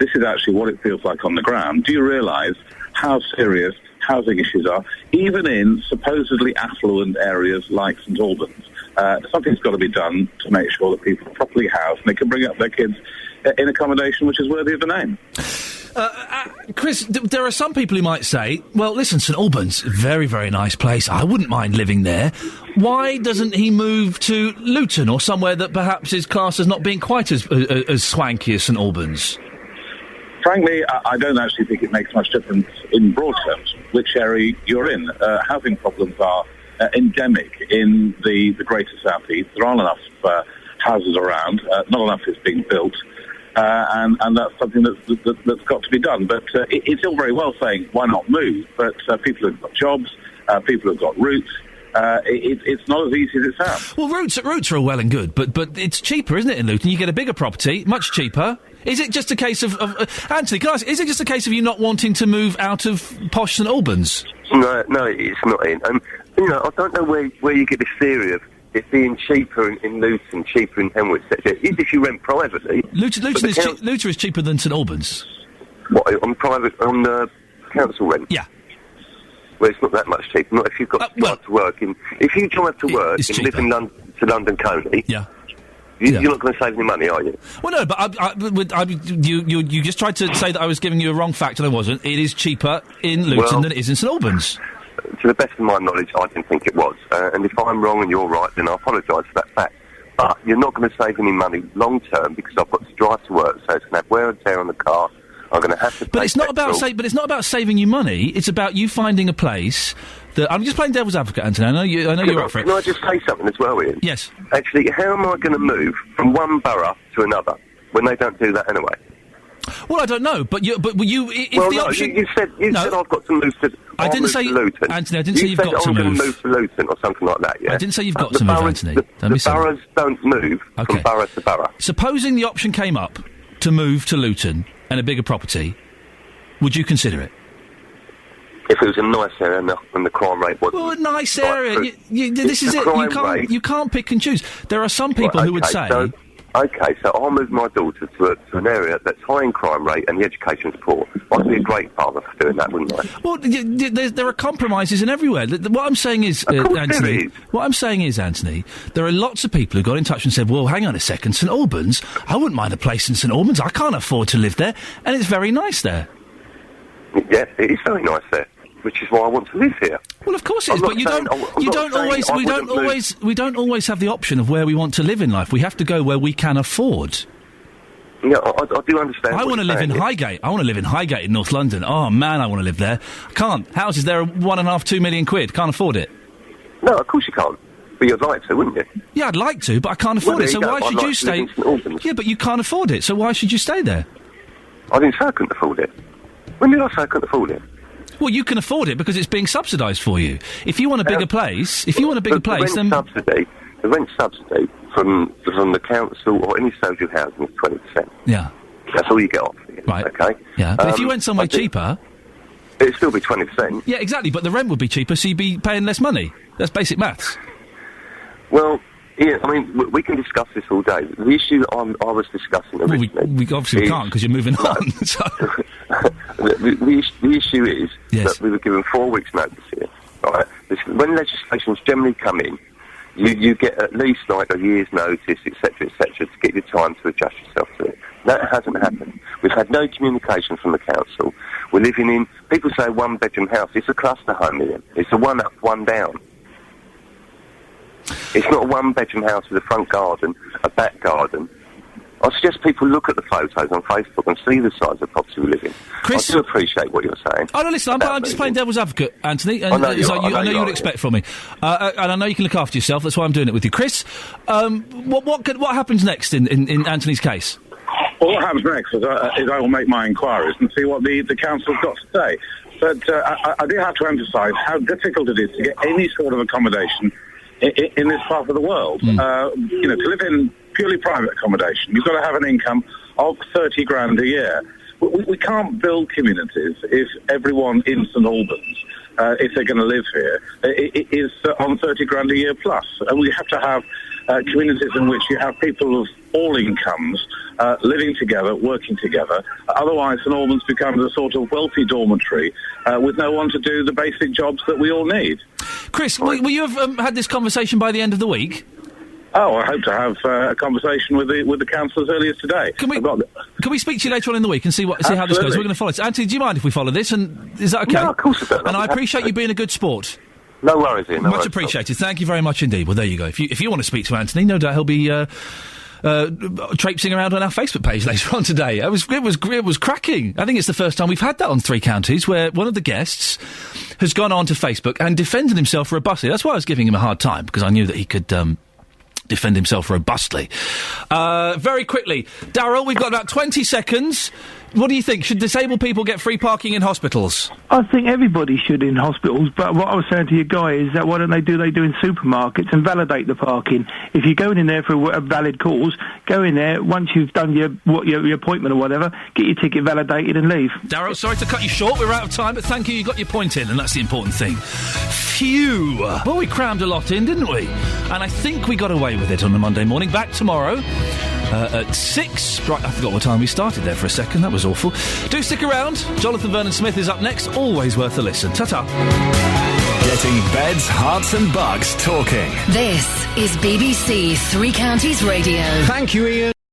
this is actually what it feels like on the ground. Do you realise how serious housing issues are, even in supposedly affluent areas like St Albans? Something's got to be done to make sure that people are properly housed and they can bring up their kids in accommodation which is worthy of the name. Chris, there are some people who might say, well, listen, St Albans, very, very nice place. I wouldn't mind living there. Why doesn't he move to Luton or somewhere that perhaps is classed as not being quite as swanky as St Albans? Frankly, I don't actually think it makes much difference in broad terms which area you're in. Housing problems are endemic in the greater South East. There aren't enough houses around. Not enough is being built. And that's something that's got to be done. But it's all very well saying, why not move? But people who've got jobs, people who've got roots, it's not as easy as it sounds. Well, roots are all well and good, but it's cheaper, isn't it, in Luton? You get a bigger property, much cheaper. Is it just a case of Anthony, can I ask, is it just a case of you not wanting to move out of posh St Albans? No, it's not, Ian. I don't know where you get this theory of it being cheaper in Luton, cheaper in Henwood, etc. If you rent privately. Luton is cheaper than St Albans. What, on council rent? Yeah. Well, it's not that much cheaper. Not if you've got to drive to work. If you drive to work and live in London Colney, yeah, You're not going to save any money, are you? Well, no, but you just tried to say that I was giving you a wrong fact, and I wasn't. It is cheaper in Luton than it is in St Albans. To the best of my knowledge, I didn't think it was. And if I'm wrong and you're right, then I apologise for that fact. But you're not going to save any money long term because I've got to drive to work, so it's going to have wear and tear on the car. I'm going to have to pay But it's not about saving you money. It's about you finding a place that I'm just playing devil's advocate, Anthony. I know you're up for it. Can I just say something as well, Ian? Yes. Actually, how am I going to move from one borough to another when they don't do that anyway? Well, I don't know, but you option. You said I've got to move to. I didn't say to Luton. Anthony. I didn't say you've got to move. move. I'm going to move to Luton or something like that. Yeah. I didn't say you've got to move, Anthony. The boroughs don't move from borough to borough. Supposing the option came up to move to Luton and a bigger property, would you consider it? If it was a nice area and the crime rate wasn't... Well, a nice area. This is it. You can't pick and choose. There are some people who would say... So I'll move my daughter to an area that's high in crime rate and the education's poor. I'd be a great father for doing that, wouldn't I? Well, there are compromises in everywhere. What I'm saying is, Anthony... What I'm saying is, Anthony, there are lots of people who got in touch and said, well, hang on a second, St Albans, I wouldn't mind a place in St Albans. I can't afford to live there. And it's very nice there. Yeah, it is very nice there. Which is why I want to live here. Well, of course it is, but we don't always have the option of where we want to live in life. We have to go where we can afford. Yeah, I do understand. I want to live in Highgate. I want to live in Highgate in North London. Oh man, I want to live there. I can't. Houses there are £1.5–2 million. Can't afford it. No, of course you can't. But you'd like to, wouldn't you? Yeah, I'd like to, but I can't afford it. So why should you stay? Yeah, but you can't afford it. So why should you stay there? I didn't say I couldn't afford it. When did I say I couldn't afford it? Well, you can afford it because it's being subsidised for you. If you want a bigger place, then... The rent subsidy from the council or any social housing is 20%. Yeah. That's all you get off it. Right. Okay? Yeah, but if you went somewhere cheaper... It'd still be 20%. Yeah, exactly, but the rent would be cheaper, so you'd be paying less money. That's basic maths. Well... Yeah, I mean, we can discuss this all day. The issue that I was discussing originally... Well, we obviously can't, because you're moving on. So. the issue is that we were given 4 weeks' notice here. Right? When legislations generally come in, you get at least like a year's notice, etc., to get your time to adjust yourself to it. That hasn't happened. We've had no communication from the council. We're living in... People say one-bedroom house. It's a cluster home, Ian. It's a one up, one down. It's not a one-bedroom house with a front garden, a back garden. I suggest people look at the photos on Facebook and see the size of the property we live in. Chris, I do appreciate what you're saying. Oh, no, listen, I'm just playing devil's advocate, Anthony. And I know you would expect from me. And I know you can look after yourself, that's why I'm doing it with you. Chris, what happens next in Anthony's case? Well, what happens next is I will make my inquiries and see what the council's got to say. But I do have to emphasise how difficult it is to get any sort of accommodation in this part of the world. To live in purely private accommodation, you've got to have an income of $30,000 a year. We can't build communities if everyone in St Albans, if they're going to live here, is on $30,000 a year plus. And we have to have communities in which you have people of all incomes living together, working together. Otherwise, St Albans becomes a sort of wealthy dormitory with no one to do the basic jobs that we all need. Chris, will you have had this conversation by the end of the week? Oh, I hope to have a conversation with the council as early as today. Can we speak to you later on in the week and see how this goes? We're going to follow it. Anthony, do you mind if we follow this? And is that okay? No, of course I do. And I appreciate you being a good sport. No worries, Ian. Much appreciated. Thank you very much indeed. Well, there you go. If you want to speak to Anthony, no doubt he'll be traipsing around on our Facebook page later on today. It was cracking. I think it's the first time we've had that on Three Counties, where one of the guests has gone on to Facebook and defended himself robustly. That's why I was giving him a hard time, because I knew that he could defend himself robustly. Very quickly, Darryl, we've got about 20 seconds. What do you think? Should disabled people get free parking in hospitals? I think everybody should in hospitals, but what I was saying to your guy is that why don't they do in supermarkets and validate the parking? If you're going in there for a valid cause, go in there, once you've done your appointment or whatever, get your ticket validated and leave. Darryl, sorry to cut you short, we're out of time, but thank you, you got your point in, and that's the important thing. Phew! Well, we crammed a lot in, didn't we? And I think we got away with it on a Monday morning. Back tomorrow at 6. Right, I forgot what time we started there for a second. That was awful. Do stick around. Jonathan Vernon-Smith is up next. Always worth a listen. Ta-ta. Getting beds, hearts and bugs talking. This is BBC Three Counties Radio. Thank you, Iain.